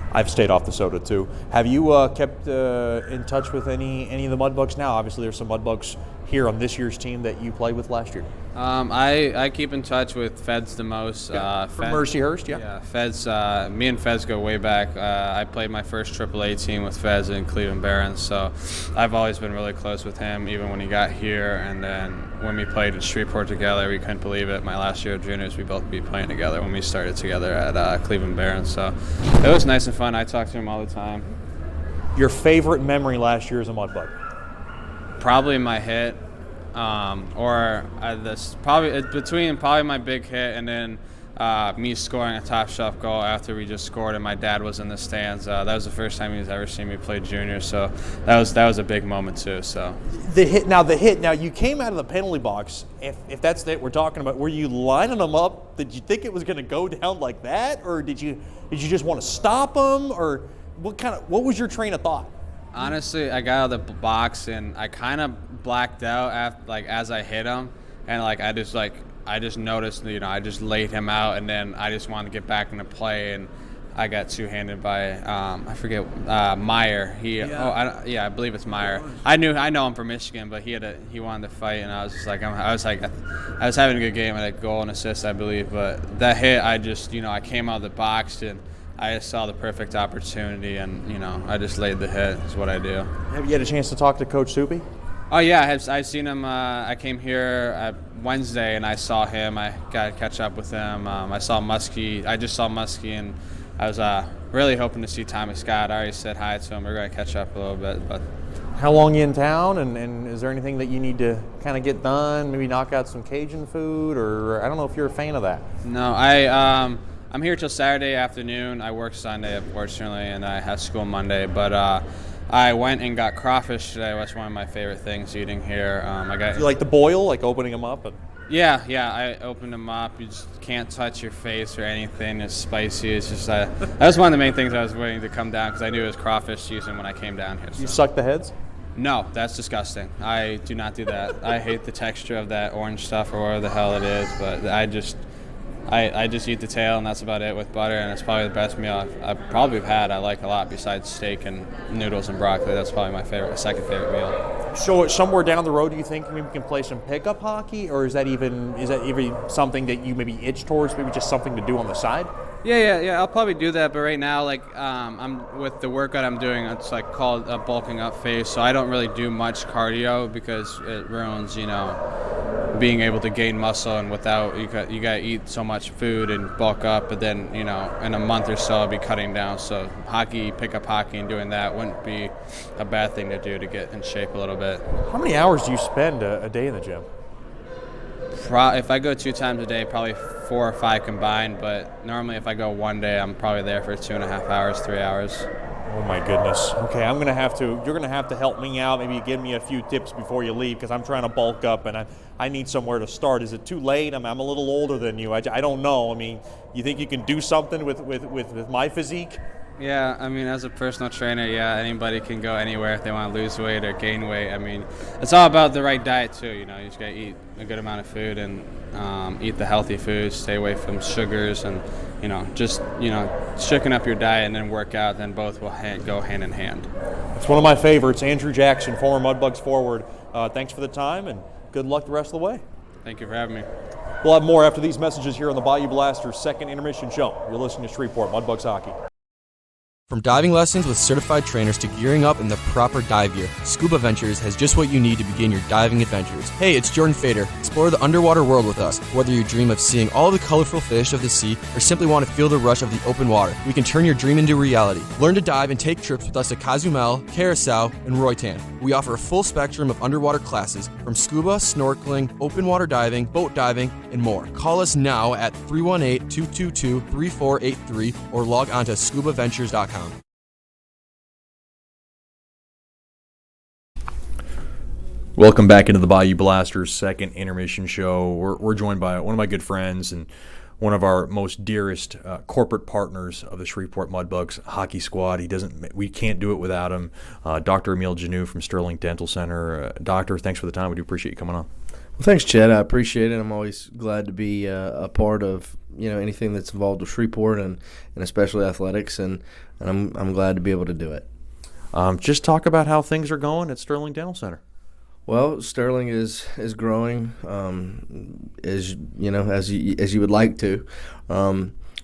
I've stayed off the soda too. Have you kept in touch with any of the Mudbugs now? Obviously, there's some Mudbugs here on this year's team that you played with last year. I keep in touch with Feds the most. From Mercyhurst, yeah. Yeah, Feds. Me and Feds go way back. I played my first AAA team with Feds in Cleveland Barons, so I've always been really close with him, even when he got here. And then when we played in Shreveport together, we couldn't believe it. My last year of juniors, we both be playing together when we started together at Cleveland Barons. So it was nice and fun. I talk to him all the time. Your favorite memory last year as a Mudbug? Probably my hit. Between my big hit and then me scoring a top shelf goal after we just scored and my dad was in the stands. That was the first time he's ever seen me play junior, so that was a big moment too. So the hit. Now you came out of the penalty box. If that's what we're talking about, were you lining them up? Did you think it was going to go down like that, or did you just want to stop them, or what was your train of thought? Honestly, I got out of the box and I kind of blacked out as I hit him, and I just noticed, I just laid him out, and then I just wanted to get back into play, and I got two-handed by I forget Meyer. I believe it's Meyer. I know him from Michigan, but he wanted to fight, and I was just I was having a good game. I had a goal and assist, I believe, but that hit, I came out of the box and I just saw the perfect opportunity, and I just laid the hit. Is what I do. Have you had a chance to talk to Coach Soupy? Oh yeah, I've seen him. I came here Wednesday and I saw him. I got to catch up with him. I saw Muskie. I just saw Muskie, and I was really hoping to see Tommy Scott. I already said hi to him. We're going to catch up a little bit. But How long you in town, and is there anything that you need to kind of get done? Maybe knock out some Cajun food, or I don't know if you're a fan of that. no, I'm here till Saturday afternoon. I work Sunday, unfortunately, and I have school Monday. But I went and got crawfish today. That's one of my favorite things eating here. Do you like the boil, like opening them up? Yeah, I opened them up. You just can't touch your face or anything. It's spicy. It's just that was one of the main things I was waiting to come down because I knew it was crawfish season when I came down here. So. You suck the heads? No, that's disgusting. I do not do that. I hate the texture of that orange stuff or whatever the hell it is, but I just eat the tail, and that's about it with butter, and it's probably the best meal I probably have had. I like a lot besides steak and noodles and broccoli. That's probably my second favorite meal. So somewhere down the road, do you think maybe we can play some pickup hockey, or is that even something that you maybe itch towards, maybe just something to do on the side? Yeah. I'll probably do that, but right now, I'm with the workout I'm doing. It's called a bulking up phase, so I don't really do much cardio because it ruins, being able to gain muscle, and without you got to eat so much food and bulk up, but then in a month or so I'll be cutting down. So pickup hockey, and doing that wouldn't be a bad thing to do to get in shape a little bit. How many hours do you spend a day in the gym? If I go 2 times a day, probably 4 or 5 combined, but normally if I go one day, I'm probably there for 2.5 hours, 3 hours. Oh my goodness. Okay, you're going to have to help me out, maybe give me a few tips before you leave, because I'm trying to bulk up and I need somewhere to start. Is it too late? I'm a little older than you. I don't know. I mean, you think you can do something with my physique? Yeah, I mean, as a personal trainer, anybody can go anywhere if they want to lose weight or gain weight. I mean, it's all about the right diet too. You just got to eat a good amount of food and eat the healthy foods, stay away from sugars, and just shaking up your diet and then work out. Then both will go hand in hand. It's one of my favorites, Andrew Jackson, former Mudbugs forward. Thanks for the time, and good luck the rest of the way. Thank you for having me. We'll have more after these messages here on the Bayou Blasters' second intermission show. You're listening to Shreveport Mudbugs Hockey. From diving lessons with certified trainers to gearing up in the proper dive gear, Scuba Ventures has just what you need to begin your diving adventures. Hey, it's Jordan Fader. Explore the underwater world with us. Whether you dream of seeing all the colorful fish of the sea or simply want to feel the rush of the open water, we can turn your dream into reality. Learn to dive and take trips with us to Cozumel, Curacao, and Roatan. We offer a full spectrum of underwater classes from scuba, snorkeling, open water diving, boat diving, and more. Call us now at 318-222-3483 or log on to scubaventures.com. Welcome back into the Bayou Blasters' second intermission show. We're joined by one of my good friends and one of our most dearest corporate partners of the Shreveport Mudbugs hockey squad. We can't do it without him. Dr. Emile Janou from Sterling Dental Center. Doctor, thanks for the time. We do appreciate you coming on. Well, thanks, Chet. I appreciate it. I'm always glad to be a part of anything that's involved with Shreveport and especially athletics, and I'm glad to be able to do it. Just talk about how things are going at Sterling Dental Center. Well, Sterling is growing as you would like to.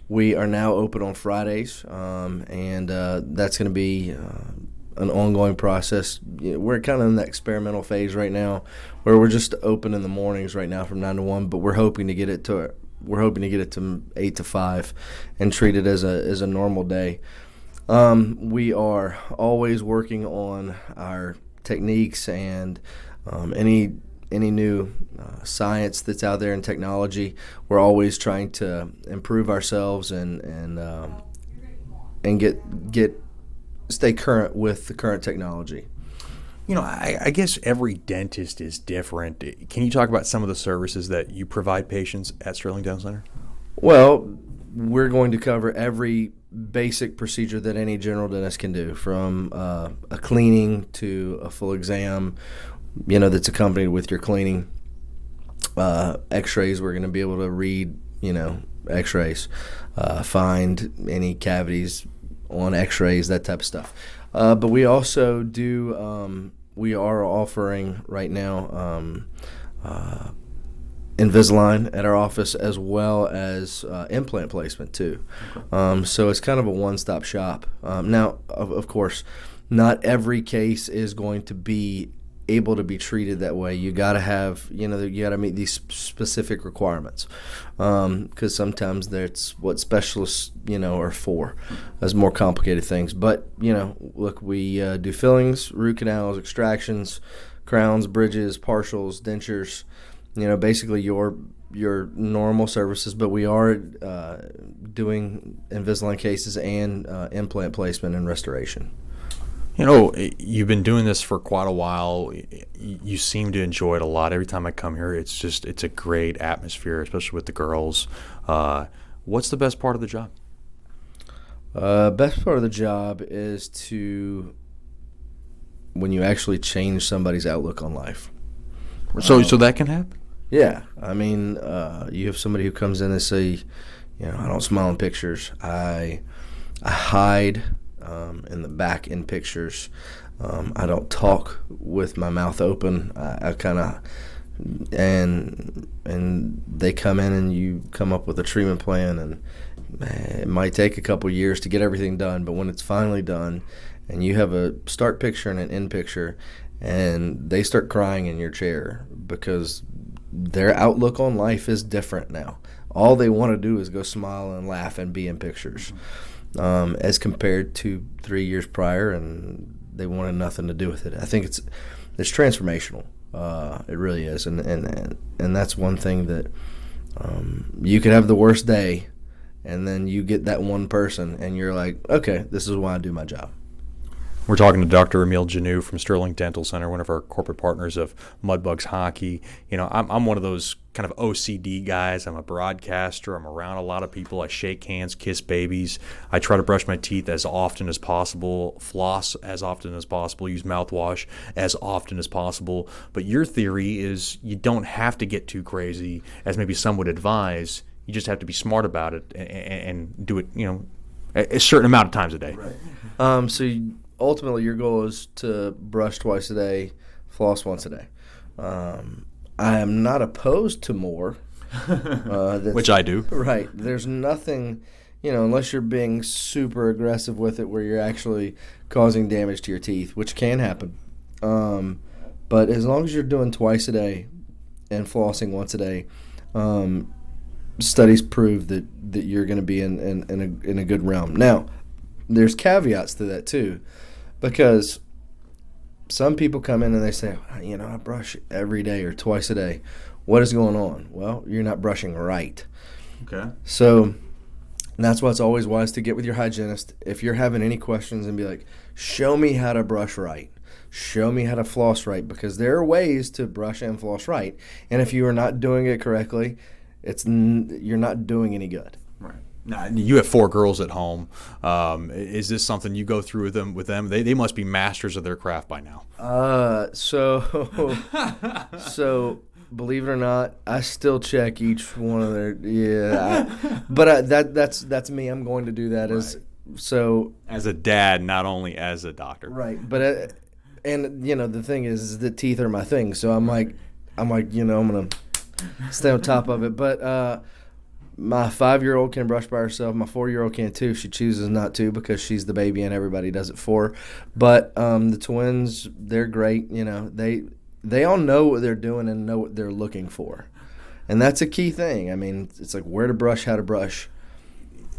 We are now open on Fridays, and that's going to be an ongoing process. We're kind of in the experimental phase right now, where we're just open in the mornings right now from 9 to 1, but we're hoping to get it to 8 to 5 and treat it as a normal day. We are always working on our techniques and any new science that's out there in technology. We're always trying to improve ourselves and stay current with the current technology. I guess every dentist is different. Can you talk about some of the services that you provide patients at Sterling Dental Center? Well, we're going to cover every basic procedure that any general dentist can do, from a cleaning to a full exam, that's accompanied with your cleaning. X-rays, we're going to be able to read, X-rays, find any cavities on X-rays, that type of stuff. But we also do, we are offering right now Invisalign at our office, as well as implant placement too. So it's kind of a one-stop shop. Now, of course, not every case is going to be able to be treated that way, you got to have, you got to meet these specific requirements, because sometimes that's what specialists, are for, as more complicated things. But, look, we do fillings, root canals, extractions, crowns, bridges, partials, dentures, basically your normal services, but we are doing Invisalign cases and implant placement and restoration. You've been doing this for quite a while. You seem to enjoy it a lot. Every time I come here, it's a great atmosphere, especially with the girls. What's the best part of the job? Best part of the job is when you actually change somebody's outlook on life. So that can happen? Yeah. I mean, you have somebody who comes in and say, I don't smile in pictures. I hide in the back in pictures. I don't talk with my mouth open. I kind of, and they come in and you come up with a treatment plan, and it might take a couple years to get everything done, but when it's finally done and you have a start picture and an end picture, and they start crying in your chair because their outlook on life is different now. All they want to do is go smile and laugh and be in pictures. As compared to 3 years prior, and they wanted nothing to do with it. I think it's transformational. It really is, and that's one thing that you could have the worst day, and then you get that one person, and you're like, okay, this is why I do my job. We're talking to Dr. Emil Janeau from Sterling Dental Center, one of our corporate partners of Mudbugs Hockey. I'm one of those kind of OCD guys. I'm a broadcaster. I'm around a lot of people. I shake hands, kiss babies. I try to brush my teeth as often as possible, floss as often as possible, use mouthwash as often as possible. But your theory is you don't have to get too crazy, as maybe some would advise. You just have to be smart about it and do it, a certain amount of times a day. Right. Ultimately, your goal is to brush twice a day, floss once a day. I am not opposed to more. Which I do. Right. There's nothing, unless you're being super aggressive with it where you're actually causing damage to your teeth, which can happen. But as long as you're doing twice a day and flossing once a day, studies prove that you're going to be in a good realm. Now, there's caveats to that too, because some people come in and they say, I brush every day or twice a day. What is going on? Well, you're not brushing right. Okay. So that's why it's always wise to get with your hygienist. If you're having any questions, and be like, show me how to brush right. Show me how to floss right, because there are ways to brush and floss right. And if you are not doing it correctly, you're not doing any good. Right. Now, you have 4 girls at home. Is this something you go through with them? They must be masters of their craft by now. So believe it or not, I still check each one of their. That's me. I'm going to do that as a dad, not only as a doctor. Right, but and the thing is that teeth are my thing. So I'm like I'm gonna stay on top of it, but. My 5-year-old can brush by herself. My 4-year-old can too. She chooses not to because she's the baby and everybody does it for her. But the twins, they're great. They all know what they're doing and know what they're looking for. And that's a key thing. I mean, it's like where to brush, how to brush.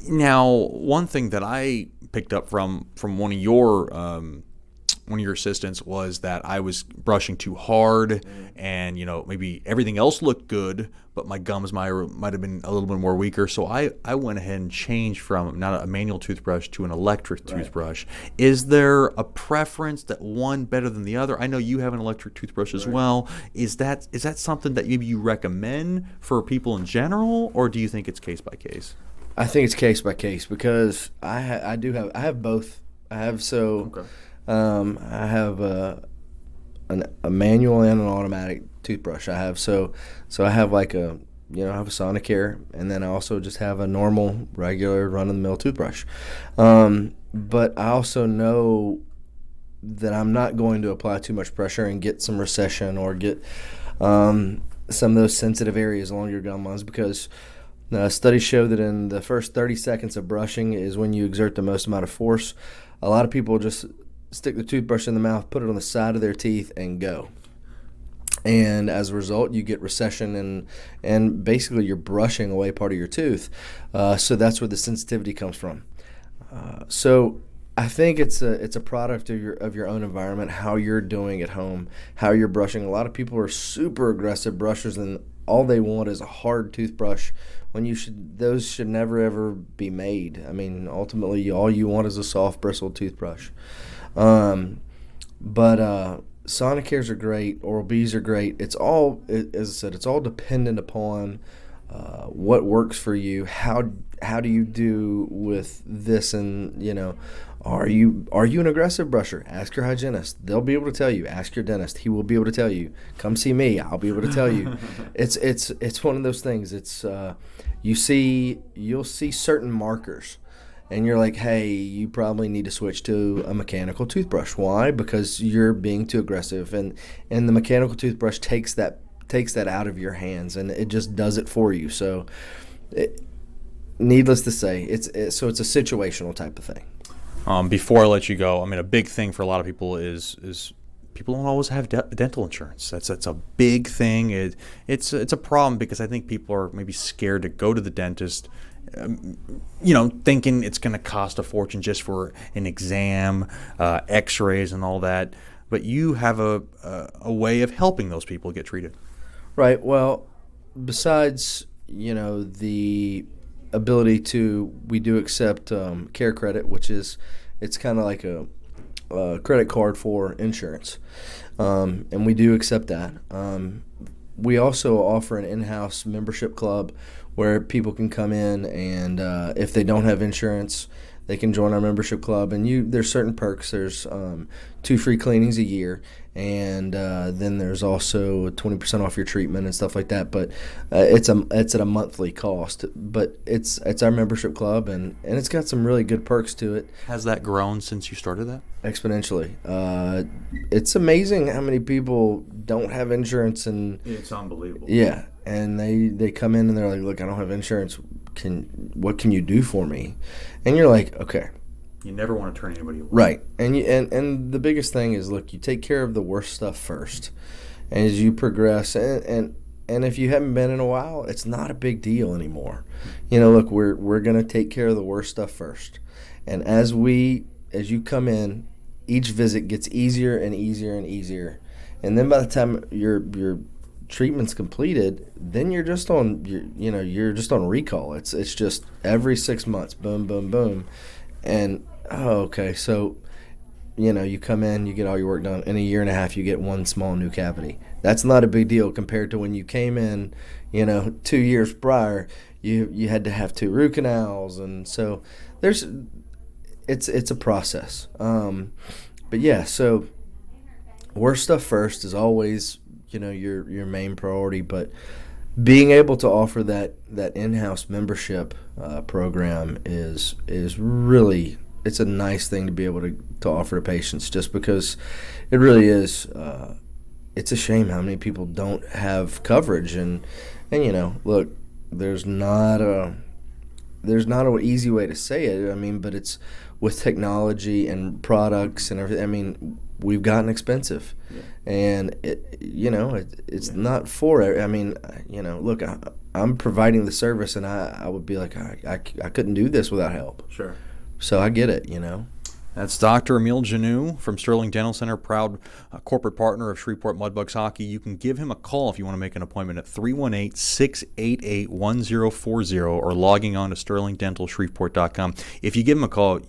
Now, one thing that I picked up from one of your assistants was that I was brushing too hard, and maybe everything else looked good, but my gums might have been a little bit more weaker. So I went ahead and changed from not a manual toothbrush to an electric toothbrush. Is there a preference that one better than the other? I know you have an electric toothbrush as well. Is that something that maybe you recommend for people in general, or do you think it's case by case? I think it's case by case, because I have both. I have I have a manual and an automatic toothbrush. I have I have like I have a Sonicare, and then I also just have a normal, regular, run-of-the-mill toothbrush. But I also know that I'm not going to apply too much pressure and get some recession or get some of those sensitive areas along your gum lines, because studies show that in the first 30 seconds of brushing is when you exert the most amount of force. A lot of people just stick the toothbrush in the mouth, put it on the side of their teeth, and go. And as a result, you get recession, and basically you're brushing away part of your tooth. So that's where the sensitivity comes from. So I think it's a product of your own environment, how you're doing at home, how you're brushing. A lot of people are super aggressive brushers, and all they want is a hard toothbrush. When those should never ever be made. I mean, ultimately, all you want is a soft bristled toothbrush. But Sonicares are great. Oral-B's are great. It's all, as I said, it's all dependent upon what works for you. How do you do with this? And are you an aggressive brusher? Ask your hygienist. They'll be able to tell you. Ask your dentist. He will be able to tell you. Come see me. I'll be able to tell you. It's one of those things. It's you'll see certain markers, and you're like, hey, you probably need to switch to a mechanical toothbrush. Why? Because you're being too aggressive, and the mechanical toothbrush takes that out of your hands, and it just does it for you. So, needless to say, it's a situational type of thing. Before I let you go, I mean, a big thing for a lot of people is people don't always have dental insurance. That's a big thing. It's a problem because I think people are maybe scared to go to the dentist, thinking it's going to cost a fortune just for an exam, X-rays, and all that. But you have a way of helping those people get treated. Right. Well, besides the ability we do accept care credit, which it's kind of like a credit card for insurance, and we do accept that. We also offer an in-house membership club where people can come in, and if they don't have insurance, they can join our membership club. And there's certain perks. There's 2 free cleanings a year, and then there's also 20% off your treatment and stuff like that. But it's at a monthly cost. But it's our membership club, and it's got some really good perks to it. Has that grown since you started that? Exponentially. It's amazing how many people don't have insurance, and it's unbelievable. Yeah, and they come in and they're like, look, I don't have insurance. What can you do for me? And you're like, okay. You never want to turn anybody away. Right. And the biggest thing is, look, you take care of the worst stuff first. And as you progress, and if you haven't been in a while, it's not a big deal anymore. Look, we're going to take care of the worst stuff first. And as you come in, each visit gets easier and easier and easier. And then by the time your treatment's completed, then you're just on recall. It's just every 6 months, boom, boom, boom. And okay, so you come in, you get all your work done. In a year and a half, you get one small new cavity. That's not a big deal compared to when you came in, 2 years prior, you had to have 2 root canals. And so it's a process. But yeah, so worst stuff first is always your main priority. But being able to offer that in-house membership program is really, it's a nice thing to be able to offer to patients, just because it really is. It's a shame how many people don't have coverage, and look, there's not an easy way to say it. I mean, but it's with technology and products and everything. I mean, we've gotten expensive, and it's not for it. I mean, look, I'm providing the service, and I would be like, I couldn't do this without help. Sure. So I get it, That's Dr. Emil Janou from Sterling Dental Center, proud corporate partner of Shreveport Mudbugs Hockey. You can give him a call if you want to make an appointment at 318-688-1040 or logging on to sterlingdentalshreveport.com. If you give him a call,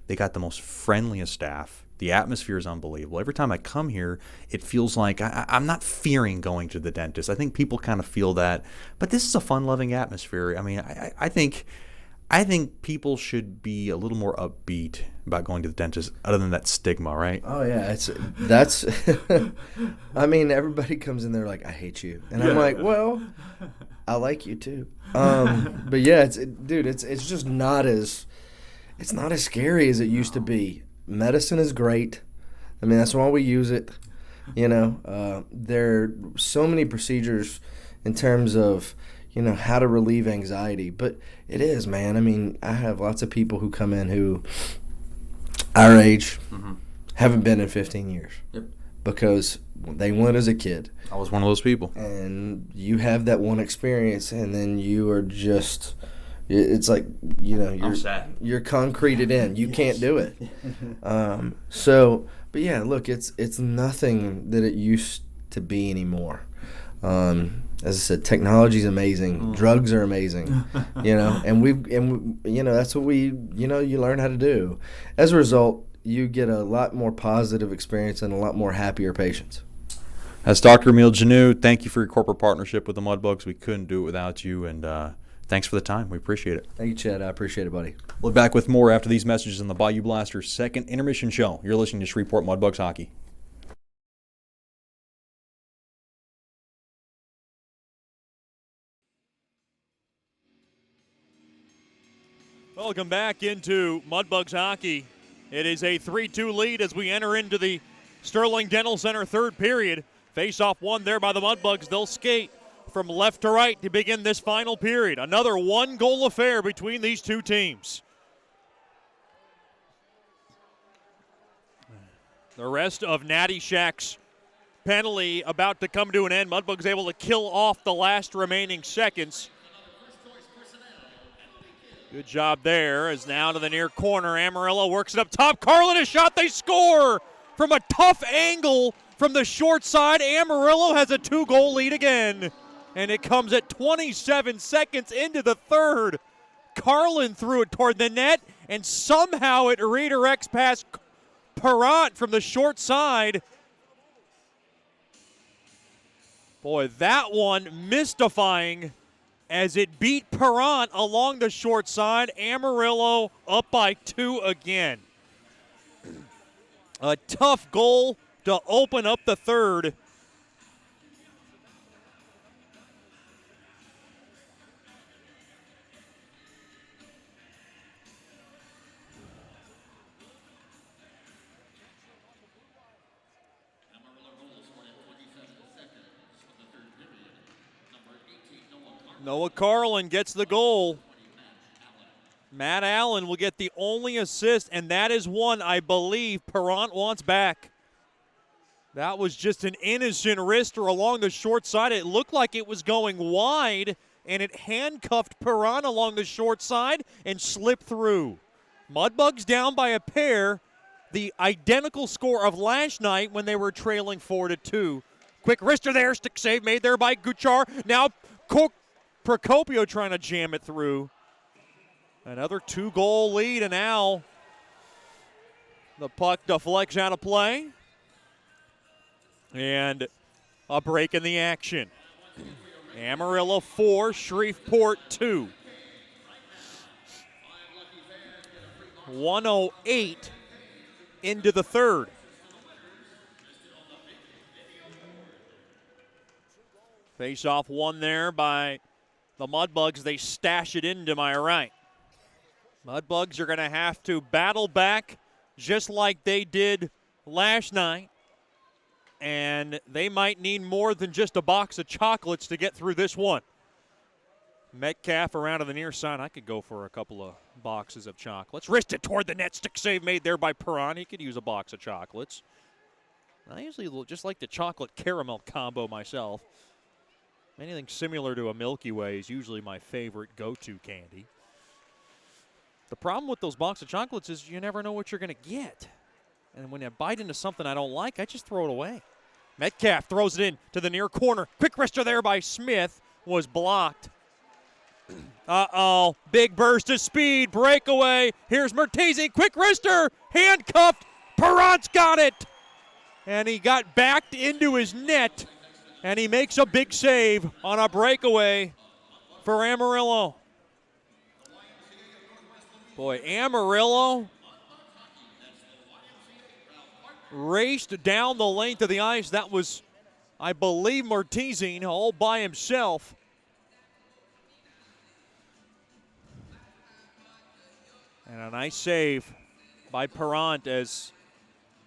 they got the most friendliest staff. The atmosphere is unbelievable. Every time I come here, it feels like I'm not fearing going to the dentist. I think people kind of feel that. But this is a fun-loving atmosphere. I mean, I think people should be a little more upbeat about going to the dentist, other than that stigma, right? Oh yeah, that's. I mean, everybody comes in there like, I hate you, and I'm like, well, I like you too. But yeah, it's just not as scary as it used to be. Medicine is great. I mean, that's why we use it. There are so many procedures in terms of how to relieve anxiety, but it is, man. I mean, I have lots of people who come in who our age, Haven't been in 15 years. Yep. Because they went as a kid. I was one of those people. And you have that one experience, and then you are just – it's like, I'm sad. You're concreted in. You can't do it. But yeah, look, it's nothing that it used to be anymore. As I said, technology's amazing. Drugs are amazing. And that's what you learn how to do. As a result, you get a lot more positive experience and a lot more happier patients. As Dr. Emil Janu, thank you for your corporate partnership with the Mudbugs. We couldn't do it without you, and thanks for the time. We appreciate it. Thank you, Chad. I appreciate it, buddy. We'll be back with more after these messages in the Bayou Blasters' second intermission show. You're listening to Shreveport Mudbugs Hockey. Welcome back into Mudbugs hockey. It is a 3-2 lead as we enter into the Sterling Dental Center third period. Face-off won there by the Mudbugs. They'll skate from left to right to begin this final period. Another one-goal affair between these two teams. The rest of Natty Shack's penalty about to come to an end. Mudbugs able to kill off the last remaining seconds. Good job there, as now to the near corner. Amarillo works it up top. Carlin, a shot, they score from a tough angle from the short side. Amarillo has a 2-goal lead again, and it comes at 27 seconds into the third. Carlin threw it toward the net, and somehow it redirects past Perrant from the short side. Boy, that one mystifying as it beat Perrant along the short side. Amarillo up by 2 again. A tough goal to open up the third. Noah Carlin gets the goal. Matt Allen will get the only assist, and that is one I believe Perrant wants back. That was just an innocent wrister along the short side. It looked like it was going wide, and it handcuffed Perrant along the short side and slipped through. Mudbugs down by a pair, the identical score of last night when they were trailing 4-2. Quick wrister there, stick save made there by Guchar. Now Procopio trying to jam it through. Another 2-goal lead, and now the puck deflects out of play. And a break in the action. Amarillo 4, Shreveport 2. 1:08 into the third. Face-off won there by the Mudbugs. They stash it into my right. Mudbugs are going to have to battle back just like they did last night. And they might need more than just a box of chocolates to get through this one. Metcalf around to the near side. I could go for a couple of boxes of chocolates. Wristed toward the net. Stick save made there by Perrant. He could use a box of chocolates. I usually just like the chocolate caramel combo myself. Anything similar to a Milky Way is usually my favorite go-to candy. The problem with those box of chocolates is you never know what you're going to get. And when I bite into something I don't like, I just throw it away. Metcalf throws it in to the near corner. Quick wrister there by Smith was blocked. Uh-oh. Big burst of speed. Breakaway. Here's Mertese. Quick wrister. Handcuffed. Perrant's got it. And he got backed into his net. And he makes a big save on a breakaway for Amarillo. Boy, Amarillo raced down the length of the ice. That was, I believe, Mertese all by himself. And a nice save by Perrant as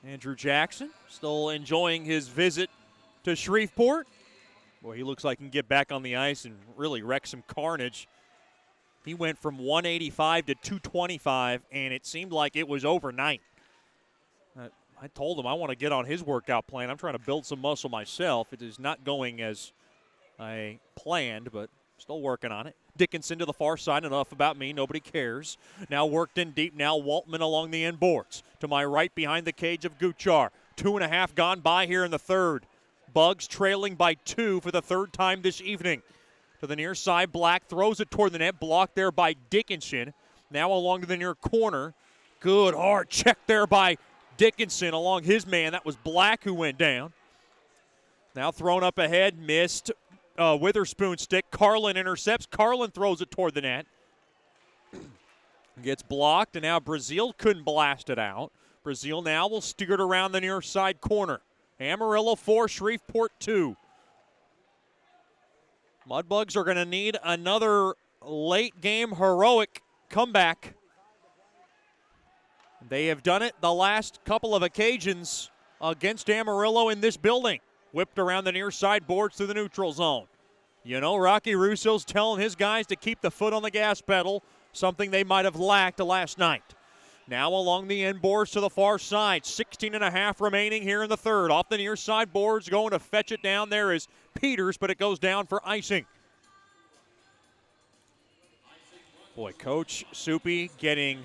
Andrew Jackson still enjoying his visit to Shreveport. Boy, he looks like he can get back on the ice and really wreck some carnage. He went from 185 to 225, and it seemed like it was overnight. I told him I want to get on his workout plan. I'm trying to build some muscle myself. It is not going as I planned, but still working on it. Dickinson to the far side. Enough about me. Nobody cares. Now worked in deep. Now Waltman along the end boards. To my right behind the cage of Guchar. 2.5 gone by here in the third. Bugs trailing by 2 for the third time this evening. To the near side, Black throws it toward the net. Blocked there by Dickinson. Now along to the near corner. Good hard check there by Dickinson along his man. That was Black who went down. Now thrown up ahead. Missed. Witherspoon stick. Carlin intercepts. Carlin throws it toward the net. Gets blocked, and now Brazil couldn't blast it out. Brazil now will steer it around the near side corner. Amarillo 4, Shreveport 2. Mudbugs are going to need another late game heroic comeback. They have done it the last couple of occasions against Amarillo in this building. Whipped around the near side boards to the neutral zone. You know, Rocky Russo's telling his guys to keep the foot on the gas pedal, something they might have lacked last night. Now along the end boards to the far side. 16.5 remaining here in the third. Off the near side boards, going to fetch it down there is Peters, but it goes down for icing. Boy, Coach Soupy getting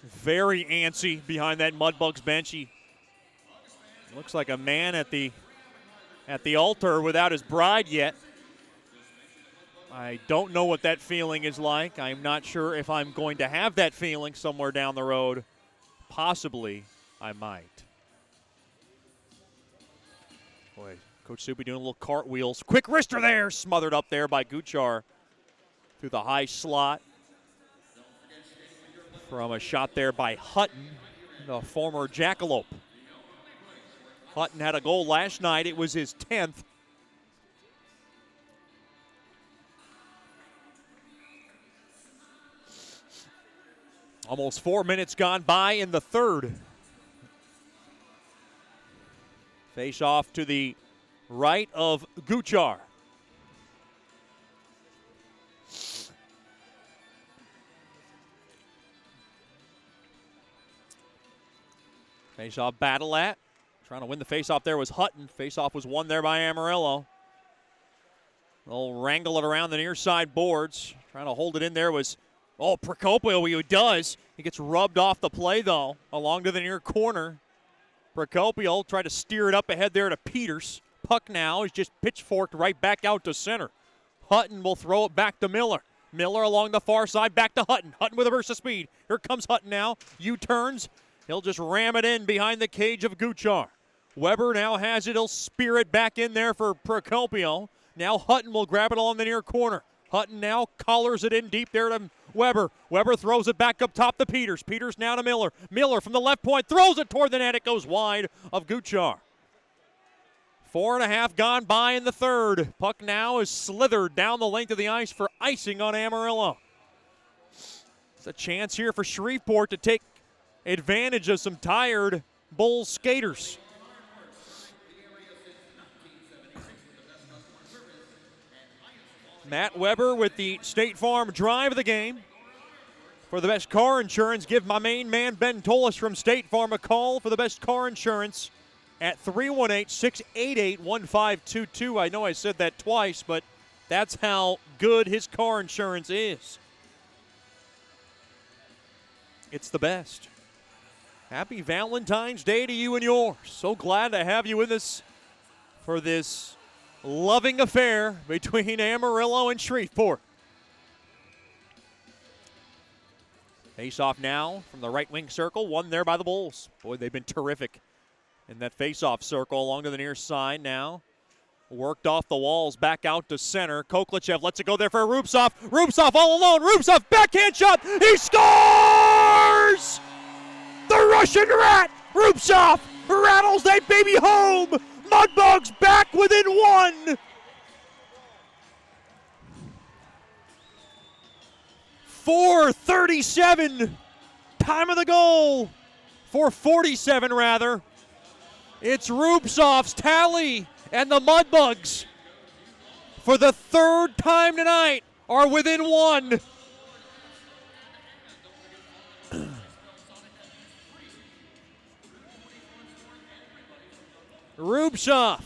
very antsy behind that Mudbugs bench. He looks like a man at the altar without his bride yet. I don't know what that feeling is like. I'm not sure if I'm going to have that feeling somewhere down the road. Possibly, I might. Boy, Coach Soupy doing a little cartwheels. Quick wrister there, smothered up there by Guchar through the high slot. From a shot there by Hutton, the former Jackalope. Hutton had a goal last night. It was his 10th. Almost 4 minutes gone by in the third. Face off to the right of Guchar. Face-off battle at. Trying to win the face-off there was Hutton. Face-off was won there by Amarillo. They'll wrangle it around the near side boards. Trying to hold it in there was, Procopio, he does. He gets rubbed off the play, though, along to the near corner. Procopio tried to steer it up ahead there to Peters. Puck now is just pitchforked right back out to center. Hutton will throw it back to Miller. Miller along the far side, back to Hutton. Hutton with a burst of speed. Here comes Hutton now. U-turns. He'll just ram it in behind the cage of Guchar. Weber now has it. He'll spear it back in there for Procopio. Now Hutton will grab it along the near corner. Hutton now collars it in deep there to Weber. Weber throws it back up top to Peters. Peters now to Miller. Miller from the left point throws it toward the net. It goes wide of Guchar. 4.5 gone by in the third. Puck now is slithered down the length of the ice for icing on Amarillo. It's a chance here for Shreveport to take advantage of some tired Bulls skaters. Matt Weber with the State Farm drive of the game. For the best car insurance, give my main man Ben Tolis from State Farm a call for the best car insurance at 318-688-1522. I know I said that twice, but that's how good his car insurance is. It's the best. Happy Valentine's Day to you and yours. So glad to have you with us for this loving affair between Amarillo and Shreveport. Face-off now from the right wing circle, won there by the Bulls. Boy, they've been terrific in that face-off circle along to the near side now. Worked off the walls, back out to center. Koklichev lets it go there for Rubtsov. Rubtsov all alone. Rubtsov, backhand shot. He scores! The Russian Rat, Rubtsov, rattles that baby home. Mudbugs back within one. 4:37, time of the goal. 4:47 rather. It's Rubtsov's tally, and the Mudbugs, for the third time tonight, are within one. Rubtsov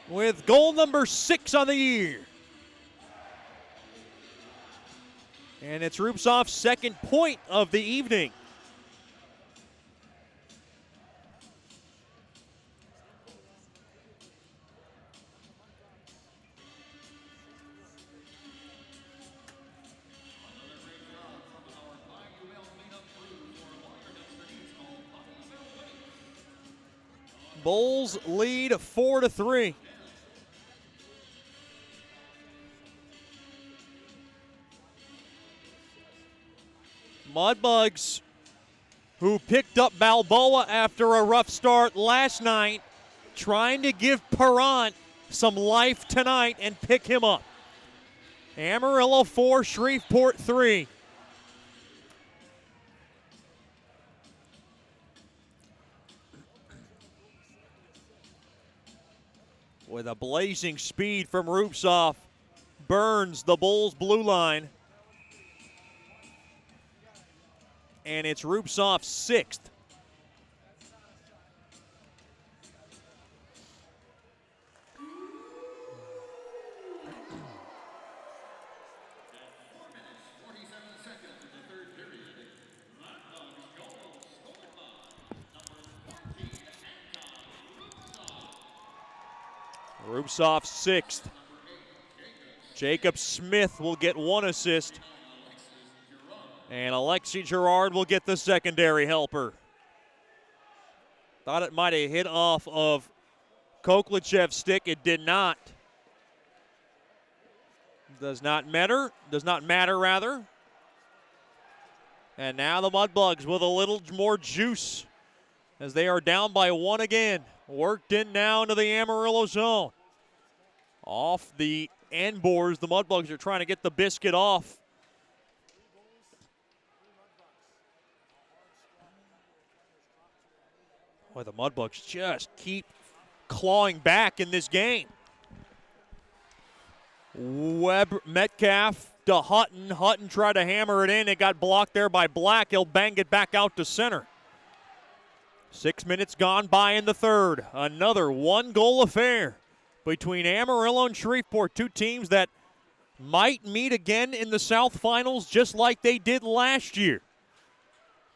with goal number 6 on the year. And it's Rubtsov's second point of the evening. Bulls lead 4-3. Mudbugs, who picked up Balboa after a rough start last night, trying to give Perrant some life tonight and pick him up. Amarillo 4, Shreveport 3. With a blazing speed from Rubtsov, burns the Bulls' blue line. And it's Rubtsov's 6th. Rubtsov's 6th. Jacob Smith will get 1 assist. And Alexi Gerard will get the secondary helper. Thought it might have hit off of Koklichev's stick. It did not. Does not matter. And now the Mudbugs with a little more juice as they are down by 1 again. Worked in now into the Amarillo zone. Off the end boards, the Mudbugs are trying to get the biscuit off. Boy, the Mudbugs just keep clawing back in this game. Metcalf to Hutton. Hutton tried to hammer it in. It got blocked there by Black. He'll bang it back out to center. 6 minutes gone by in the third. Another 1-goal affair between Amarillo and Shreveport, two teams that might meet again in the South Finals just like they did last year.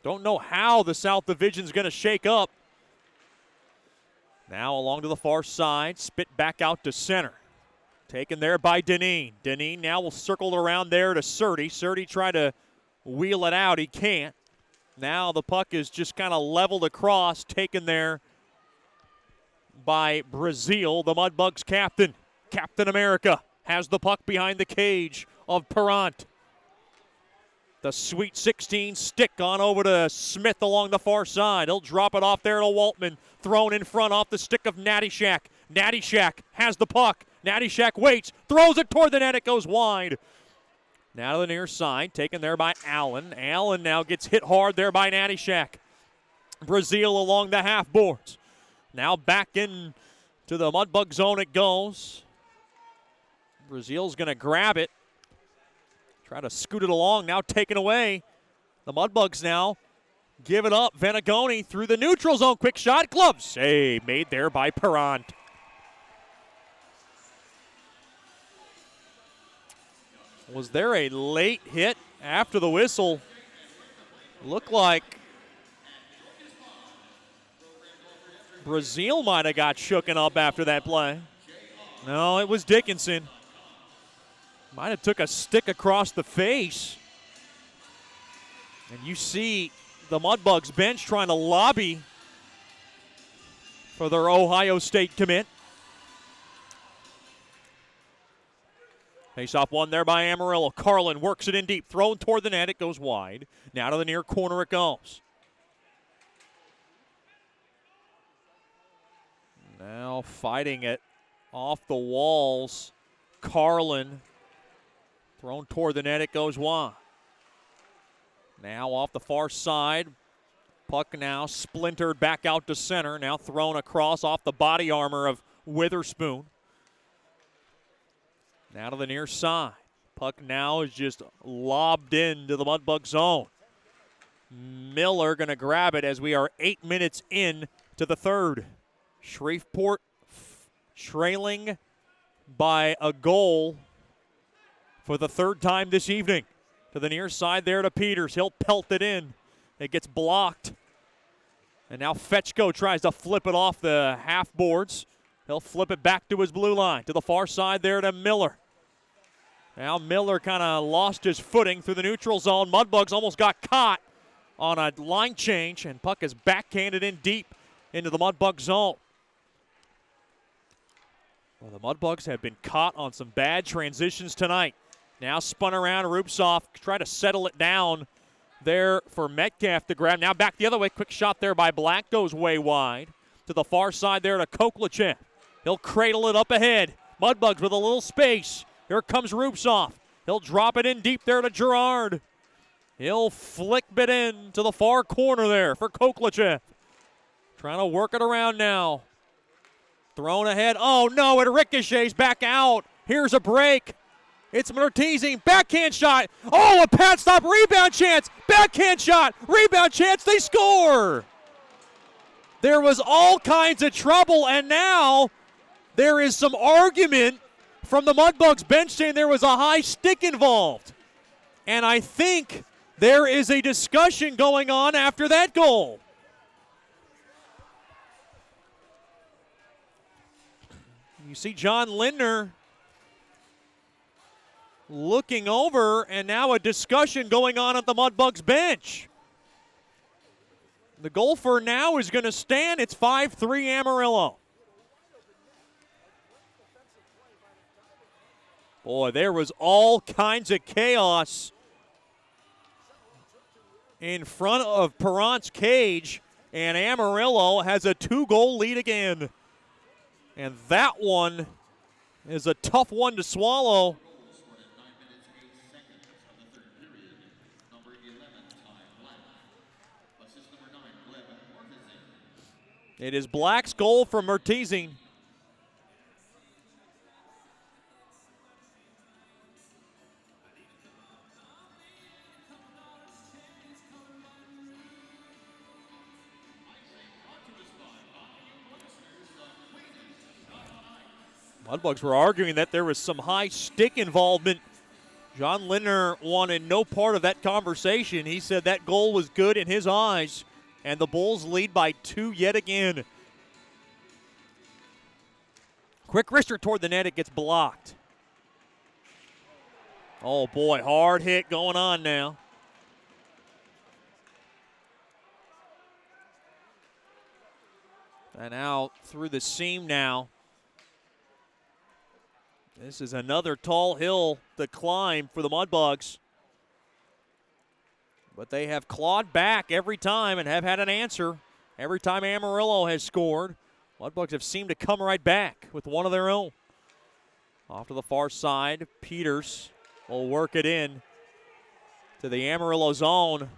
Don't know how the South Division's going to shake up. Now along to the far side, spit back out to center. Taken there by Deneen. Deneen now will circle around there to Surdy. Surdy tried to wheel it out. He can't. Now the puck is just kind of leveled across, taken there by Brazil, the Mudbugs captain. Captain America has the puck behind the cage of Perrant. The Sweet 16 stick on over to Smith along the far side. He'll drop it off there to Waltman. Thrown in front off the stick of Natty Shack. Natty Shack has the puck. Natty Shack waits, throws it toward the net. It goes wide. Now to the near side, taken there by Allen. Allen now gets hit hard there by Natty Shack. Brazil along the half boards. Now back in to the Mudbug zone it goes. Brazil's going to grab it. Try to scoot it along, now taken away. The Mudbugs now give it up. Venagoni through the neutral zone. Quick shot, glove save made there by Perrant. Was there a late hit after the whistle? Looked like Brazil might have got shooken up after that play. No, it was Dickinson. Might have took a stick across the face. And you see the Mudbugs bench trying to lobby for their Ohio State commit. Face off one there by Amarillo. Carlin works it in deep. Thrown toward the net. It goes wide. Now to the near corner it goes. Now fighting it off the walls. Carlin. Thrown toward the net. It goes wide. Now off the far side. Puck now splintered back out to center. Now thrown across off the body armor of Witherspoon. Now to the near side. Puck now is just lobbed into the Mudbug zone. Miller going to grab it as we are 8 minutes in to the third. Shreveport trailing by a goal for the third time this evening. To the near side there to Peters. He'll pelt it in. It gets blocked. And now Fetchko tries to flip it off the half boards. He'll flip it back to his blue line. To the far side there to Miller. Now Miller kind of lost his footing through the neutral zone. Mudbugs almost got caught on a line change, and puck is backhanded in deep into the Mudbug zone. Well, the Mudbugs have been caught on some bad transitions tonight. Now spun around, Rupsoff try to settle it down there for Metcalf to grab. Now back the other way, quick shot there by Black, goes way wide. To the far side there to Koklachev. He'll cradle it up ahead. Mudbugs with a little space. Here comes Rupsoff. He'll drop it in deep there to Gerard. He'll flick it in to the far corner there for Koklachev. Trying to work it around now. Thrown ahead. Oh no, it ricochets back out. Here's a break. It's Mertizing. Backhand shot. Oh, a pad stop. Rebound chance. Backhand shot. Rebound chance. They score. There was all kinds of trouble, and now there is some argument from the Mudbugs bench saying there was a high stick involved. And I think there is a discussion going on after that goal. You see John Lindner looking over, and now a discussion going on at the Mudbugs bench. The goal for now is going to stand. It's 5-3 Amarillo. Boy, there was all kinds of chaos in front of Perrant's cage, and Amarillo has a 2-goal lead again. And that one is a tough one to swallow. It is Black's goal from Mertizing. Mudbugs were arguing that there was some high stick involvement. John Lindner wanted no part of that conversation. He said that goal was good in his eyes, and the Bulls lead by 2 yet again. Quick wrister toward the net, it gets blocked. Oh boy, hard hit going on now. And out through the seam now. This is another tall hill to climb for the Mudbugs. But they have clawed back every time and have had an answer. Every time Amarillo has scored, Mudbugs have seemed to come right back with one of their own. Off to the far side, Peters will work it in to the Amarillo zone.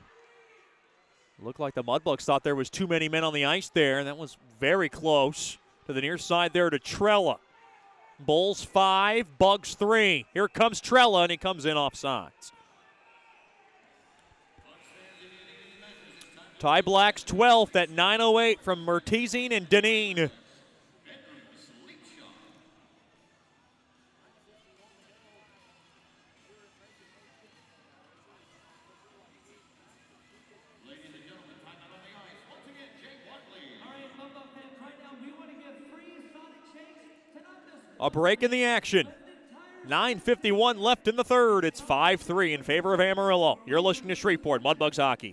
Looked like the Mudbugs thought there was too many men on the ice there, and that was very close. To the near side there to Trella. Bulls 5, Bugs 3. Here comes Trella, and he comes in offsides. Ty Black's 12th at 9:08 from Mertizing and Deneen. A break in the action. 9:51 left in the third. It's 5-3 in favor of Amarillo. You're listening to Shreveport Mudbugs Hockey.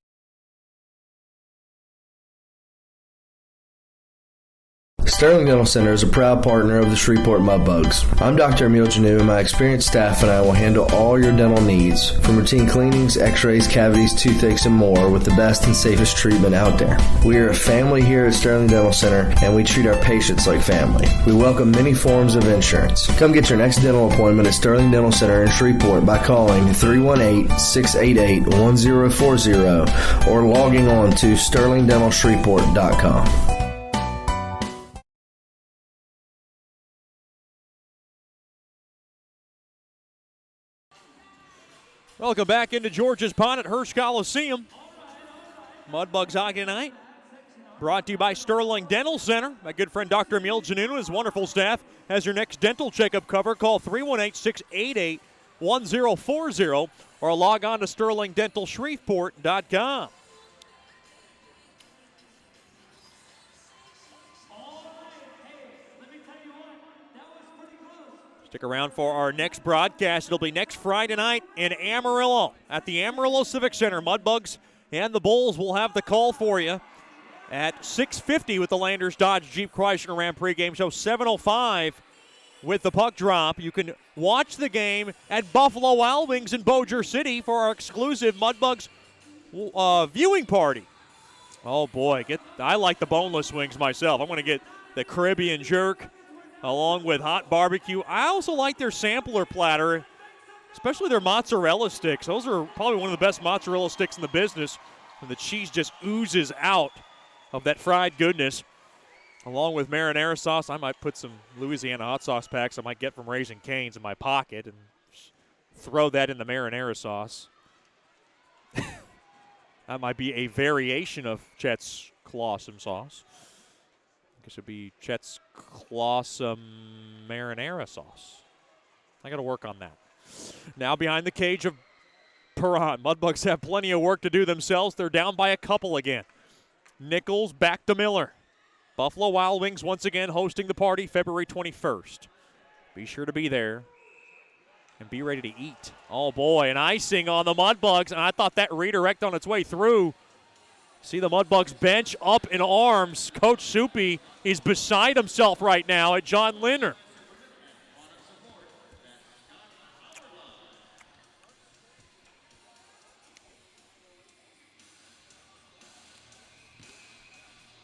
Sterling Dental Center is a proud partner of the Shreveport Mudbugs. I'm Dr. Emil Janu, and my experienced staff and I will handle all your dental needs, from routine cleanings, x-rays, cavities, toothaches, and more, with the best and safest treatment out there. We are a family here at Sterling Dental Center, and we treat our patients like family. We welcome many forms of insurance. Come get your next dental appointment at Sterling Dental Center in Shreveport by calling 318-688-1040 or logging on to sterlingdentalshreveport.com. Welcome back into George's Pond at Hirsch Coliseum. Mudbugs Hockey Night, brought to you by Sterling Dental Center. My good friend Dr. Emil Janunu and his wonderful staff has your next dental checkup cover. Call 318-688-1040 or log on to sterlingdentalshreveport.com. Stick around for our next broadcast. It'll be next Friday night in Amarillo at the Amarillo Civic Center. Mudbugs and the Bulls will have the call for you at 6:50 with the Landers Dodge Jeep Chrysler Ram pregame show. 7:05 with the puck drop. You can watch the game at Buffalo Wild Wings in Bossier City for our exclusive Mudbugs viewing party. Oh boy, I like the boneless wings myself. I'm going to get the Caribbean jerk along with hot barbecue. I also like their sampler platter, especially their mozzarella sticks. Those are probably one of the best mozzarella sticks in the business, and the cheese just oozes out of that fried goodness. Along with marinara sauce, I might put some Louisiana hot sauce packs I might get from Raising Cane's in my pocket and throw that in the marinara sauce. That might be a variation of Chet's Clawsome sauce. I guess it would be Chet's Clawsome marinara sauce. I got to work on that. Now behind the cage of Perron. Mudbugs have plenty of work to do themselves. They're down by a couple again. Nichols back to Miller. Buffalo Wild Wings once again hosting the party February 21st. Be sure to be there and be ready to eat. Oh boy, an icing on the Mudbugs, and I thought that redirect on its way through. See the Mudbugs bench up in arms. Coach Soupy is beside himself right now at John Linner.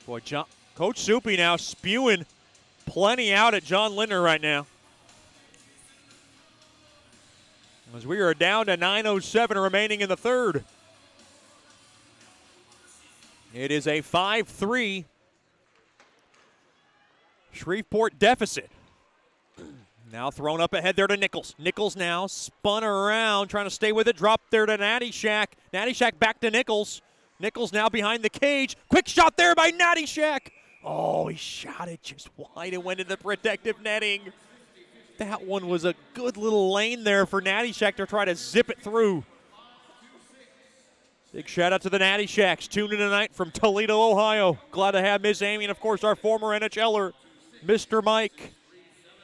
Boy, Coach Soupy now spewing plenty out at John Linner right now. As we are down to 9:07 remaining in the third. It is a 5-3 Shreveport deficit. Now thrown up ahead there to Nichols. Nichols now spun around, trying to stay with it. Drop there to Natty Shack. Natty Shack back to Nichols. Nichols now behind the cage. Quick shot there by Natty Shack. Oh, he shot it just wide and went into the protective netting. That one was a good little lane there for Natty Shack to try to zip it through. Big shout out to the Natty Shacks. Tuned in tonight from Toledo, Ohio. Glad to have Miss Amy and, of course, our former NHLer, Mr. Mike,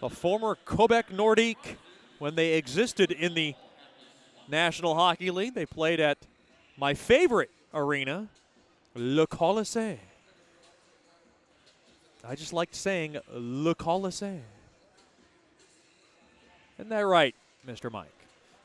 a former Quebec Nordique. When they existed in the National Hockey League, they played at my favorite arena, Le Colisée. I just liked saying Le Colisée. Isn't that right, Mr. Mike?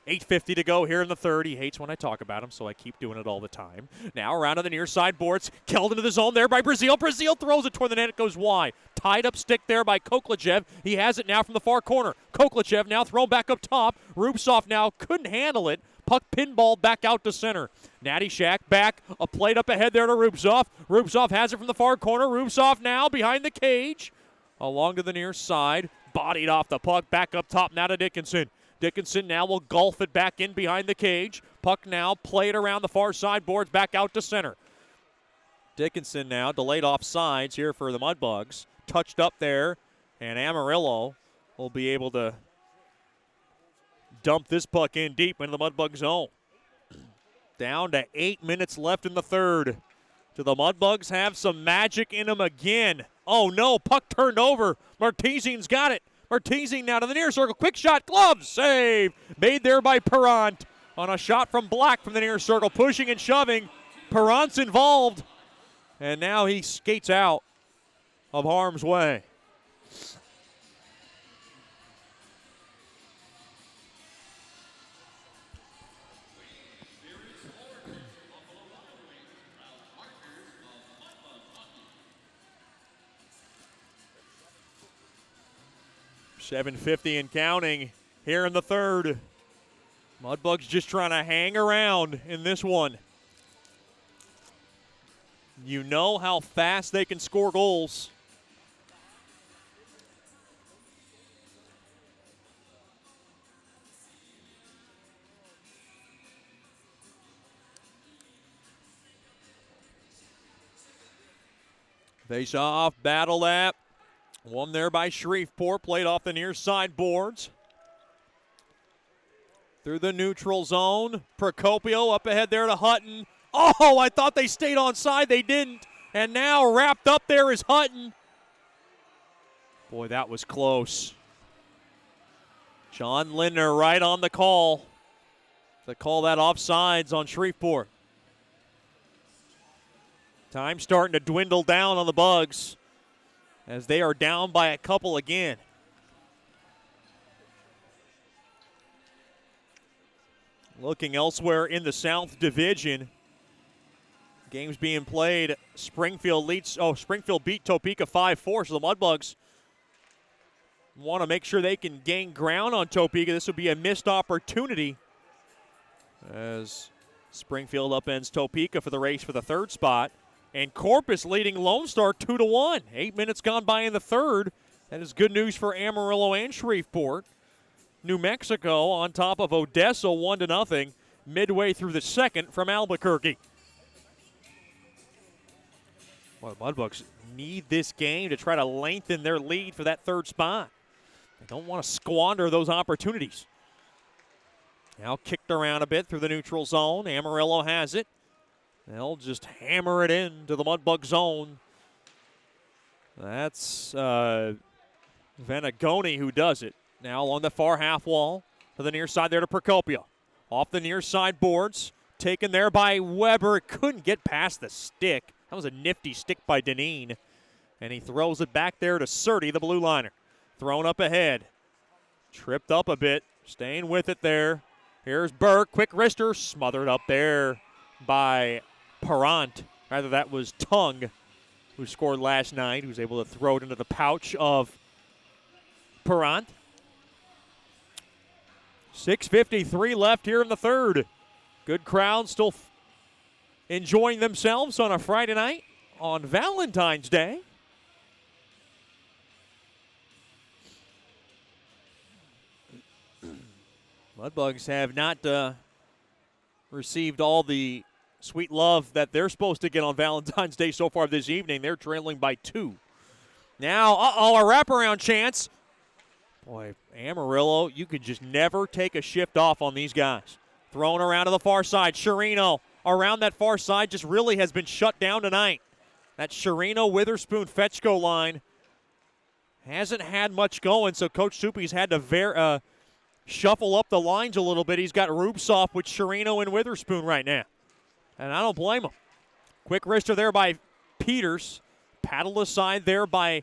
8:50 to go here in the third. He hates when I talk about him, so I keep doing it all the time. Now around to the near side boards. Killed into the zone there by Brazil. Brazil throws it toward the net. It goes wide. Tied up stick there by Koklachev. He has it now from the far corner. Koklachev now thrown back up top. Rubtsov now couldn't handle it. Puck pinball back out to center. Natty Shack back. A plate up ahead there to Rubtsov. Rubtsov has it from the far corner. Rubtsov now behind the cage. Along to the near side. Bodied off the puck. Back up top now to Dickinson. Dickinson now will golf it back in behind the cage. Puck now played around the far side boards back out to center. Dickinson now delayed off sides here for the Mudbugs. Touched up there, and Amarillo will be able to dump this puck in deep into the Mudbug zone. Down to 8 minutes left in the third. Do the Mudbugs have some magic in them again? Oh no, puck turned over. Martezin's got it. Martezin now to the near circle. Quick shot, glove, save. Made there by Perrant on a shot from Black from the near circle. Pushing and shoving. Perrant's involved. And now he skates out of harm's way. .750 and counting here in the third. Mudbugs just trying to hang around in this one. You know how fast they can score goals. Face off, battle that. One there by Shreveport, played off the near side boards. Through the neutral zone. Procopio up ahead there to Hutton. Oh, I thought they stayed onside. They didn't. And now wrapped up there is Hutton. Boy, that was close. John Lindner right on the call. To call that offsides on Shreveport. Time starting to dwindle down on the Bugs as they are down by a couple again. Looking elsewhere in the South Division. Games being played. Springfield beat Topeka 5-4, so the Mudbugs want to make sure they can gain ground on Topeka. This would be a missed opportunity as Springfield upends Topeka for the race for the third spot. And Corpus leading Lone Star 2-1. 8 minutes gone by in the third. That is good news for Amarillo and Shreveport. New Mexico on top of Odessa 1-0 midway through the second from Albuquerque. Well, the Mudbugs need this game to try to lengthen their lead for that third spot. They don't want to squander those opportunities. Now kicked around a bit through the neutral zone. Amarillo has it. They'll just hammer it into the Mudbug zone. That's Venagoni who does it. Now along the far half wall to the near side there to Procopio. Off the near side boards. Taken there by Weber. Couldn't get past the stick. That was a nifty stick by Deneen. And he throws it back there to Surtee, the blue liner. Thrown up ahead. Tripped up a bit. Staying with it there. Here's Burke. Quick wrister. Smothered up there by Parent. Rather, that was Tung, who scored last night, who's able to throw it into the pouch of Parent. 6:53 left here in the third. Good crowd still enjoying themselves on a Friday night on Valentine's Day. Mudbugs have not received all the sweet love that they're supposed to get on Valentine's Day so far this evening. They're trailing by 2. Now, a wraparound chance. Boy, Amarillo, you could just never take a shift off on these guys. Thrown around to the far side. Sherino around that far side just really has been shut down tonight. That Sherino, Witherspoon, Fetchko line hasn't had much going, so Coach Soupy's had to shuffle up the lines a little bit. He's got Rubsoff with Sherino and Witherspoon right now. And I don't blame him. Quick wrister there by Peters. Paddle aside there by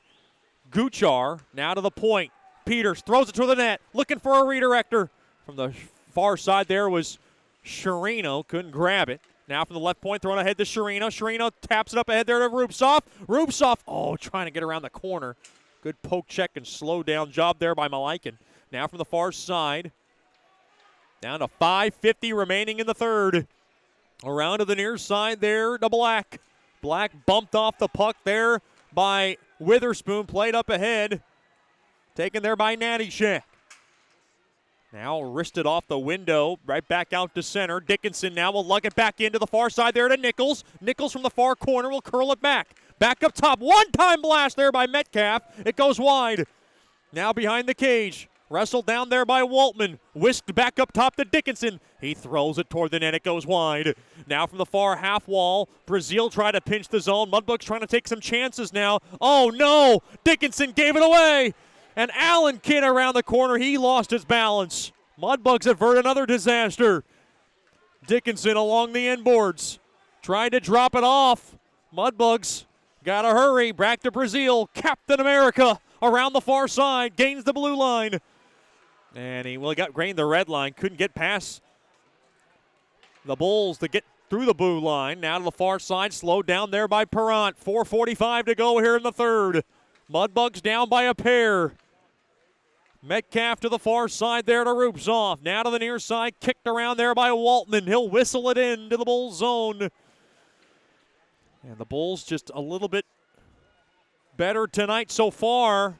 Guchar. Now to the point. Peters throws it to the net. Looking for a redirector. From the far side there was Sherino. Couldn't grab it. Now from the left point, thrown ahead to Sherino. Sherino taps it up ahead there to Rubsoff. Rubsoff, trying to get around the corner. Good poke check and slow down job there by Malaikin. Now from the far side. Down to 5:50 remaining in the third. Around to the near side there to Black. Black bumped off the puck there by Witherspoon. Played up ahead. Taken there by Natty Shack. Now wristed off the window. Right back out to center. Dickinson now will lug it back into the far side there to Nichols. Nichols from the far corner will curl it back. Back up top. One-time blast there by Metcalf. It goes wide. Now behind the cage. Wrestled down there by Waltman. Whisked back up top to Dickinson. He throws it toward the net. It goes wide. Now from the far half wall, Brazil tried to pinch the zone. Mudbugs trying to take some chances now. Oh, no. Dickinson gave it away. And Allen Kidd around the corner. He lost his balance. Mudbugs avert another disaster. Dickinson along the inboards. Tried to drop it off. Mudbugs got to hurry. Back to Brazil. Captain America around the far side. Gains the blue line. And he got grained the red line. Couldn't get past the Bulls to get through the blue line. Now to the far side. Slowed down there by Parent. 4:45 to go here in the third. Mudbugs down by a pair. Metcalf to the far side there to Rubsoff. Now to the near side. Kicked around there by Waltman. He'll whistle it into the Bulls zone. And the Bulls just a little bit better tonight so far.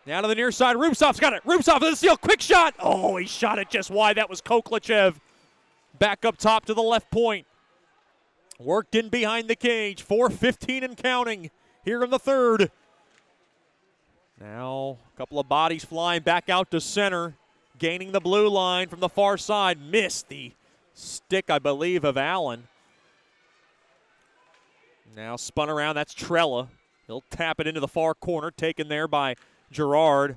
Now to the near side. Rubsoff's got it. Rubsoff with the steal. Quick shot. Oh, he shot it just wide. That was Koklachev. Back up top to the left point. Worked in behind the cage. 4:15 and counting here in the third. Now a couple of bodies flying back out to center. Gaining the blue line from the far side. Missed the stick, I believe, of Allen. Now spun around. That's Trella. He'll tap it into the far corner. Taken there by Gerard.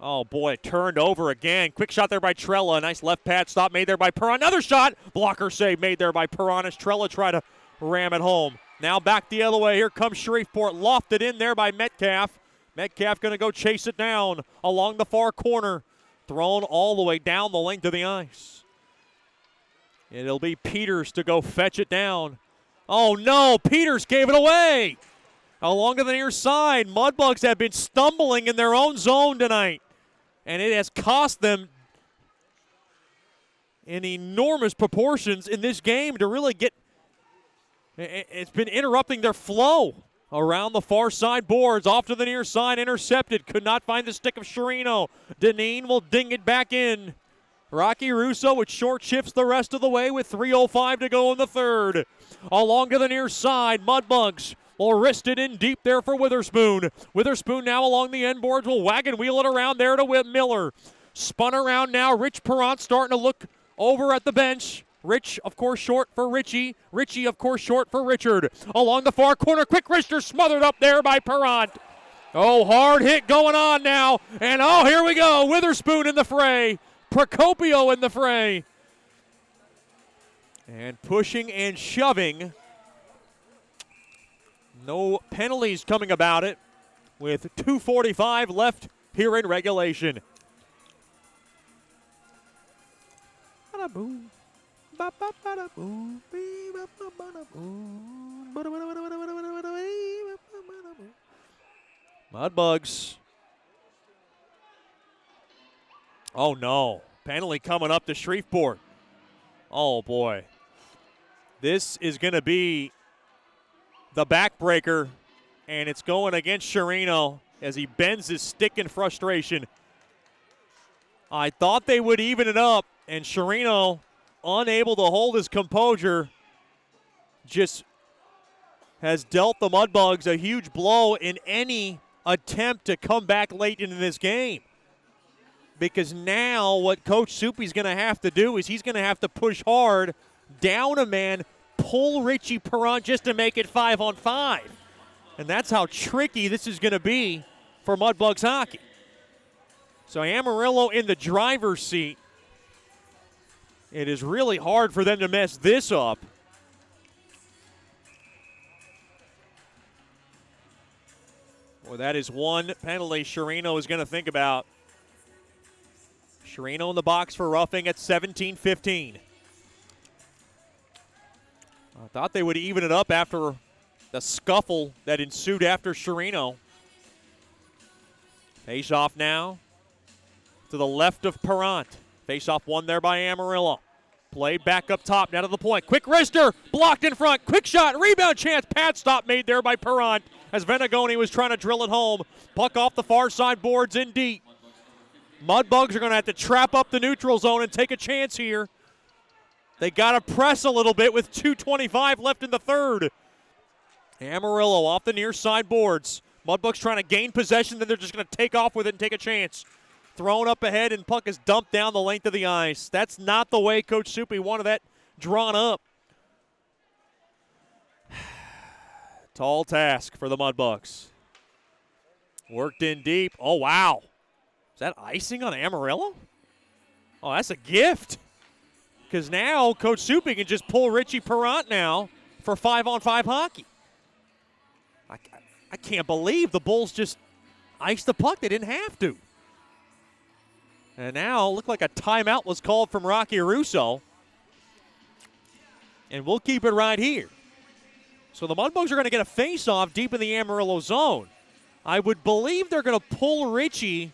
Oh, boy, it turned over again. Quick shot there by Trella. A nice left pad stop made there by Perron. Another shot. Blocker save made there by Perron as Trella tried to ram it home. Now back the other way. Here comes Shreveport. Lofted in there by Metcalf. Metcalf going to go chase it down along the far corner. Thrown all the way down the length of the ice. It'll be Peters to go fetch it down. Oh, no. Peters gave it away. Along to the near side. Mudbugs have been stumbling in their own zone tonight. And it has cost them in enormous proportions in this game to really get. It's been interrupting their flow around the far side boards. Off to the near side. Intercepted. Could not find the stick of Sherino. Deneen will ding it back in. Rocky Russo with short shifts the rest of the way with 3:05 to go in the third. Along to the near side. Mudbugs will wrist it in deep there for Witherspoon. Witherspoon now along the end boards will wagon wheel it around there to Miller. Spun around now. Rich Perrant starting to look over at the bench. Rich, of course, short for Richie. Richie, of course, short for Richard. Along the far corner. Quick wrister smothered up there by Perrant. Oh, hard hit going on now. And oh, here we go. Witherspoon in the fray. Procopio in the fray. And pushing and shoving. No penalties coming about it with 2:45 left here in regulation. Mudbugs. Oh, no. Penalty coming up to Shreveport. Oh, boy. This is going to be the backbreaker, and it's going against Sherino as he bends his stick in frustration. I thought they would even it up, and Sherino, unable to hold his composure, just has dealt the Mudbugs a huge blow in any attempt to come back late into this game. Because now what Coach Soupy's going to have to do is he's going to have to push hard, down a man, pull Richie Perrant just to make it 5-on-5. And that's how tricky this is going to be for Mudbugs hockey. So Amarillo in the driver's seat. It is really hard for them to mess this up. Well, that is one penalty Sherino is going to think about. Sherino in the box for roughing at 17-15. I thought they would even it up after the scuffle that ensued after Sherino. Face off now to the left of Perrant. Face off one there by Amarillo. Played back up top, down to the point. Quick wrister, blocked in front. Quick shot, rebound chance. Pad stop made there by Perrant as Venagoni was trying to drill it home. Puck off the far side boards in deep. Mudbugs are going to have to trap up the neutral zone and take a chance here. They got to press a little bit with 2:25 left in the third. Amarillo off the near side boards. Mudbugs trying to gain possession, then they're just going to take off with it and take a chance. Thrown up ahead, and puck is dumped down the length of the ice. That's not the way Coach Soupy wanted that drawn up. Tall task for the Mudbugs. Worked in deep. Oh, wow. Is that icing on Amarillo? Oh, that's a gift. Because now Coach Soupy can just pull Richie Perrant now for 5-on-5 hockey. I can't believe the Bulls just iced the puck. They didn't have to. And now it looked like a timeout was called from Rocky Russo. And we'll keep it right here. So the Mudbugs are going to get a face-off deep in the Amarillo zone. I would believe they're going to pull Richie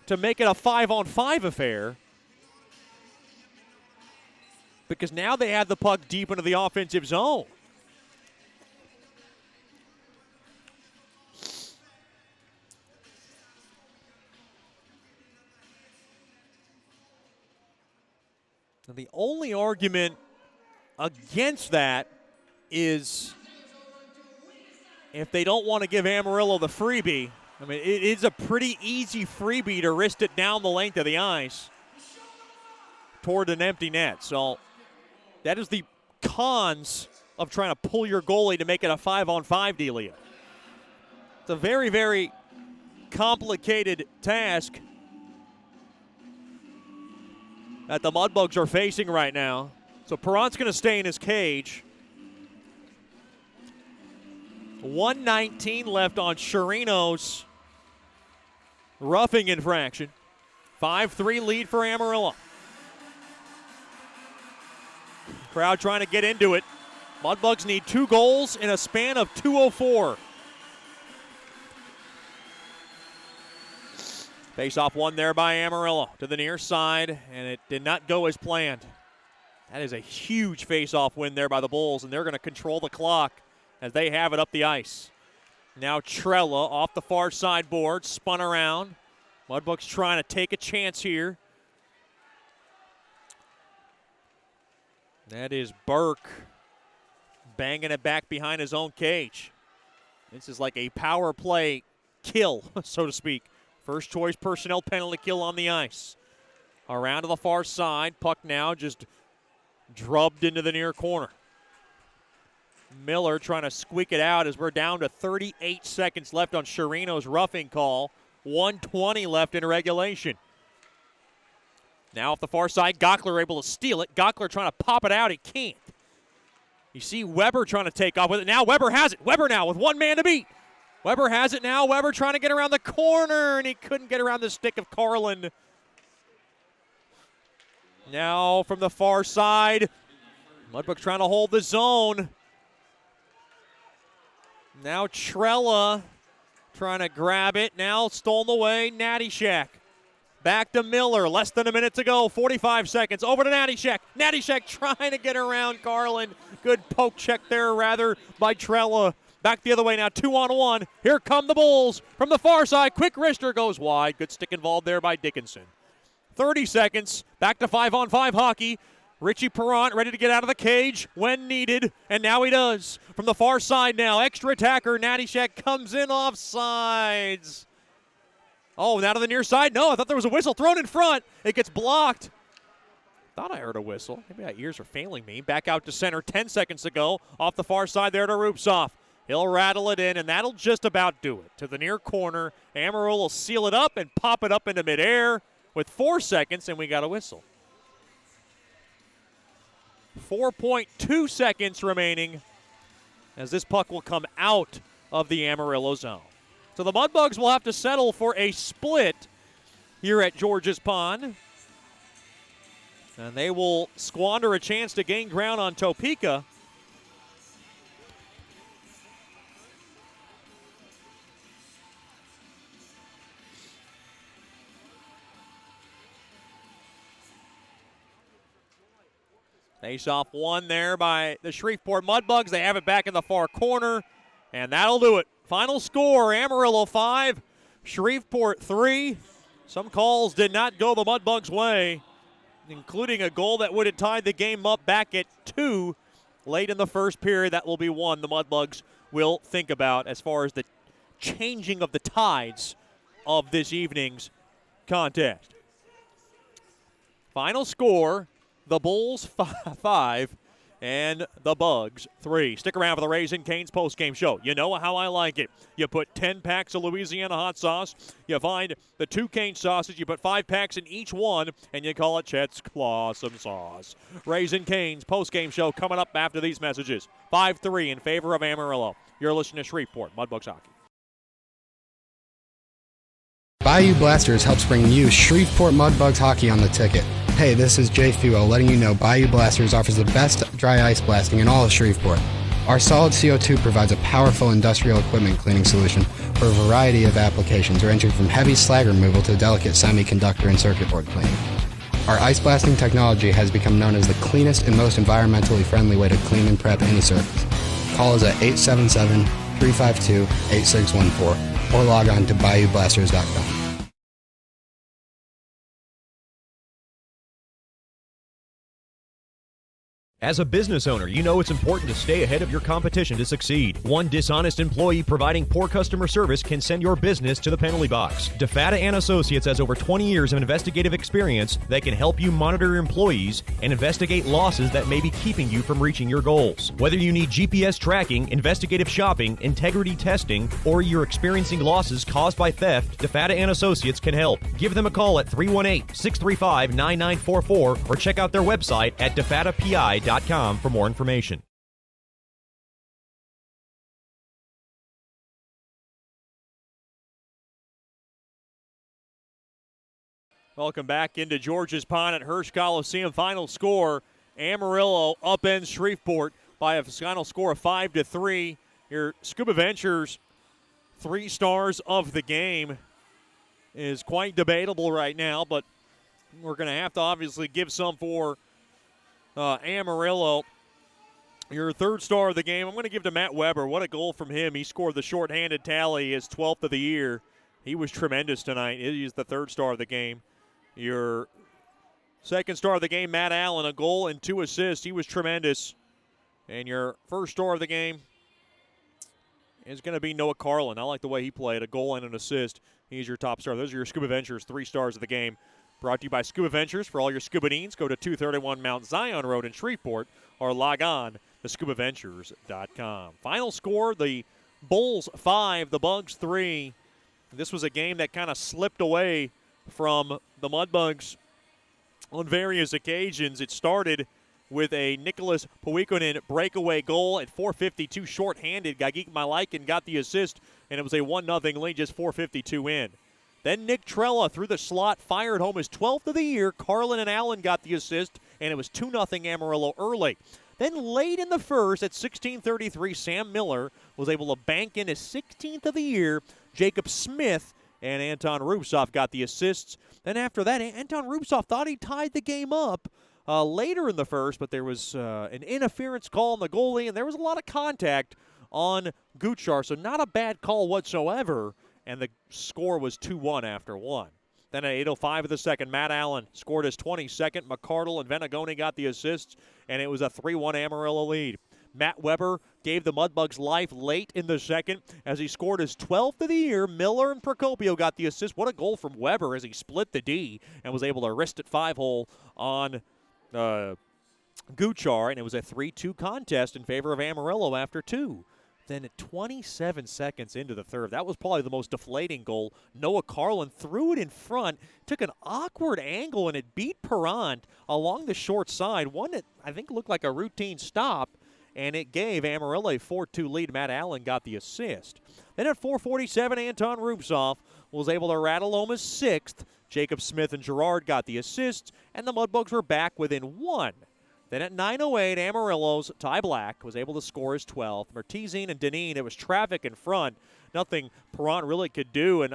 to make it a 5-on-5 affair. Because now they have the puck deep into the offensive zone. And the only argument against that is if they don't want to give Amarillo the freebie, I mean, it is a pretty easy freebie to wrist it down the length of the ice toward an empty net. So that is the cons of trying to pull your goalie to make it a 5-on-5 dealio. It's a very, very complicated task that the Mudbugs are facing right now. So Perron's going to stay in his cage. 1:19 left on Chirino's roughing infraction. 5-3 lead for Amarillo. Crowd trying to get into it. Mudbugs need 2 goals in a span of 2:04. Face-off won there by Amarillo to the near side, and it did not go as planned. That is a huge face-off win there by the Bulls, and they're going to control the clock as they have it up the ice. Now Trella off the far side board, spun around. Mudbugs trying to take a chance here. That is Burke banging it back behind his own cage. This is like a power play kill, so to speak. First choice personnel penalty kill on the ice. Around to the far side. Puck now just drubbed into the near corner. Miller trying to squeak it out as we're down to 38 seconds left on Chirino's roughing call. 1:20 left in regulation. Now off the far side, Gockler able to steal it. Gockler trying to pop it out. He can't. You see Weber trying to take off with it. Now Weber has it. Weber now with one man to beat. Weber has it now. Weber trying to get around the corner, and he couldn't get around the stick of Carlin. Now from the far side, Mudbugs trying to hold the zone. Now Trella trying to grab it. Now stolen away, Natty Shack. Back to Miller, less than a minute to go, 45 seconds. Over to Natty Shack. Natty Shack trying to get around Carlin. Good poke check there, rather, by Trella. Back the other way now, 2-on-1. Here come the Bulls from the far side. Quick wrister goes wide. Good stick involved there by Dickinson. 30 seconds. Back to 5-on-5 hockey. Richie Perron ready to get out of the cage when needed, and now he does. From the far side now, extra attacker. Natty Shack comes in off sides. Oh, now to the near side. No, I thought there was a whistle thrown in front. It gets blocked. Thought I heard a whistle. Maybe my ears are failing me. Back out to center, 10 seconds to go. Off the far side there to Rupsoff. He'll rattle it in, and that'll just about do it. To the near corner, Amarillo will seal it up and pop it up into midair with 4 seconds, and we got a whistle. 4.2 seconds remaining as this puck will come out of the Amarillo zone. So the Mudbugs will have to settle for a split here at George's Pond. And they will squander a chance to gain ground on Topeka. Face-off won there by the Shreveport Mudbugs. They have it back in the far corner, and that'll do it. Final score, Amarillo 5, Shreveport 3. Some calls did not go the Mudbugs' way, including a goal that would have tied the game up back at 2 late in the first period. That will be one the Mudbugs will think about as far as the changing of the tides of this evening's contest. Final score, the Bulls 5 and the Bugs 3. Stick around for the Raising Cane's postgame show. You know how I like it. You put 10 packs of Louisiana hot sauce. You find the 2 cane sauces. You put 5 packs in each one, and you call it Chet's Clawsome Sauce. Raising Cane's postgame show coming up after these messages. 5-3 in favor of Amarillo. You're listening to Shreveport Mudbugs Hockey. Bayou Blasters helps bring you Shreveport Mudbugs hockey on the ticket. Hey, this is Jay Fuo letting you know Bayou Blasters offers the best dry ice blasting in all of Shreveport. Our solid CO2 provides a powerful industrial equipment cleaning solution for a variety of applications ranging from heavy slag removal to delicate semiconductor and circuit board cleaning. Our ice blasting technology has become known as the cleanest and most environmentally friendly way to clean and prep any surface. Call us at 877-352-8614 or log on to bayoublasters.com. As a business owner, you know it's important to stay ahead of your competition to succeed. One dishonest employee providing poor customer service can send your business to the penalty box. DeFata and Associates has over 20 years of investigative experience that can help you monitor your employees and investigate losses that may be keeping you from reaching your goals. Whether you need GPS tracking, investigative shopping, integrity testing, or you're experiencing losses caused by theft, DeFata and Associates can help. Give them a call at 318-635-9944 or check out their website at defatapi.com for more information. Welcome back into George's Pond at Hirsch Coliseum. Final score, Amarillo upends Shreveport by a final score of 5-3. Your Scuba Ventures 3 stars of the game is quite debatable right now, but we're going to have to obviously give some for Amarillo. Your 3rd star of the game, I'm going to give to Matt Weber. What a goal from him. He scored the shorthanded tally, his 12th of the year. He was tremendous tonight. He's the 3rd star of the game. Your 2nd star of the game, Matt Allen, a goal and 2 assists. He was tremendous. And your 1st star of the game is going to be Noah Carlin. I like the way he played, a goal and an assist. He's your top star. Those are your Scuba Ventures 3 stars of the game. Brought to you by Scuba Ventures. For all your scuba needs, go to 231 Mount Zion Road in Shreveport or log on to scubaventures.com. Final score, the Bulls 5, the Bugs 3. This was a game that kind of slipped away from the Mudbugs on various occasions. It started with a Nicholas Powikonen breakaway goal at 4:52 shorthanded. Gagik Malaikin got the assist, and it was a 1-0 lead, just 4:52 in. Then Nick Trella through the slot, fired home his 12th of the year. Carlin and Allen got the assist, and it was 2-0 Amarillo early. Then late in the first at 16:33, Sam Miller was able to bank in his 16th of the year. Jacob Smith and Anton Rubsov got the assists. Then after that, Anton Rubsov thought he tied the game up later in the first, but there was an interference call on the goalie, and there was a lot of contact on Guchar, so not a bad call whatsoever. And the score was 2-1 after 1. Then at 8:05 of the second, Matt Allen scored his 22nd. McCardle and Venagoni got the assists, and it was a 3-1 Amarillo lead. Matt Weber gave the Mudbugs life late in the second as he scored his 12th of the year. Miller and Procopio got the assist. What a goal from Weber as he split the D and was able to wrist it 5-hole on Guchar, and it was a 3-2 contest in favor of Amarillo after 2. Then at 27 seconds into the third, that was probably the most deflating goal. Noah Carlin threw it in front, took an awkward angle, and it beat Perrant along the short side. One that I think looked like a routine stop, and it gave Amarillo a 4-2 lead. Matt Allen got the assist. Then at 4:47, Anton Rubsov was able to rattle home his 6th. Jacob Smith and Gerard got the assists, and the Mudbugs were back within 1. Then at 9:08, Amarillo's Ty Black was able to score his 12th. Mertizine and Deneen, it was traffic in front. Nothing Perrant really could do. And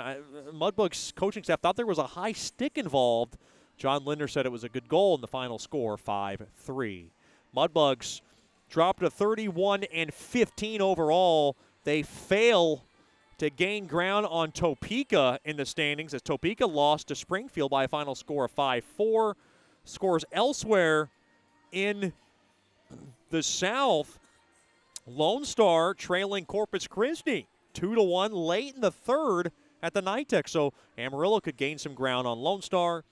Mudbugs coaching staff thought there was a high stick involved. John Linder said it was a good goal, and the final score, 5-3. Mudbugs dropped to 31-15 overall. They fail to gain ground on Topeka in the standings as Topeka lost to Springfield by a final score of 5-4. Scores elsewhere in the South, Lone Star trailing Corpus Christi 2-1 late in the third at the NITEC. So Amarillo could gain some ground on Lone Star,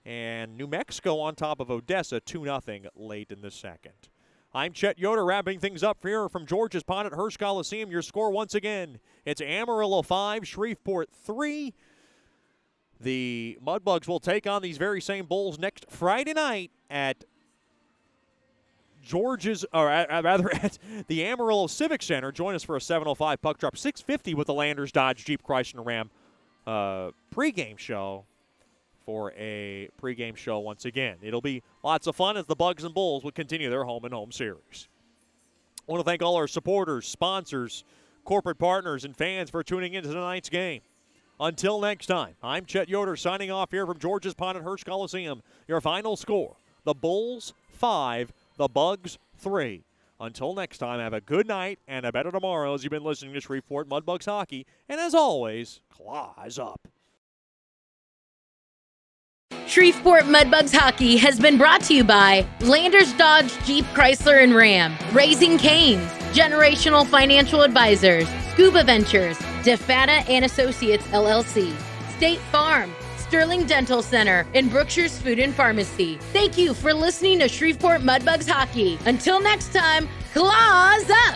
and New Mexico on top of Odessa 2-0 late in the second. I'm Chet Yoder wrapping things up here from George's Pond at Hirsch Coliseum. Your score once again, it's Amarillo 5, Shreveport 3. The Mudbugs will take on these very same Bulls next Friday night at at the Amarillo Civic Center. Join us for a 7:05 puck drop, 6:50 with the Landers Dodge Jeep Chrysler Ram pregame show for a pregame show once again. It'll be lots of fun as the Bugs and Bulls will continue their home-and-home series. I want to thank all our supporters, sponsors, corporate partners, and fans for tuning into tonight's game. Until next time, I'm Chet Yoder signing off here from George's Pond at Hirsch Coliseum. Your final score, the Bulls 5, the Bugs 3. Until next time, have a good night and a better tomorrow as you've been listening to Shreveport Mudbugs Hockey. And as always, claws up. Shreveport Mudbugs hockey has been brought to you by Landers Dodge Jeep Chrysler and Ram, Raising Cane's, Generational Financial Advisors, Scuba Ventures, DeFata and Associates LLC, State Farm, Sterling Dental Center, and Brookshire's Food and Pharmacy. Thank you for listening to Shreveport Mudbugs hockey. Until next time, claws up!